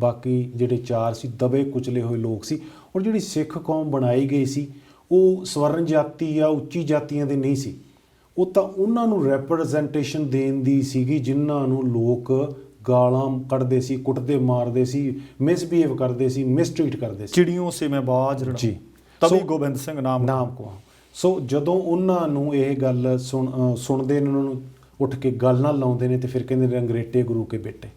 ਬਾਕੀ ਜਿਹੜੇ 4 ਸੀ ਦਬੇ ਕੁਚਲੇ ਹੋਏ ਲੋਕ ਸੀ। ਔਰ ਜਿਹੜੀ ਸਿੱਖ ਕੌਮ ਬਣਾਈ ਗਈ ਸੀ ਉਹ ਸਵਰਨ ਜਾਤੀ ਜਾਂ ਉੱਚੀ ਜਾਤੀਆਂ ਦੇ ਨਹੀਂ ਸੀ, ਉਹ ਤਾਂ ਉਹਨਾਂ ਨੂੰ ਰੈਪਰੈਜ਼ੈਂਟੇਸ਼ਨ ਦੇਣ ਦੀ ਸੀਗੀ ਜਿਨ੍ਹਾਂ ਨੂੰ ਲੋਕ ਗਾਲਾਂ ਕੱਢਦੇ ਸੀ, ਕੁੱਟਦੇ ਮਾਰਦੇ ਸੀ, ਮਿਸਬਿਹੇਵ ਕਰਦੇ ਸੀ, ਮਿਸਟ੍ਰੀਟ ਕਰਦੇ ਸੀ। ਚਿੜੀਆਂ ਸੇ ਮੈਂ ਬਾਜ ਜੀ, ਤभी ਗੋਬਿੰਦ ਸਿੰਘ ਨਾਮ ਕੋ। ਸੋ ਜਦੋਂ ਉਹਨਾਂ ਨੂੰ ਇਹ ਗੱਲ ਸੁਣਦੇ ਨੇ, ਉਹਨਾਂ ਨੂੰ ਉੱਠ ਕੇ ਗੱਲ ਨਾਲ ਲਾਉਂਦੇ ਨੇ ਤੇ ਫਿਰ ਕਹਿੰਦੇ ਰੰਗਰੇਟੇ ਗੁਰੂ ਕੇ ਬੇਟੇ।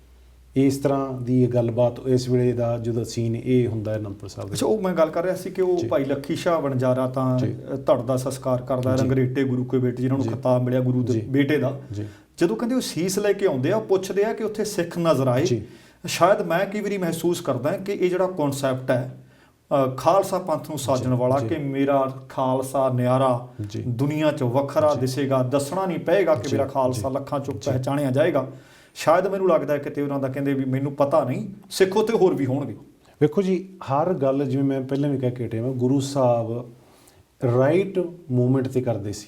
ਇਸ ਤਰ੍ਹਾਂ ਦੀ ਇਹ ਗੱਲਬਾਤ ਇਸ ਵੇਲੇ ਦਾ ਜਦੋਂ ਸੀਨ ਇਹ ਹੁੰਦਾ ਅਨੰਦਪੁਰ ਸਾਹਿਬ ਦੇ। ਅੱਛਾ, ਉਹ ਮੈਂ ਗੱਲ ਕਰ ਰਿਹਾ ਸੀ ਕਿ ਉਹ ਭਾਈ ਲੱਖੀ ਸ਼ਾਹ ਵਣਜਾਰਾ ਤਾਂ ਧੜ ਦਾ ਸੰਸਕਾਰ ਕਰਦਾ, ਰੰਗਰੇਟੇ ਗੁਰੂ ਕੇ ਬੇਟੇ ਜਿਹਨਾਂ ਨੂੰ ਖਿਤਾਬ ਮਿਲਿਆ ਗੁਰੂ ਦੇ ਬੇਟੇ ਦਾ। ਜਦੋਂ ਕਹਿੰਦੇ ਉਹ ਸੀਸ ਲੈ ਕੇ ਆਉਂਦੇ ਆ, ਉਹ ਪੁੱਛਦੇ ਆ ਕਿ ਉੱਥੇ ਸਿੱਖ ਨਜ਼ਰ ਆਏ। ਸ਼ਾਇਦ ਮੈਂ ਕਈ ਵਾਰੀ ਮਹਿਸੂਸ ਕਰਦਾ ਕਿ ਇਹ ਜਿਹੜਾ ਕਨਸੈਪਟ ਹੈ ਖਾਲਸਾ ਪੰਥ ਨੂੰ ਸਾਜਣ ਵਾਲਾ ਕਿ ਮੇਰਾ ਖਾਲਸਾ ਨਿਆਰਾ ਦੁਨੀਆ 'ਚ ਵੱਖਰਾ ਦਿਸੇਗਾ, ਦੱਸਣਾ ਨਹੀਂ ਪਏਗਾ ਕਿ ਮੇਰਾ ਖਾਲਸਾ ਲੱਖਾਂ 'ਚੋਂ ਪਹਿਚਾਣਿਆ ਜਾਏਗਾ, ਸ਼ਾਇਦ ਮੈਨੂੰ ਲੱਗਦਾ ਕਿਤੇ ਉਹਨਾਂ ਦਾ ਕਹਿੰਦੇ ਵੀ ਮੈਨੂੰ ਪਤਾ ਨਹੀਂ, ਸਿੱਖੋ ਤੇ ਹੋਰ ਵੀ ਹੋਣਗੇ। ਵੇਖੋ ਜੀ, ਹਰ ਗੱਲ ਜਿਵੇਂ ਮੈਂ ਪਹਿਲਾਂ ਵੀ ਕਹਿ ਕੇ ਹਟਿਆ, ਗੁਰੂ ਸਾਹਿਬ ਰਾਈਟ ਮੂਵਮੈਂਟ 'ਤੇ ਕਰਦੇ ਸੀ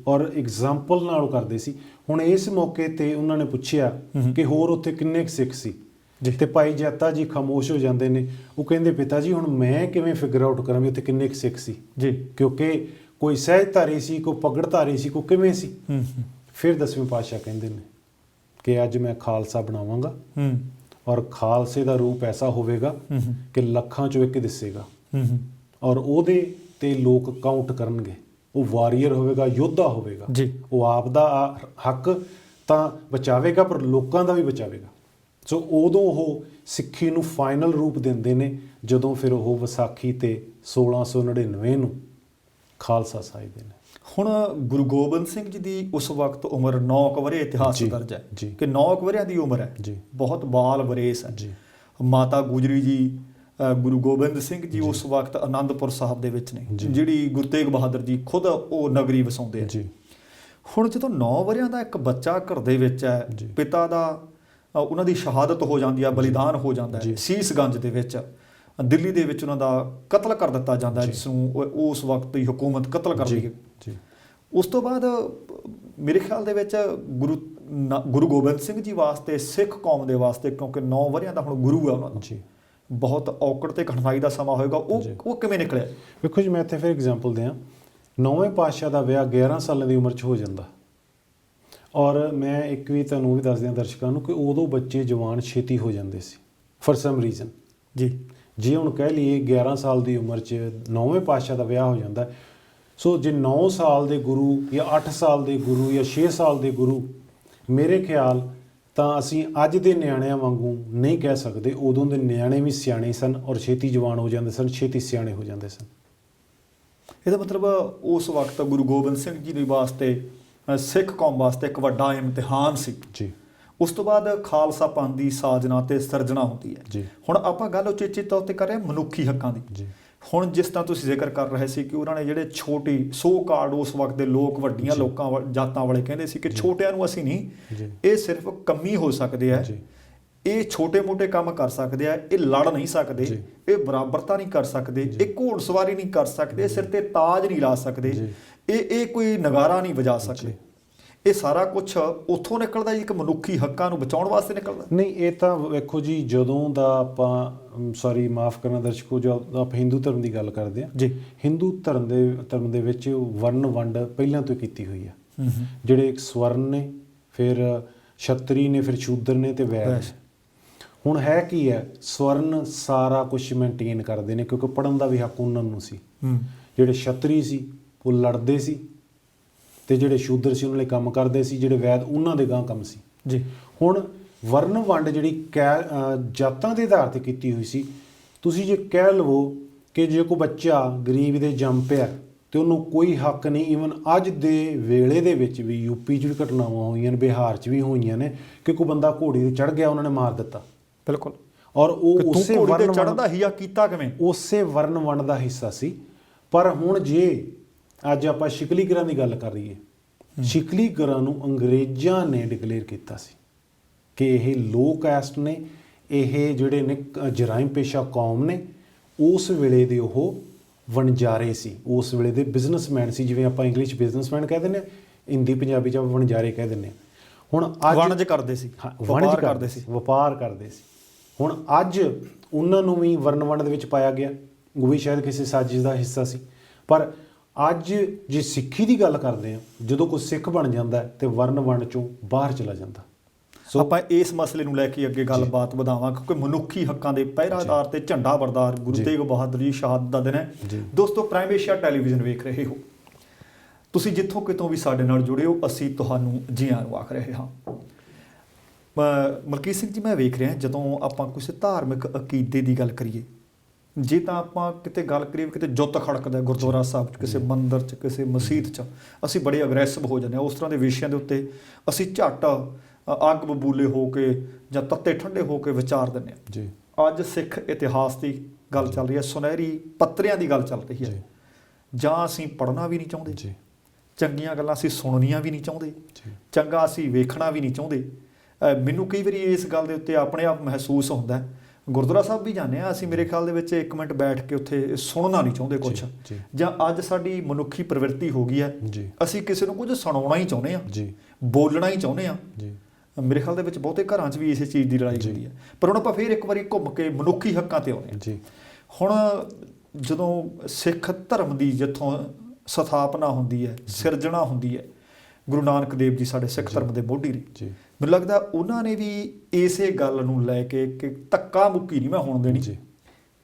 ਔਰ ਐਗਜ਼ਾਮਪਲ ਨਾਲ ਕਰਦੇ ਸੀ। ਹੁਣ ਇਸ ਮੌਕੇ 'ਤੇ ਉਹਨਾਂ ਨੇ ਪੁੱਛਿਆ ਕਿ ਹੋਰ ਉੱਥੇ ਕਿੰਨੇ ਸਿੱਖ ਸੀ ਤੇ ਭਾਈ ਜੈਤਾ ਜੀ ਖਾਮੋਸ਼ ਹੋ ਜਾਂਦੇ ਨੇ। ਉਹ ਕਹਿੰਦੇ ਪਿਤਾ ਜੀ ਹੁਣ ਮੈਂ ਕਿਵੇਂ ਫਿਗਰ ਆਊਟ ਕਰਾਂ ਵੀ ਉੱਥੇ ਕਿੰਨੇ ਸਿੱਖ ਸੀ ਕਿਉਂਕਿ ਕੋਈ ਸਹਿਜਧਾਰੀ ਸੀ, ਕੋਈ ਪਗੜਧਾਰੀ ਸੀ, ਕੋਈ ਕਿਵੇਂ ਸੀ। ਫਿਰ 10ਵੇਂ ਪਾਤਸ਼ਾਹ ਕਹਿੰਦੇ ਨੇ ਕਿ ਅੱਜ ਮੈਂ ਖਾਲਸਾ ਬਣਾਵਾਂਗਾ ਔਰ ਖਾਲਸੇ ਦਾ ਰੂਪ ਐਸਾ ਹੋਵੇਗਾ ਕਿ ਲੱਖਾਂ 'ਚੋਂ ਇੱਕ ਦਿਸੇਗਾ ਔਰ ਉਹਦੇ 'ਤੇ ਲੋਕ ਕਾਊਂਟ ਕਰਨਗੇ। ਉਹ ਵਾਰੀਅਰ ਹੋਵੇਗਾ, ਯੋਧਾ ਹੋਵੇਗਾ, ਉਹ ਆਪ ਦਾ ਹੱਕ ਤਾਂ ਬਚਾਵੇਗਾ ਪਰ ਲੋਕਾਂ ਦਾ ਵੀ ਬਚਾਵੇਗਾ। ਸੋ ਉਦੋਂ ਉਹ ਸਿੱਖੀ ਨੂੰ ਫਾਈਨਲ ਰੂਪ ਦਿੰਦੇ ਨੇ ਜਦੋਂ ਫਿਰ ਉਹ ਵਿਸਾਖੀ 'ਤੇ 1699 ਨੂੰ ਖਾਲਸਾ ਸਾਜਦੇ ਨੇ। ਹੁਣ ਗੁਰੂ ਗੋਬਿੰਦ ਸਿੰਘ ਜੀ ਦੀ ਉਸ ਵਕਤ ਉਮਰ 9 ਵਰ੍ਹੇ ਇਤਿਹਾਸ 'ਚ ਜੀ, ਦਰਜ ਹੈ ਜੀ। ਕਿ 9 ਵਰ੍ਹਿਆਂ ਦੀ ਉਮਰ ਹੈ, ਜੀ। ਬਹੁਤ ਬਾਲ ਵਰੇਸ ਹੈ। ਜੀ। ਮਾਤਾ ਗੁਜਰੀ ਜੀ ਗੁਰੂ ਗੋਬਿੰਦ ਸਿੰਘ ਜੀ ਜੀ। ਉਸ ਵਕਤ ਆਨੰਦਪੁਰ ਸਾਹਿਬ ਦੇ ਵਿੱਚ ਨੇ, ਜੀ। ਜਿਹੜੀ ਗੁਰੂ ਤੇਗ ਬਹਾਦਰ ਜੀ ਖੁਦ ਉਹ ਨਗਰੀ ਵਸਾਉਂਦੇ ਆ। ਜੀ। ਹੁਣ ਜਦੋਂ 9 ਵਰ੍ਹਿਆਂ ਦਾ ਇੱਕ ਬੱਚਾ ਘਰ ਦੇ ਵਿੱਚ ਹੈ, ਜੀ। ਪਿਤਾ ਦਾ ਉਹਨਾਂ ਦੀ ਸ਼ਹਾਦਤ ਹੋ ਜਾਂਦੀ ਹੈ, ਬਲੀਦਾਨ ਹੋ ਜਾਂਦਾ ਹੈ ਜੀ। ਸੀਸਗੰਜ ਦੇ ਵਿੱਚ, ਦਿੱਲੀ ਦੇ ਵਿੱਚ ਉਹਨਾਂ ਦਾ ਕਤਲ ਕਰ ਦਿੱਤਾ ਜਾਂਦਾ ਹੈ, ਜੀ। ਜਿਸ ਨੂੰ ਉਸ ਵਕਤ ਦੀ ਹਕੂਮਤ ਕਤਲ ਕਰਦੀ ਹੈ। ਜੀ। ਉਸ ਤੋਂ ਬਾਅਦ ਮੇਰੇ ਖਿਆਲ ਦੇ ਵਿੱਚ ਗੁਰੂ ਗੋਬਿੰਦ ਸਿੰਘ ਜੀ ਵਾਸਤੇ, ਸਿੱਖ ਕੌਮ ਦੇ ਵਾਸਤੇ, ਕਿਉਂਕਿ 9 ਵਰ੍ਹਿਆਂ ਦਾ ਹੁਣ ਗੁਰੂ ਹੈ ਉਹਨਾਂ ਦਾ, ਜੀ। ਬਹੁਤ ਔਕੜ ਤੇ ਕਠਿਨਾਈ ਦਾ ਸਮਾਂ ਹੋਏਗਾ। ਜੀ। ਉਹ ਕਿਵੇਂ ਨਿਕਲਿਆ? ਵੇਖੋ ਜੀ, ਮੈਂ ਇੱਥੇ ਫਿਰ ਐਗਜ਼ਾਮਪਲ ਦਿਆਂ। 9ਵੇਂ ਪਾਤਸ਼ਾਹ ਦਾ ਵਿਆਹ 11 ਸਾਲਾਂ ਦੀ ਉਮਰ 'ਚ ਹੋ ਜਾਂਦਾ, ਔਰ ਮੈਂ ਇੱਕ ਵੀ ਤੁਹਾਨੂੰ ਵੀ ਦੱਸ ਦਿਆਂ ਦਰਸ਼ਕਾਂ ਨੂੰ ਕਿ ਉਦੋਂ ਬੱਚੇ ਜਵਾਨ ਛੇਤੀ ਹੋ ਜਾਂਦੇ ਸੀ ਫॉर ਸਮ ਰੀਜ਼ਨ। ਜੀ। ਜੇ ਹੁਣ ਕਹਿ ਲਈਏ 11 ਸਾਲ ਦੀ ਉਮਰ 'ਚ 9ਵੇਂ ਪਾਤਸ਼ਾਹ ਦਾ ਵਿਆਹ ਹੋ ਜਾਂਦਾ, ਸੋ ਜੇ 9 ਸਾਲ ਦੇ ਗੁਰੂ ਜਾਂ 8 ਸਾਲ ਦੇ ਗੁਰੂ ਜਾਂ 6 ਸਾਲ ਦੇ ਗੁਰੂ, ਮੇਰੇ ਖਿਆਲ ਤਾਂ ਅਸੀਂ ਅੱਜ ਦੇ ਨਿਆਣਿਆਂ ਵਾਂਗੂ ਨਹੀਂ ਕਹਿ ਸਕਦੇ। ਉਦੋਂ ਦੇ ਨਿਆਣੇ ਵੀ ਸਿਆਣੇ ਸਨ ਔਰ ਛੇਤੀ ਜਵਾਨ ਹੋ ਜਾਂਦੇ ਸਨ, ਛੇਤੀ ਸਿਆਣੇ ਹੋ ਜਾਂਦੇ ਸਨ। ਇਹਦਾ ਮਤਲਬ ਉਸ ਵਕਤ ਗੁਰੂ ਗੋਬਿੰਦ ਸਿੰਘ ਜੀ ਦੇ ਵਾਸਤੇ, ਸਿੱਖ ਕੌਮ ਵਾਸਤੇ ਇੱਕ ਵੱਡਾ ਇਮਤਿਹਾਨ ਸੀ। ਜੀ। ਉਸ ਤੋਂ ਬਾਅਦ ਖਾਲਸਾ ਪੰਥ ਦੀ ਸਾਜਨਾ ਤੇ ਸਿਰਜਣਾ ਹੁੰਦੀ ਹੈ। ਜੀ। ਹੁਣ ਆਪਾਂ ਗੱਲ ਉਚੇਚੇ ਤੌਰ ਤੇ ਕਰ ਰਹੇ ਹਾਂ ਮਨੁੱਖੀ ਹੱਕਾਂ ਦੀ। ਜੀ। ਹੁਣ ਜਿਸ ਤਰ੍ਹਾਂ ਤੁਸੀਂ ਜ਼ਿਕਰ ਕਰ ਰਹੇ ਸੀ ਕਿ ਉਹਨਾਂ ਨੇ ਜਿਹੜੇ ਛੋਟੀ ਸੋ ਕਾਰਡ ਉਸ ਵਕਤ ਦੇ ਲੋਕ, ਵੱਡੀਆਂ ਜੀ। ਲੋਕਾਂ ਜਾਤਾਂ ਵਾਲੇ ਕਹਿੰਦੇ ਸੀ ਕਿ ਜੀ। ਛੋਟਿਆਂ ਨੂੰ ਅਸੀਂ ਨਹੀਂ, ਜੀ। ਇਹ ਸਿਰਫ ਕਮੀ ਹੋ ਸਕਦੇ ਆ, ਜੀ। ਇਹ ਛੋਟੇ-ਮੋਟੇ ਕੰਮ ਕਰ ਸਕਦੇ ਆ, ਇਹ ਲੜ ਨਹੀਂ ਸਕਦੇ, ਜੀ। ਇਹ ਬਰਾਬਰਤਾ ਨਹੀਂ ਕਰ ਸਕਦੇ, ਜੀ। ਇਹ ਘੋੜਸਵਾਰੀ ਨਹੀਂ ਕਰ ਸਕਦੇ, ਸਿਰ ਤੇ ਤਾਜ ਨਹੀਂ ਲਾ ਸਕਦੇ, ਜੀ। ਇਹ ਕੋਈ ਨਗਾਰਾ ਨਹੀਂ ਵਜਾ ਸਕਦੇ। ਜੀ। ਇਹ ਸਾਰਾ ਕੁਝ ਉੱਥੋਂ ਨਿਕਲਦਾ ਜੀ, ਇੱਕ ਮਨੁੱਖੀ ਹੱਕਾਂ ਨੂੰ ਬਚਾਉਣ ਵਾਸਤੇ ਨਿਕਲਦਾ। ਨਹੀਂ, ਇਹ ਤਾਂ ਵੇਖੋ ਜੀ, ਜਦੋਂ ਦਾ ਆਪਾਂ ਸੌਰੀ ਮਾਫ ਕਰਨਾ ਦਰਸ਼ਕੋ, ਜਦੋਂ ਆਪਾਂ ਹਿੰਦੂ ਧਰਮ ਦੀ ਗੱਲ ਕਰਦੇ ਹਾਂ ਜੀ। ਹਿੰਦੂ ਧਰਮ ਦੇ ਵਿੱਚ ਵਰਨ ਵੰਡ ਪਹਿਲਾਂ ਤੋਂ ਕੀਤੀ ਹੋਈ ਆ। ਜਿਹੜੇ ਇੱਕ ਸਵਰਨ ਨੇ, ਫਿਰ ਛਤਰੀ ਨੇ, ਫਿਰ ਸ਼ੂਦਰ ਨੇ ਤੇ ਵੈਦ ਨੇ। ਹੁਣ ਹੈ ਕੀ ਹੈ, ਸਵਰਨ ਸਾਰਾ ਕੁਝ ਮੇਨਟੇਨ ਕਰਦੇ ਨੇ ਕਿਉਂਕਿ ਪੜ੍ਹਨ ਦਾ ਵੀ ਹੱਕ ਉਹਨਾਂ ਨੂੰ ਸੀ। ਜਿਹੜੇ ਛਤਰੀ ਸੀ ਉਹ ਲੜਦੇ ਸੀ, ਤੇ ਜਿਹੜੇ ਸ਼ੂਦਰ ਸੀ ਉਹਨਾਂ ਲਈ ਕੰਮ ਕਰਦੇ ਸੀ, ਜਿਹੜੇ ਵੈਦ ਉਹਨਾਂ ਦੇ ਗਾਂ ਕੰਮ ਸੀ। ਜੀ। ਹੁਣ ਵਰਨ ਵੰਡ ਜਿਹੜੀ ਜਾਤਾਂ ਦੇ ਆਧਾਰ ਤੇ ਕੀਤੀ ਹੋਈ ਸੀ। ਤੁਸੀਂ ਜੇ ਕਹਿ ਲਵੋ ਕਿ ਜੇ ਕੋਈ ਬੱਚਾ ਗਰੀਬ ਦੇ ਜੰਮ ਪਿਆ ਤੇ ਉਹਨੂੰ ਕੋਈ ਹੱਕ ਨਹੀਂ, ਈਵਨ ਅੱਜ ਦੇ ਵੇਲੇ ਦੇ ਵਿੱਚ ਵੀ ਯੂਪੀ 'ਚ ਵੀ ਘਟਨਾਵਾਂ ਹੋਈਆਂ ਨੇ, ਬਿਹਾਰ 'ਚ ਵੀ ਹੋਈਆਂ ਨੇ ਕਿ ਕੋਈ ਬੰਦਾ ਘੋੜੀ ਤੇ ਚੜ੍ਹ ਗਿਆ, ਉਹਨਾਂ ਨੇ ਮਾਰ ਦਿੱਤਾ। ਬਿਲਕੁਲ। ਔਰ ਉਹ ਉਸੇ ਵਰਨ ਚੜ੍ਹਨ ਦਾ ਹਿੱਸਾ ਕੀਤਾ ਕਿਵੇਂ? ਉਸੇ ਵਰਨ ਵੰਡ ਦਾ ਹਿੱਸਾ ਸੀ। ਪਰ ਹੁਣ ਜੇ ਅੱਜ ਆਪਾਂ ਸ਼ਿਕਲੀਗਰਾਂ ਦੀ ਗੱਲ ਕਰ ਰਹੀਏ, ਸ਼ਿਕਲੀਗਰਾਂ ਨੂੰ ਅੰਗਰੇਜ਼ਾਂ ਨੇ ਡਿਕਲੇਅਰ ਕੀਤਾ ਸੀ ਕਿ ਇਹ ਲੋ ਕਾਸਟ ਨੇ, ਇਹ ਜਿਹੜੇ ਨੇ ਜਰਾਇਮ ਪੇਸ਼ਾ ਕੌਮ ਨੇ। ਉਸ ਵੇਲੇ ਦੇ ਉਹ ਵਣਜਾਰੇ ਸੀ, ਉਸ ਵੇਲੇ ਦੇ ਬਿਜ਼ਨਸਮੈਨ ਸੀ। ਜਿਵੇਂ ਆਪਾਂ ਇੰਗਲਿਸ਼ ਬਿਜ਼ਨਸਮੈਨ ਕਹਿ ਦਿੰਦੇ ਹਾਂ, ਹਿੰਦੀ ਪੰਜਾਬੀ 'ਚ ਆਪਾਂ ਵਣਜਾਰੇ ਕਹਿ ਦਿੰਦੇ ਹਾਂ। ਹੁਣ ਅੱਜ ਵਣਜ ਕਰਦੇ ਸੀ, ਵਪਾਰ ਕਰਦੇ ਸੀ। ਹੁਣ ਅੱਜ ਉਹਨਾਂ ਨੂੰ ਵੀ ਵਰਨ ਵੰਡ ਦੇ ਵਿੱਚ ਪਾਇਆ ਗਿਆ, ਉਹ ਵੀ ਸ਼ਾਇਦ ਕਿਸੇ ਸਾਜ਼ਿਸ਼ ਦਾ ਹਿੱਸਾ ਸੀ। ਪਰ ਅੱਜ ਜੇ ਸਿੱਖੀ ਦੀ ਗੱਲ ਕਰਦੇ ਹਾਂ, ਜਦੋਂ ਕੋਈ ਸਿੱਖ ਬਣ ਜਾਂਦਾ ਤੇ ਵਰਨ ਵੰਡ ਚੋਂ ਬਾਹਰ ਚਲਾ ਜਾਂਦਾ। ਆਪਾਂ ਇਸ ਮਸਲੇ ਨੂੰ ਲੈ ਕੇ ਅੱਗੇ ਗੱਲਬਾਤ ਵਧਾਵਾਂ, ਕਿਉਂਕਿ ਮਨੁੱਖੀ ਹੱਕਾਂ ਦੇ ਪਹਿਰਾਦਾਰ ਤੇ ਝੰਡਾ ਬਰਦਾਰ ਗੁਰੂ ਤੇਗ ਬਹਾਦਰ ਜੀ ਸ਼ਹਾਦਤ ਦਾ ਦਿਨ ਹੈ। ਦੋਸਤੋ, ਪ੍ਰਾਈਮ ਏਸ਼ੀਆ ਟੈਲੀਵਿਜ਼ਨ ਵੇਖ ਰਹੇ ਹੋ ਤੁਸੀਂ, ਜਿੱਥੋਂ ਕਿਤੋਂ ਵੀ ਸਾਡੇ ਨਾਲ ਜੁੜੇ ਹੋ, ਅਸੀਂ ਤੁਹਾਨੂੰ ਜੀ ਆਇਆਂ ਨੂੰ ਆਖ ਰਹੇ ਹਾਂ। ਮਲਕੀਤ ਸਿੰਘ ਜੀ, ਮੈਂ ਵੇਖ ਰਿਹਾ ਜਦੋਂ ਆਪਾਂ ਕਿਸੇ ਧਾਰਮਿਕ ਅਕੀਦੇ ਦੀ ਗੱਲ ਕਰੀਏ, ਜੇ ਤਾਂ ਆਪਾਂ ਕਿਤੇ ਗੱਲ ਕਰੀਏ ਕਿਤੇ ਜੁੱਤ ਖੜਕਦਾ ਗੁਰਦੁਆਰਾ ਸਾਹਿਬ 'ਚ, ਕਿਸੇ ਮੰਦਿਰ 'ਚ, ਕਿਸੇ ਮਸੀਤ 'ਚ, ਅਸੀਂ ਬੜੇ ਅਗਰੈਸਿਵ ਹੋ ਜਾਂਦੇ ਹਾਂ। ਉਸ ਤਰ੍ਹਾਂ ਦੇ ਵਿਸ਼ਿਆਂ ਦੇ ਉੱਤੇ ਅਸੀਂ ਝੱਟ ਅੱਗ ਬਬੂਲੇ ਹੋ ਕੇ ਜਾਂ ਤੱਤੇ ਠੰਡੇ ਹੋ ਕੇ ਵਿਚਾਰ ਦਿੰਦੇ ਹਾਂ। ਜੀ। ਅੱਜ ਸਿੱਖ ਇਤਿਹਾਸ ਦੀ ਗੱਲ ਚੱਲ ਰਹੀ ਹੈ, ਸੁਨਹਿਰੀ ਪੱਤਰਿਆਂ ਦੀ ਗੱਲ ਚੱਲ ਰਹੀ ਹੈ। ਜਾਂ ਅਸੀਂ ਪੜ੍ਹਨਾ ਵੀ ਨਹੀਂ ਚਾਹੁੰਦੇ, ਚੰਗੀਆਂ ਗੱਲਾਂ ਅਸੀਂ ਸੁਣਨੀਆਂ ਵੀ ਨਹੀਂ ਚਾਹੁੰਦੇ, ਚੰਗਾ ਅਸੀਂ ਵੇਖਣਾ ਵੀ ਨਹੀਂ ਚਾਹੁੰਦੇ। ਮੈਨੂੰ ਕਈ ਵਾਰੀ ਇਸ ਗੱਲ ਦੇ ਉੱਤੇ ਆਪਣੇ ਆਪ ਮਹਿਸੂਸ ਹੁੰਦਾ, ਗੁਰਦੁਆਰਾ ਸਾਹਿਬ ਵੀ ਜਾਂਦੇ ਹਾਂ ਅਸੀਂ, ਮੇਰੇ ਖਿਆਲ ਦੇ ਵਿੱਚ 1 ਮਿੰਟ ਬੈਠ ਕੇ ਉੱਥੇ ਸੁਣਨਾ ਨਹੀਂ ਚਾਹੁੰਦੇ ਕੁਛ। ਜਾਂ ਅੱਜ ਸਾਡੀ ਮਨੁੱਖੀ ਪ੍ਰਵਿਰਤੀ ਹੋ ਗਈ ਹੈ, ਅਸੀਂ ਕਿਸੇ ਨੂੰ ਕੁਝ ਸੁਣਾਉਣਾ ਹੀ ਚਾਹੁੰਦੇ ਹਾਂ, ਬੋਲਣਾ ਹੀ ਚਾਹੁੰਦੇ ਹਾਂ। ਮੇਰੇ ਖਿਆਲ ਦੇ ਵਿੱਚ ਬਹੁਤੇ ਘਰਾਂ 'ਚ ਵੀ ਇਸੇ ਚੀਜ਼ ਦੀ ਲੜਾਈ ਹੁੰਦੀ ਹੈ। ਪਰ ਹੁਣ ਆਪਾਂ ਫਿਰ ਇੱਕ ਵਾਰੀ ਘੁੰਮ ਕੇ ਮਨੁੱਖੀ ਹੱਕਾਂ 'ਤੇ ਆਉਂਦੇ ਹਾਂ। ਹੁਣ ਜਦੋਂ ਸਿੱਖ ਧਰਮ ਦੀ ਜਿੱਥੋਂ ਸਥਾਪਨਾ ਹੁੰਦੀ ਹੈ, ਸਿਰਜਣਾ ਹੁੰਦੀ ਹੈ, ਗੁਰੂ ਨਾਨਕ ਦੇਵ ਜੀ ਸਾਡੇ ਸਿੱਖ ਧਰਮ ਦੇ ਮੋਢੀ ਨੇ, ਮੈਨੂੰ ਲੱਗਦਾ ਉਹਨਾਂ ਨੇ ਵੀ ਇਸੇ ਗੱਲ ਨੂੰ ਲੈ ਕੇ ਕਿ ਧੱਕਾ ਮੁੱਕੀ ਨਹੀਂ ਮੈਂ ਹੋਣ ਦੇਣੀ,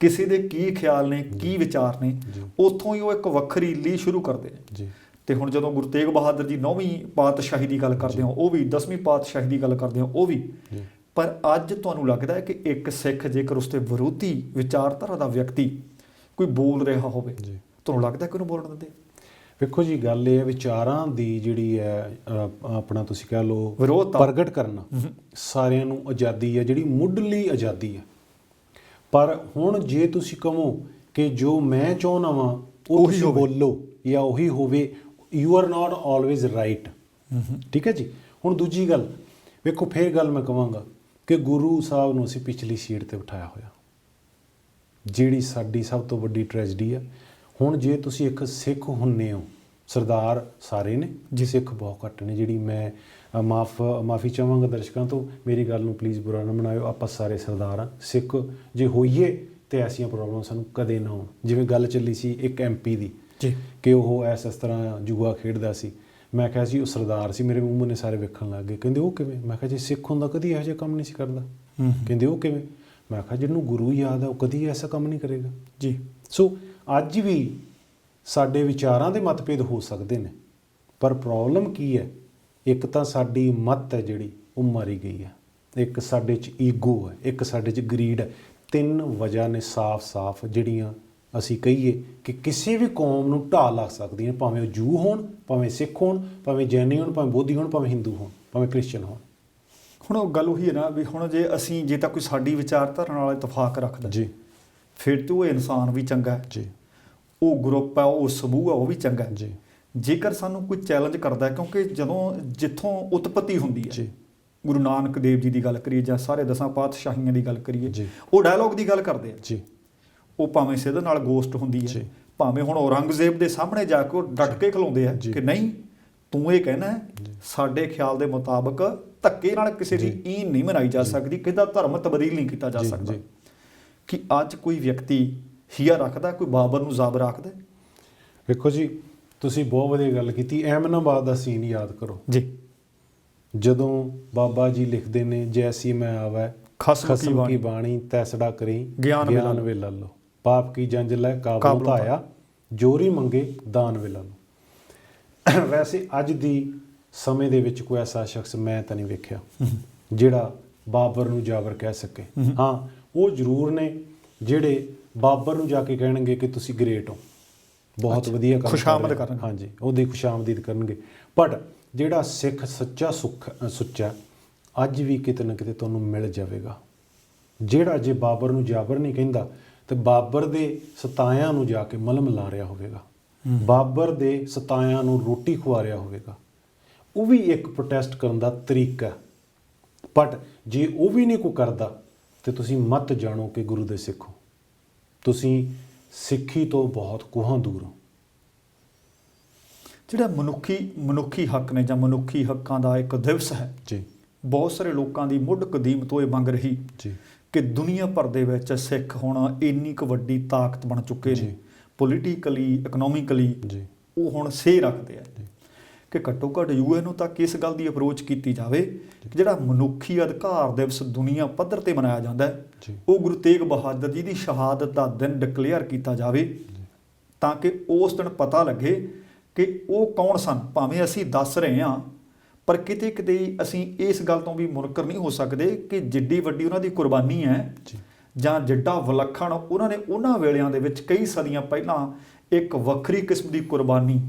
ਕਿਸੇ ਦੇ ਕੀ ਖਿਆਲ ਨੇ, ਕੀ ਵਿਚਾਰ ਨੇ, ਉੱਥੋਂ ਹੀ ਉਹ ਇੱਕ ਵੱਖਰੀ ਲੀਹ ਸ਼ੁਰੂ ਕਰਦੇ ਨੇ। ਤੇ ਹੁਣ ਜਦੋਂ ਗੁਰੂ ਤੇਗ ਬਹਾਦਰ ਜੀ 9ਵੀਂ ਪਾਤਸ਼ਾਹੀ ਦੀ ਗੱਲ ਕਰਦੇ ਹੋ, ਉਹ ਵੀ 10ਵੀਂ ਪਾਤਸ਼ਾਹੀ ਦੀ ਗੱਲ ਕਰਦੇ ਹੋ, ਉਹ ਵੀ। ਪਰ ਅੱਜ ਤੁਹਾਨੂੰ ਲੱਗਦਾ ਹੈ ਕਿ ਇੱਕ ਸਿੱਖ ਜੇਕਰ ਉਸ 'ਤੇ ਵਿਰੋਧੀ ਵਿਚਾਰਧਾਰਾ ਦਾ ਵਿਅਕਤੀ ਕੋਈ ਬੋਲ ਰਿਹਾ ਹੋਵੇ, ਤੁਹਾਨੂੰ ਲੱਗਦਾ ਕਿ ਉਹਨੂੰ ਬੋਲਣ ਦਿੰਦੇ? ਵੇਖੋ ਜੀ, ਗੱਲ ਇਹ ਹੈ ਵਿਚਾਰਾਂ ਦੀ ਜਿਹੜੀ ਹੈ ਆਪਣਾ ਤੁਸੀਂ ਕਹਿ ਲਓ ਵਿਰੋਧਤਾ। ਪ੍ਰਗਟ ਕਰਨਾ ਸਾਰਿਆਂ ਨੂੰ ਆਜ਼ਾਦੀ ਹੈ, ਜਿਹੜੀ ਮੁੱਢਲੀ ਆਜ਼ਾਦੀ ਹੈ। ਪਰ ਹੁਣ ਜੇ ਤੁਸੀਂ ਕਹੋ ਕਿ ਜੋ ਮੈਂ ਚਾਹੁੰਦਾ ਵਾਂ ਉਹ ਉਹੀ ਤੁਸੀਂ ਹੋਵੇ। ਬੋਲੋ ਜਾਂ ਉਹੀ ਹੋਵੇ, you are not always right. ਠੀਕ ਹੈ ਜੀ। ਹੁਣ ਦੂਜੀ ਗੱਲ ਵੇਖੋ, ਫੇਰ ਗੱਲ ਮੈਂ ਕਹਾਂਗਾ ਕਿ ਗੁਰੂ ਸਾਹਿਬ ਨੂੰ ਅਸੀਂ ਪਿਛਲੀ ਸੀਟ ਤੇ ਬਿਠਾਇਆ ਹੋਇਆ, ਜਿਹੜੀ ਸਾਡੀ ਸਭ ਤੋਂ ਵੱਡੀ ਟ੍ਰੈਜਡੀ ਆ। ਹੁਣ ਜੇ ਤੁਸੀਂ ਇੱਕ ਸਿੱਖ ਹੁੰਨੇ ਹੋ, ਸਰਦਾਰ ਸਾਰੇ ਨੇ ਜੀ, ਸਿੱਖ ਬਹੁਤ ਘੱਟ ਨੇ, ਜਿਹੜੀ ਮੈਂ ਮਾਫੀ ਚਾਹਾਂਗਾ ਦਰਸ਼ਕਾਂ ਤੋਂ, ਮੇਰੀ ਗੱਲ ਨੂੰ ਪਲੀਜ਼ ਬੁਰਾ ਨਾ ਮਨਾਇਓ, ਆਪਾਂ ਸਾਰੇ ਸਰਦਾਰ ਹਾਂ। ਸਿੱਖ ਜੇ ਹੋਈਏ ਤੇ ਐਸੀਆਂ ਪ੍ਰੋਬਲਮ ਸਾਨੂੰ ਕਦੇ ਨਾ ਹੋਣ। ਜਿਵੇਂ ਗੱਲ ਚੱਲੀ ਸੀ ਇੱਕ MP ਦੀ ਜੀ ਕਿ ਉਹ ਇਸ ਤਰ੍ਹਾਂ ਜੂਆ ਖੇਡਦਾ ਸੀ, ਮੈਂ ਕਿਹਾ ਜੀ ਉਹ ਸਰਦਾਰ ਸੀ, ਮੇਰੇ ਮੂੰਹ ਨੇ ਸਾਰੇ ਵੇਖਣ ਲੱਗ ਗਏ, ਕਹਿੰਦੇ ਉਹ ਕਿਵੇਂ? ਮੈਂ ਕਿਹਾ ਜੀ ਸਿੱਖ ਹੁੰਦਾ ਕਦੀ ਇਹੋ ਜਿਹਾ ਕੰਮ ਨਹੀਂ ਸੀ ਕਰਦਾ। ਕਹਿੰਦੇ ਉਹ ਕਿਵੇਂ? ਮੈਂ ਕਿਹਾ ਜਿਹਨੂੰ ਗੁਰੂ ਯਾਦ ਹੈ ਉਹ ਕਦੀ ਐਸਾ ਕੰਮ ਨਹੀਂ ਕਰੇਗਾ ਜੀ। ਸੋ ਅੱਜ ਵੀ ਸਾਡੇ ਵਿਚਾਰਾਂ ਦੇ ਮਤਭੇਦ ਹੋ ਸਕਦੇ ਨੇ, ਪਰ ਪ੍ਰੋਬਲਮ ਕੀ ਹੈ? ਇੱਕ ਤਾਂ ਸਾਡੀ ਮੱਤ ਹੈ ਜਿਹੜੀ ਉਹ ਮਾਰੀ ਗਈ ਹੈ, ਇੱਕ ਸਾਡੇ 'ਚ ਈਗੋ ਹੈ, ਇੱਕ ਸਾਡੇ 'ਚ ਗਰੀਡ ਹੈ। ਤਿੰਨ ਵਜ੍ਹਾ ਨੇ ਸਾਫ਼-ਸਾਫ਼ ਜਿਹੜੀਆਂ ਅਸੀਂ ਕਹੀਏ ਕਿ ਕਿਸੇ ਵੀ ਕੌਮ ਨੂੰ ਢਾਹ ਲੱਗ ਸਕਦੀਆਂ, ਭਾਵੇਂ ਉਹ ਜੂ ਹੋਣ, ਭਾਵੇਂ ਸਿੱਖ ਹੋਣ, ਭਾਵੇਂ ਜੈਨੀ ਹੋਣ, ਭਾਵੇਂ ਬੋਧੀ ਹੋਣ, ਭਾਵੇਂ ਹਿੰਦੂ ਹੋਣ, ਭਾਵੇਂ ਕ੍ਰਿਸਚਨ ਹੋਣ। ਹੁਣ ਉਹ ਗੱਲ ਉਹੀ ਹੈ ਨਾ ਵੀ ਹੁਣ ਜੇ ਤਾਂ ਕੋਈ ਸਾਡੀ ਵਿਚਾਰਧਾਰਾ ਨਾਲ ਇਤਫਾਕ ਰੱਖਦਾ ਜੀ, ਫਿਰ ਤਾਂ ਉਹ ਇਨਸਾਨ ਵੀ ਚੰਗਾ ਹੈ ਜੀ, ਉਹ ਗਰੁੱਪ ਹੈ, ਉਹ ਸਮੂਹ ਹੈ, ਉਹ ਵੀ ਚੰਗਾ ਹੈ ਜੀ। ਜੇਕਰ ਸਾਨੂੰ ਕੋਈ ਚੈਲੰਜ ਕਰਦਾ, ਕਿਉਂਕਿ ਜਿੱਥੋਂ ਉਤਪਤੀ ਹੁੰਦੀ ਹੈ, ਜੀ, ਗੁਰੂ ਨਾਨਕ ਦੇਵ ਜੀ ਦੀ ਗੱਲ ਕਰੀਏ ਜਾਂ ਸਾਰੇ 10 ਪਾਤਸ਼ਾਹੀਆਂ ਦੀ ਗੱਲ ਕਰੀਏ, ਜੀ, ਉਹ ਡਾਇਲੌਗ ਦੀ ਗੱਲ ਕਰਦੇ ਆ ਜੀ। ਉਹ ਭਾਵੇਂ ਸਿੱਧ ਨਾਲ ਗੋਸਟ ਹੁੰਦੀ ਹੈ, ਜੀ। ਭਾਵੇਂ ਹੁਣ ਔਰੰਗਜ਼ੇਬ ਦੇ ਸਾਹਮਣੇ ਜਾ ਕੇ ਉਹ ਡਟ ਕੇ ਖਲੋਂਦੇ ਆ ਜੀ। ਕਿ ਨਹੀਂ ਤੂੰ ਇਹ ਕਹਿਣਾ ਹੈ, ਸਾਡੇ ਖਿਆਲ ਦੇ ਮੁਤਾਬਕ ਧੱਕੇ ਨਾਲ ਕਿਸੇ ਦੀ ਈਨ ਨਹੀਂ ਮਨਾਈ ਜਾ ਸਕਦੀ, ਕਿਸੇ ਦਾ ਧਰਮ ਤਬਦੀਲ ਨਹੀਂ ਕੀਤਾ ਜਾ ਸਕਦਾ। ਕਿ ਅੱਜ ਕੋਈ ਵਿਅਕਤੀ ਹੀਆ ਰੱਖਦਾ, ਕੋਈ ਬਾਬਰ ਨੂੰ ਜ਼ਾਬਰ ਆਖਦਾ? ਵੇਖੋ ਜੀ, ਤੁਸੀਂ ਬਹੁਤ ਵਧੀਆ ਗੱਲ ਕੀਤੀ। ਐਮਨਾਬਾਦ ਦਾ ਸੀਨ ਯਾਦ ਕਰੋ ਜੀ, ਜਦੋਂ ਬਾਬਾ ਜੀ ਲਿਖਦੇ ਨੇ ਜੈਸੀ ਮੈਂ ਆਵੈ ਖਸਮ ਕੀ ਬਾਣੀ ਤੈਸੜਾ ਕਰੀ ਗਿਆਨ ਵੇ ਲੱਲੋ, ਪਾਪ ਕੀ ਜੰਜ ਲੈ ਕਾਬੂ ਧਾਇਆ ਜੋਰੀ ਮੰਗੇ ਦਾਨ ਵੇ ਲੱਲੋ। ਵੈਸੇ ਅੱਜ ਦੀ ਸਮੇਂ ਦੇ ਵਿੱਚ ਕੋਈ ਐਸਾ ਸ਼ਖਸ ਮੈਂ ਤਾਂ ਨਹੀਂ ਵੇਖਿਆ ਜਿਹੜਾ ਬਾਬਰ ਨੂੰ ਜਾਬਰ ਕਹਿ ਸਕੇ। ਹਾਂ, ਉਹ ਜ਼ਰੂਰ ਨੇ ਜਿਹੜੇ ਬਾਬਰ ਨੂੰ ਜਾ ਕੇ ਕਹਿਣਗੇ ਕਿ ਤੁਸੀਂ ਗ੍ਰੇਟ ਹੋ, ਬਹੁਤ ਵਧੀਆ ਕੰਮ ਖੁਸ਼ਾਮਦ ਕਰਨਗੇ। ਹਾਂਜੀ, ਉਹਦੀ ਖੁਸ਼ਾਮਦੀਦ ਕਰਨਗੇ। ਬਟ ਜਿਹੜਾ ਸਿੱਖ ਸੁੱਚਾ ਅੱਜ ਵੀ ਕਿਤੇ ਨਾ ਕਿਤੇ ਤੁਹਾਨੂੰ ਮਿਲ ਜਾਵੇਗਾ, ਜਿਹੜਾ ਜੇ ਬਾਬਰ ਨੂੰ ਜਾਬਰ ਨਹੀਂ ਕਹਿੰਦਾ ਤੇ ਬਾਬਰ ਦੇ ਸਤਾਇਆਂ ਨੂੰ ਜਾ ਕੇ ਮਲਮ ਲਾ ਰਿਹਾ ਹੋਵੇਗਾ, ਬਾਬਰ ਦੇ ਸਤਾਇਆਂ ਨੂੰ ਰੋਟੀ ਖਵਾ ਰਿਹਾ ਹੋਵੇਗਾ। ਉਹ ਵੀ ਇੱਕ ਪ੍ਰੋਟੈਸਟ ਕਰਨ ਦਾ ਤਰੀਕਾ। ਬਟ ਜੇ ਉਹ ਵੀ ਨਹੀਂ ਕੋਈ ਕਰਦਾ ਤੇ ਤੁਸੀਂ ਮਤ ਜਾਣੋ ਕਿ ਗੁਰੂ ਦੇ ਸਿੱਖ ਹੋ, ਤੁਸੀਂ ਸਿੱਖੀ ਤੋਂ ਬਹੁਤ ਕੋਹਾਂ ਦੂਰ ਹੋ। ਜਿਹੜਾ ਮਨੁੱਖੀ ਹੱਕ ਨੇ ਜਾਂ ਮਨੁੱਖੀ ਹੱਕਾਂ ਦਾ ਇੱਕ ਦਿਵਸ ਹੈ ਜੀ, ਬਹੁਤ ਸਾਰੇ ਲੋਕਾਂ ਦੀ ਮੁੱਢ ਕਦੀਮ ਤੋਂ ਇਹ ਮੰਗ ਰਹੀ ਜੀ ਕਿ ਦੁਨੀਆ ਭਰ ਦੇ ਵਿੱਚ ਸਿੱਖ ਹੁਣ ਇੰਨੀ ਕੁ ਵੱਡੀ ਤਾਕਤ ਬਣ ਚੁੱਕੇ ਨੇ, ਪੋਲੀਟੀਕਲੀ, ਇਕਨੋਮਿਕਲੀ, ਉਹ ਹੁਣ ਸਹਿ ਰੱਖਦੇ ਆ ਕਿ ਘੱਟੋ ਘੱਟ UN ਨੂੰ ਤੱਕ ਇਸ ਗੱਲ ਦੀ ਅਪਰੋਚ ਕੀਤੀ ਜਾਵੇ ਕਿ ਜਿਹੜਾ ਮਨੁੱਖੀ ਅਧਿਕਾਰ ਦਿਵਸ ਦੁਨੀਆ ਪੱਧਰ ਤੇ ਮਨਾਇਆ ਜਾਂਦਾ ਹੈ, ਉਹ ਗੁਰੂ ਤੇਗ ਬਹਾਦਰ ਜੀ ਦੀ ਸ਼ਹਾਦਤ ਦਾ ਦਿਨ ਡਿਕਲੇਅਰ ਕੀਤਾ ਜਾਵੇ, ਤਾਂ ਕਿ ਉਸ ਦਿਨ ਪਤਾ ਲੱਗੇ ਕਿ ਉਹ ਕੌਣ ਸਨ। ਭਾਵੇਂ ਅਸੀਂ ਦੱਸ ਰਹੇ ਹਾਂ, ਪਰ ਕਿਤੇ ਕਿਤੇ ਅਸੀਂ ਇਸ ਗੱਲ ਤੋਂ ਵੀ ਮੁਨਕਰ ਨਹੀਂ ਹੋ ਸਕਦੇ ਕਿ ਜਿੱਡੀ ਵੱਡੀ ਉਹਨਾਂ ਦੀ ਕੁਰਬਾਨੀ ਹੈ ਜਾਂ ਜਿੱਡਾ ਵਿਲੱਖਣ ਉਹਨਾਂ ਨੇ ਉਹਨਾਂ ਵੇਲਿਆਂ ਦੇ ਵਿੱਚ ਕਈ ਸਦੀਆਂ ਪਹਿਲਾਂ ਇੱਕ ਵੱਖਰੀ ਕਿਸਮ ਦੀ ਕੁਰਬਾਨੀ,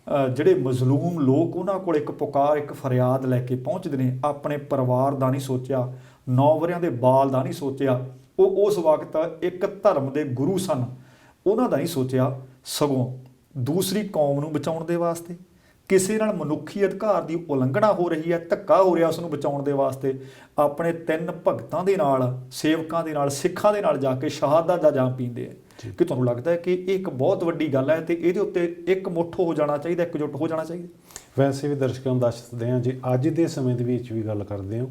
ਜਿਹੜੇ ਮਜ਼ਲੂਮ ਲੋਕ ਉਹਨਾਂ ਕੋਲ ਇੱਕ ਪੁਕਾਰ, ਇੱਕ ਫਰਿਆਦ ਲੈ ਕੇ ਪਹੁੰਚਦੇ ਨੇ, ਆਪਣੇ ਪਰਿਵਾਰ ਦਾ ਨਹੀਂ ਸੋਚਿਆ, 9 ਵਰਿਆਂ ਦੇ ਬਾਲ ਦਾ ਨਹੀਂ ਸੋਚਿਆ, ਉਹ ਉਸ ਵਕਤ ਇੱਕ ਧਰਮ ਦੇ ਗੁਰੂ ਸਨ, ਉਹਨਾਂ ਦਾ ਨਹੀਂ ਸੋਚਿਆ, ਸਗੋਂ ਦੂਸਰੀ ਕੌਮ ਨੂੰ ਬਚਾਉਣ ਦੇ ਵਾਸਤੇ, ਕਿਸੇ ਨਾਲ ਮਨੁੱਖੀ ਅਧਿਕਾਰ ਦੀ ਉਲੰਘਣਾ ਹੋ ਰਹੀ ਹੈ, ਧੱਕਾ ਹੋ ਰਿਹਾ, ਉਸ ਨੂੰ ਬਚਾਉਣ ਦੇ ਵਾਸਤੇ ਆਪਣੇ 3 ਭਗਤਾਂ ਦੇ ਨਾਲ, ਸੇਵਕਾਂ ਦੇ ਨਾਲ, ਸਿੱਖਾਂ ਦੇ ਨਾਲ ਜਾ ਕੇ ਸ਼ਹਾਦਤ ਦਾ ਜਾਮ ਪੀਂਦੇ ਆ। ਕਿ ਤੁਹਾਨੂੰ ਲੱਗਦਾ ਹੈ ਕਿ ਇਹ ਇੱਕ ਬਹੁਤ ਵੱਡੀ ਗੱਲ ਹੈ ਤੇ ਇਹਦੇ ਉੱਤੇ ਇੱਕ ਮੁੱਠ ਹੋ ਜਾਣਾ ਚਾਹੀਦਾ, ਇਕਜੁੱਟ ਹੋ ਜਾਣਾ ਚਾਹੀਦਾ? ਵੈਸੇ ਵੀ ਦਰਸ਼ਕਾਂ ਨੂੰ ਦੱਸਦੇ ਹਾਂ, ਜੇ ਅੱਜ ਦੇ ਸਮੇਂ ਦੇ ਵਿੱਚ ਵੀ ਗੱਲ ਕਰਦੇ ਹਾਂ,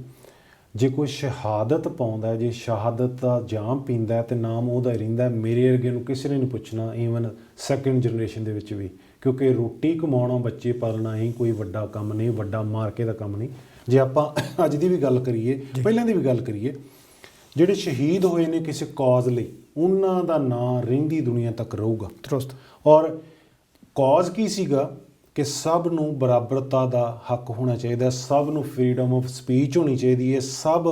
ਜੇ ਕੋਈ ਸ਼ਹਾਦਤ ਪਾਉਂਦਾ, ਜੇ ਸ਼ਹਾਦਤ ਦਾ ਜਾਮ ਪੀਂਦਾ ਤੇ ਨਾਮ ਉਹਦਾ ਹੀ ਰਹਿੰਦਾ, ਮੇਰੇ ਵਰਗੇ ਨੂੰ ਕਿਸੇ ਨੇ ਨਹੀਂ ਪੁੱਛਣਾ, ਈਵਨ ਸੈਕਿੰਡ ਜਨਰੇਸ਼ਨ ਦੇ ਵਿੱਚ ਵੀ, ਕਿਉਂਕਿ ਰੋਟੀ ਕਮਾਉਣਾ, ਬੱਚੇ ਪਾਲਣਾ ਹੀ ਕੋਈ ਵੱਡਾ ਕੰਮ ਨਹੀਂ, ਵੱਡਾ ਮਾਰਕੇ ਦਾ ਕੰਮ ਨਹੀਂ। ਜੇ ਆਪਾਂ ਅੱਜ ਦੀ ਵੀ ਗੱਲ ਕਰੀਏ, ਪਹਿਲਾਂ ਦੀ ਵੀ ਗੱਲ ਕਰੀਏ, ਜਿਹੜੇ ਸ਼ਹੀਦ ਹੋਏ ਨੇ ਕਿਸੇ ਕੌਜ਼ ਲਈ, ਉਹਨਾਂ ਦਾ ਨਾਂ ਰਹਿੰਦੀ ਦੁਨੀਆ ਤੱਕ ਰਹੂਗਾ। ਔਰ ਕੌਜ਼ ਕੀ ਸੀਗਾ ਕਿ ਸਭ ਨੂੰ ਬਰਾਬਰਤਾ ਦਾ ਹੱਕ ਹੋਣਾ ਚਾਹੀਦਾ, ਸਭ ਨੂੰ ਫਰੀਡਮ ਆਫ ਸਪੀਚ ਹੋਣੀ ਚਾਹੀਦੀ ਹੈ, ਸਭ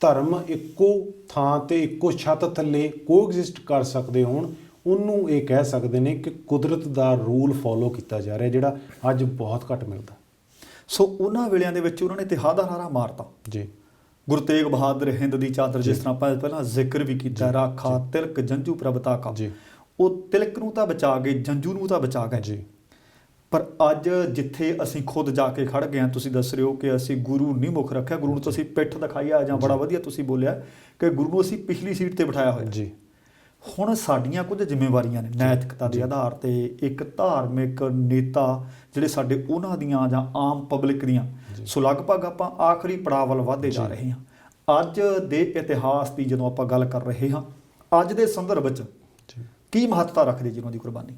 ਧਰਮ ਇੱਕੋ ਥਾਂ ਤੇ ਇੱਕੋ ਛੱਤ ਥੱਲੇ ਕੋਐਗਜ਼ਿਸਟ ਕਰ ਸਕਦੇ ਹੋਣ, ਉਹਨੂੰ ਇਹ ਕਹਿ ਸਕਦੇ ਨੇ ਕਿ ਕੁਦਰਤ ਦਾ ਰੂਲ ਫੋਲੋ ਕੀਤਾ ਜਾ ਰਿਹਾ, ਜਿਹੜਾ ਅੱਜ ਬਹੁਤ ਘੱਟ ਮਿਲਦਾ। ਸੋ ਉਹਨਾਂ ਵੇਲਿਆਂ ਦੇ ਵਿੱਚ ਉਹਨਾਂ ਨੇ ਇਤਿਹਾਸ ਦਾ ਨਾਰਾ ਮਾਰਤਾ ਜੀ। ਗੁਰੂ ਤੇਗ ਬਹਾਦਰ ਹਿੰਦ ਦੀ ਚਾਦਰ, ਜਿਸ ਤਰ੍ਹਾਂ ਆਪਾਂ ਪਹਿਲਾਂ ਜ਼ਿਕਰ ਵੀ ਕੀਤਾ, ਰਾਖਾ ਤਿਲਕ ਜੰਝੂ ਪ੍ਰਭ ਤਾਕਾ, ਜੀ। ਉਹ ਤਿਲਕ ਨੂੰ ਤਾਂ ਬਚਾ ਗਏ, ਜੰਝੂ ਨੂੰ ਤਾਂ ਬਚਾ ਗਏ। ਜੀ। ਪਰ ਅੱਜ ਜਿੱਥੇ ਅਸੀਂ ਖੁਦ ਜਾ ਕੇ ਖੜ ਗਏ ਹਾਂ, ਤੁਸੀਂ ਦੱਸ ਰਹੇ ਹੋ ਕਿ ਅਸੀਂ ਗੁਰੂ ਨਹੀਂ ਮੁੱਖ ਰੱਖਿਆ, ਗੁਰੂ ਨੂੰ ਤੁਸੀਂ ਪਿੱਠ ਦਿਖਾਈ ਆ, ਜਾਂ ਬੜਾ ਵਧੀਆ ਤੁਸੀਂ ਬੋਲਿਆ ਕਿ ਗੁਰੂ ਨੂੰ ਅਸੀਂ ਪਿਛਲੀ ਸੀਟ ਤੇ ਬਿਠਾਇਆ ਹੋਇਆ। ਜੀ। ਹੁਣ ਸਾਡੀਆਂ ਕੁਝ ਜ਼ਿੰਮੇਵਾਰੀਆਂ ਨੇ ਨੈਤਿਕਤਾ ਦੇ ਆਧਾਰ ਤੇ, ਇੱਕ ਧਾਰਮਿਕ ਨੇਤਾ ਜਿਹੜੇ ਸਾਡੇ, ਉਹਨਾਂ ਦੀਆਂ ਜਾਂ ਆਮ ਪਬਲਿਕ ਦੀਆਂ। ਸੋ ਲਗਭਗ ਆਪਾਂ ਆਖਰੀ ਪੜਾਅ ਵੱਲ ਵਧਦੇ ਜਾ ਰਹੇ ਹਾਂ। ਅੱਜ ਦੇ ਇਤਿਹਾਸ ਦੀ ਜਦੋਂ ਆਪਾਂ ਗੱਲ ਕਰ ਰਹੇ ਹਾਂ, ਅੱਜ ਦੇ ਸੰਦਰਭ ਵਿੱਚ ਕੀ ਮਹੱਤਤਾ ਰੱਖਦੀ ਜੀ ਉਹਨਾਂ ਦੀ ਕੁਰਬਾਨੀ?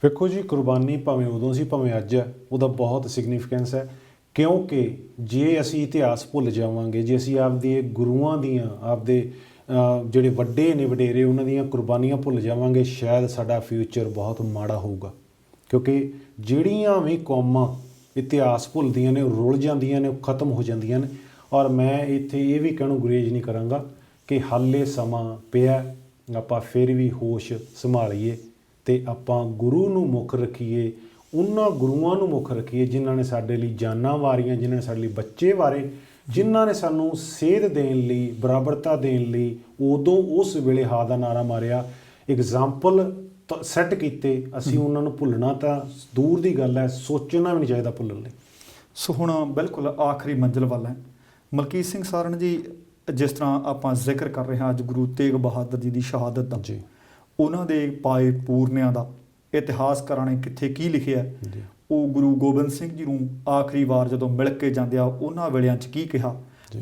ਵੇਖੋ ਜੀ, ਕੁਰਬਾਨੀ ਭਾਵੇਂ ਉਦੋਂ ਸੀ ਭਾਵੇਂ ਅੱਜ ਹੈ, ਉਹਦਾ ਬਹੁਤ ਸਿਗਨੀਫੀਕੈਂਸ ਹੈ। ਕਿਉਂਕਿ ਜੇ ਅਸੀਂ ਇਤਿਹਾਸ ਭੁੱਲ ਜਾਵਾਂਗੇ, ਜੇ ਅਸੀਂ ਆਪਦੇ ਗੁਰੂਆਂ ਦੀਆਂ, ਆਪਦੇ ਜਿਹੜੇ ਵੱਡੇ ਨੇ ਵਡੇਰੇ, ਉਹਨਾਂ ਦੀਆਂ ਕੁਰਬਾਨੀਆਂ ਭੁੱਲ ਜਾਵਾਂਗੇ, ਸ਼ਾਇਦ ਸਾਡਾ ਫਿਊਚਰ ਬਹੁਤ ਮਾੜਾ ਹੋਊਗਾ। ਕਿਉਂਕਿ ਜਿਹੜੀਆਂ ਵੀ ਕੌਮਾਂ ਇਤਿਹਾਸ ਭੁੱਲਦੀਆਂ ਨੇ, ਉਹ ਰੁਲ ਜਾਂਦੀਆਂ ਨੇ, ਉਹ ਖਤਮ ਹੋ ਜਾਂਦੀਆਂ ਨੇ। ਔਰ ਮੈਂ ਇੱਥੇ ਇਹ ਵੀ ਕਹਿਣੋਂ ਗੁਰੇਜ਼ ਨਹੀਂ ਕਰਾਂਗਾ ਕਿ ਹਾਲੇ ਸਮਾਂ ਪਿਆ, ਆਪਾਂ ਫਿਰ ਵੀ ਹੋਸ਼ ਸੰਭਾਲੀਏ ਅਤੇ ਆਪਾਂ ਗੁਰੂ ਨੂੰ ਮੁੱਖ ਰੱਖੀਏ, ਉਹਨਾਂ ਗੁਰੂਆਂ ਨੂੰ ਮੁੱਖ ਰੱਖੀਏ ਜਿਨ੍ਹਾਂ ਨੇ ਸਾਡੇ ਲਈ ਜਾਨਾਂ ਵਾਰੀਆਂ, ਜਿਨ੍ਹਾਂ ਨੇ ਸਾਡੇ ਲਈ ਬੱਚੇ ਵਾਰੇ, ਜਿਨ੍ਹਾਂ ਨੇ ਸਾਨੂੰ ਸੇਧ ਦੇਣ ਲਈ, ਬਰਾਬਰਤਾ ਦੇਣ ਲਈ ਉਦੋਂ ਉਸ ਵੇਲੇ ਹਾਂ ਦਾ ਨਾਰਾ ਮਾਰਿਆ, ਐਗਜ਼ਾਮਪਲ ਸੈੱਟ ਕੀਤੇ। ਅਸੀਂ ਉਹਨਾਂ ਨੂੰ ਭੁੱਲਣਾ ਤਾਂ ਦੂਰ ਦੀ ਗੱਲ ਹੈ, ਸੋਚਣਾ ਵੀ ਨਹੀਂ ਚਾਹੀਦਾ ਭੁੱਲਣ ਲਈ। ਸੋ ਹੁਣ ਬਿਲਕੁਲ ਆਖਰੀ ਮੰਜ਼ਿਲ ਵੱਲ ਹੈ। ਮਲਕੀਤ ਸਿੰਘ ਸਾਰਣ ਜੀ, ਜਿਸ ਤਰ੍ਹਾਂ ਆਪਾਂ ਜ਼ਿਕਰ ਕਰ ਰਹੇ ਹਾਂ ਅੱਜ ਗੁਰੂ ਤੇਗ ਬਹਾਦਰ ਜੀ ਦੀ ਸ਼ਹਾਦਤ ਦਾ, ਜੀ। ਉਹਨਾਂ ਦੇ ਪਾਏ ਪੂਰਨਿਆਂ ਦਾ ਇਤਿਹਾਸਕਾਰਾਂ ਨੇ ਕਿੱਥੇ ਕੀ ਲਿਖਿਆ, ਉਹ ਗੁਰੂ ਗੋਬਿੰਦ ਸਿੰਘ ਜੀ ਨੂੰ ਆਖਰੀ ਵਾਰ ਜਦੋਂ ਮਿਲ ਕੇ ਜਾਂਦੇ ਆ, ਉਹਨਾਂ ਵੇਲਿਆਂ 'ਚ ਕੀ ਕਿਹਾ।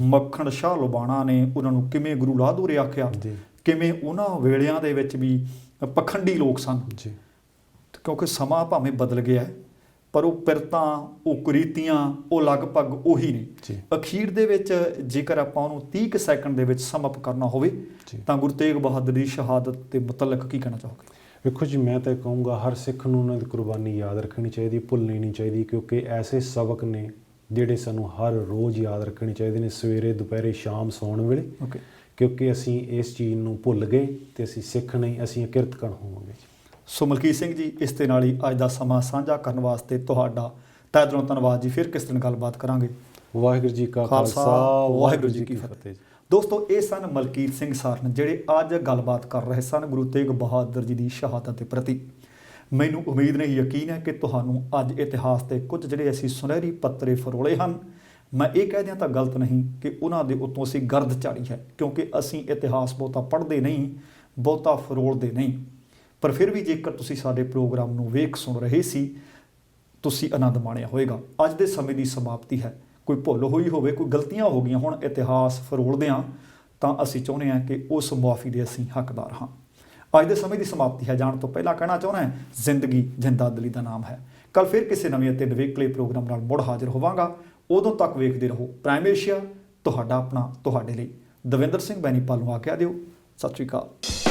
ਮੱਖਣ ਸ਼ਾਹ ਲੁਬਾਣਾ ਨੇ ਉਹਨਾਂ ਨੂੰ ਕਿਵੇਂ ਗੁਰੂ ਲਾਧੂਰੇ ਆਖਿਆ, ਕਿਵੇਂ ਉਹਨਾਂ ਵੇਲਿਆਂ ਦੇ ਵਿੱਚ ਵੀ ਪਖੰਡੀ ਲੋਕ ਸਨ। ਕਿਉਂਕਿ ਸਮਾਂ ਭਾਵੇਂ ਬਦਲ ਗਿਆ ਹੈ, ਪਰ ਉਹ ਪਿਰਤਾਂ, ਉਹ ਕੁਰੀਤੀਆਂ, ਉਹ ਲਗਭਗ ਉਹੀ ਨੇ। ਅਖੀਰ ਦੇ ਵਿੱਚ ਜੇਕਰ ਆਪਾਂ ਉਹਨੂੰ 30 ਕੁ ਸੈਕਿੰਡ ਦੇ ਵਿੱਚ ਸਮ ਅਪ ਕਰਨਾ ਹੋਵੇ ਤਾਂ ਗੁਰੂ ਤੇਗ ਬਹਾਦਰ ਦੀ ਸ਼ਹਾਦਤ ਦੇ ਮੁਤਲਕ ਕੀ ਕਹਿਣਾ ਚਾਹੋਗੇ? ਵੇਖੋ ਜੀ, ਮੈਂ ਤਾਂ ਕਹੂੰਗਾ ਹਰ ਸਿੱਖ ਨੂੰ ਉਹਨਾਂ ਦੀ ਕੁਰਬਾਨੀ ਯਾਦ ਰੱਖਣੀ ਚਾਹੀਦੀ, ਭੁੱਲਣੀ ਨਹੀਂ ਚਾਹੀਦੀ। ਕਿਉਂਕਿ ਐਸੇ ਸਬਕ ਨੇ ਜਿਹੜੇ ਸਾਨੂੰ ਹਰ ਰੋਜ਼ ਯਾਦ ਰੱਖਣੇ ਚਾਹੀਦੇ ਨੇ, ਸਵੇਰੇ, ਦੁਪਹਿਰੇ, ਸ਼ਾਮ, ਸੌਣ ਵੇਲੇ। ਕਿਉਂਕਿ ਅਸੀਂ ਇਸ ਚੀਜ਼ ਨੂੰ ਭੁੱਲ ਗਏ ਤੇ ਅਸੀਂ ਸਿੱਖ ਨਹੀਂ, ਅਸੀਂ ਅਕਿਰਤਕਣ ਹੋਵਾਂਗੇ। ਸੋ ਮਲਕੀਤ ਸਿੰਘ ਜੀ, ਇਸ ਦੇ ਨਾਲ ਹੀ ਅੱਜ ਦਾ ਸਮਾਂ ਸਾਂਝਾ ਕਰਨ ਵਾਸਤੇ ਤੁਹਾਡਾ ਤਹਿ ਦਿਲੋਂ ਧੰਨਵਾਦ ਜੀ। ਫਿਰ ਕਿਸ ਦਿਨ ਗੱਲਬਾਤ ਕਰਾਂਗੇ। ਵਾਹਿਗੁਰੂ ਜੀ ਕਾ ਖਾਲਸਾ, ਵਾਹਿਗੁਰੂ ਜੀ ਕੀ ਫਤਿਹ। ਦੋਸਤੋ, ਇਹ ਸਨ ਮਲਕੀਤ ਸਿੰਘ ਸਾਰਨ, ਜਿਹੜੇ ਅੱਜ ਗੱਲਬਾਤ ਕਰ ਰਹੇ ਸਨ ਗੁਰੂ ਤੇਗ ਬਹਾਦਰ ਜੀ ਦੀ ਸ਼ਹਾਦਤ ਦੇ ਪ੍ਰਤੀ। ਮੈਨੂੰ ਉਮੀਦ ਨਹੀਂ, ਯਕੀਨ ਹੈ ਕਿ ਤੁਹਾਨੂੰ ਅੱਜ ਇਤਿਹਾਸ ਦੇ ਕੁਝ ਜਿਹੜੇ ਅਸੀਂ ਸੁਨਹਿਰੀ ਪੱਤਰੇ ਫਰੋਲੇ ਹਨ, ਮੈਂ ਇਹ ਕਹਿ ਦਿਆਂ ਤਾਂ ਗਲਤ ਨਹੀਂ ਕਿ ਉਹਨਾਂ ਦੇ ਉੱਤੋਂ ਅਸੀਂ ਗਰਦ ਝਾੜੀ ਹੈ, ਕਿਉਂਕਿ ਅਸੀਂ ਇਤਿਹਾਸ ਬਹੁਤਾ ਪੜ੍ਹਦੇ ਨਹੀਂ, ਬਹੁਤਾ ਫਰੋਲਦੇ ਨਹੀਂ। ਪਰ ਫਿਰ ਵੀ ਜੇਕਰ ਤੁਸੀਂ ਸਾਡੇ ਪ੍ਰੋਗਰਾਮ ਨੂੰ ਵੇਖ ਸੁਣ ਰਹੇ ਸੀ, ਤੁਸੀਂ ਆਨੰਦ ਮਾਣਿਆ ਹੋਵੇਗਾ। ਅੱਜ ਦੇ ਸਮੇਂ ਦੀ ਸਮਾਪਤੀ ਹੈ। ਕੋਈ ਭੁੱਲ ਹੋਈ ਹੋਵੇ, ਕੋਈ ਗਲਤੀਆਂ ਹੋ ਗਈਆਂ ਹੁਣ ਇਤਿਹਾਸ ਫਰੋਲਦੇ ਹਾਂ, ਤਾਂ ਅਸੀਂ ਚਾਹੁੰਦੇ ਹਾਂ ਕਿ ਉਸ ਮੁਆਫੀ ਦੇ ਅਸੀਂ ਹੱਕਦਾਰ ਹਾਂ। ਅੱਜ ਦੇ ਸਮੇਂ ਦੀ ਸਮਾਪਤੀ ਹੈ। ਜਾਣ ਤੋਂ ਪਹਿਲਾਂ ਕਹਿਣਾ ਚਾਹੁੰਦਾ ਹਾਂ, ਜ਼ਿੰਦਗੀ ਜਿੰਦਾਦਿਲੀ ਦਾ ਨਾਮ ਹੈ। ਕੱਲ ਫਿਰ ਕਿਸੇ ਨਵੇਂ ਅਤੇ ਨਿਵੇਕਲੇ ਪ੍ਰੋਗਰਾਮ ਨਾਲ ਮੁੜ ਹਾਜ਼ਰ ਹੋਵਾਂਗਾ। ਉਦੋਂ ਤੱਕ ਵੇਖਦੇ ਰਹੋ ਪ੍ਰਾਈਮ ਏਸ਼ੀਆ, ਤੁਹਾਡਾ ਆਪਣਾ, ਤੁਹਾਡੇ ਲਈ। ਦਵਿੰਦਰ ਸਿੰਘ ਬੈਨੀਪਾਲ ਨੂੰ ਆਗਿਆ ਦਿਓ। ਸਤਿ ਸ਼੍ਰੀ ਅਕਾਲ।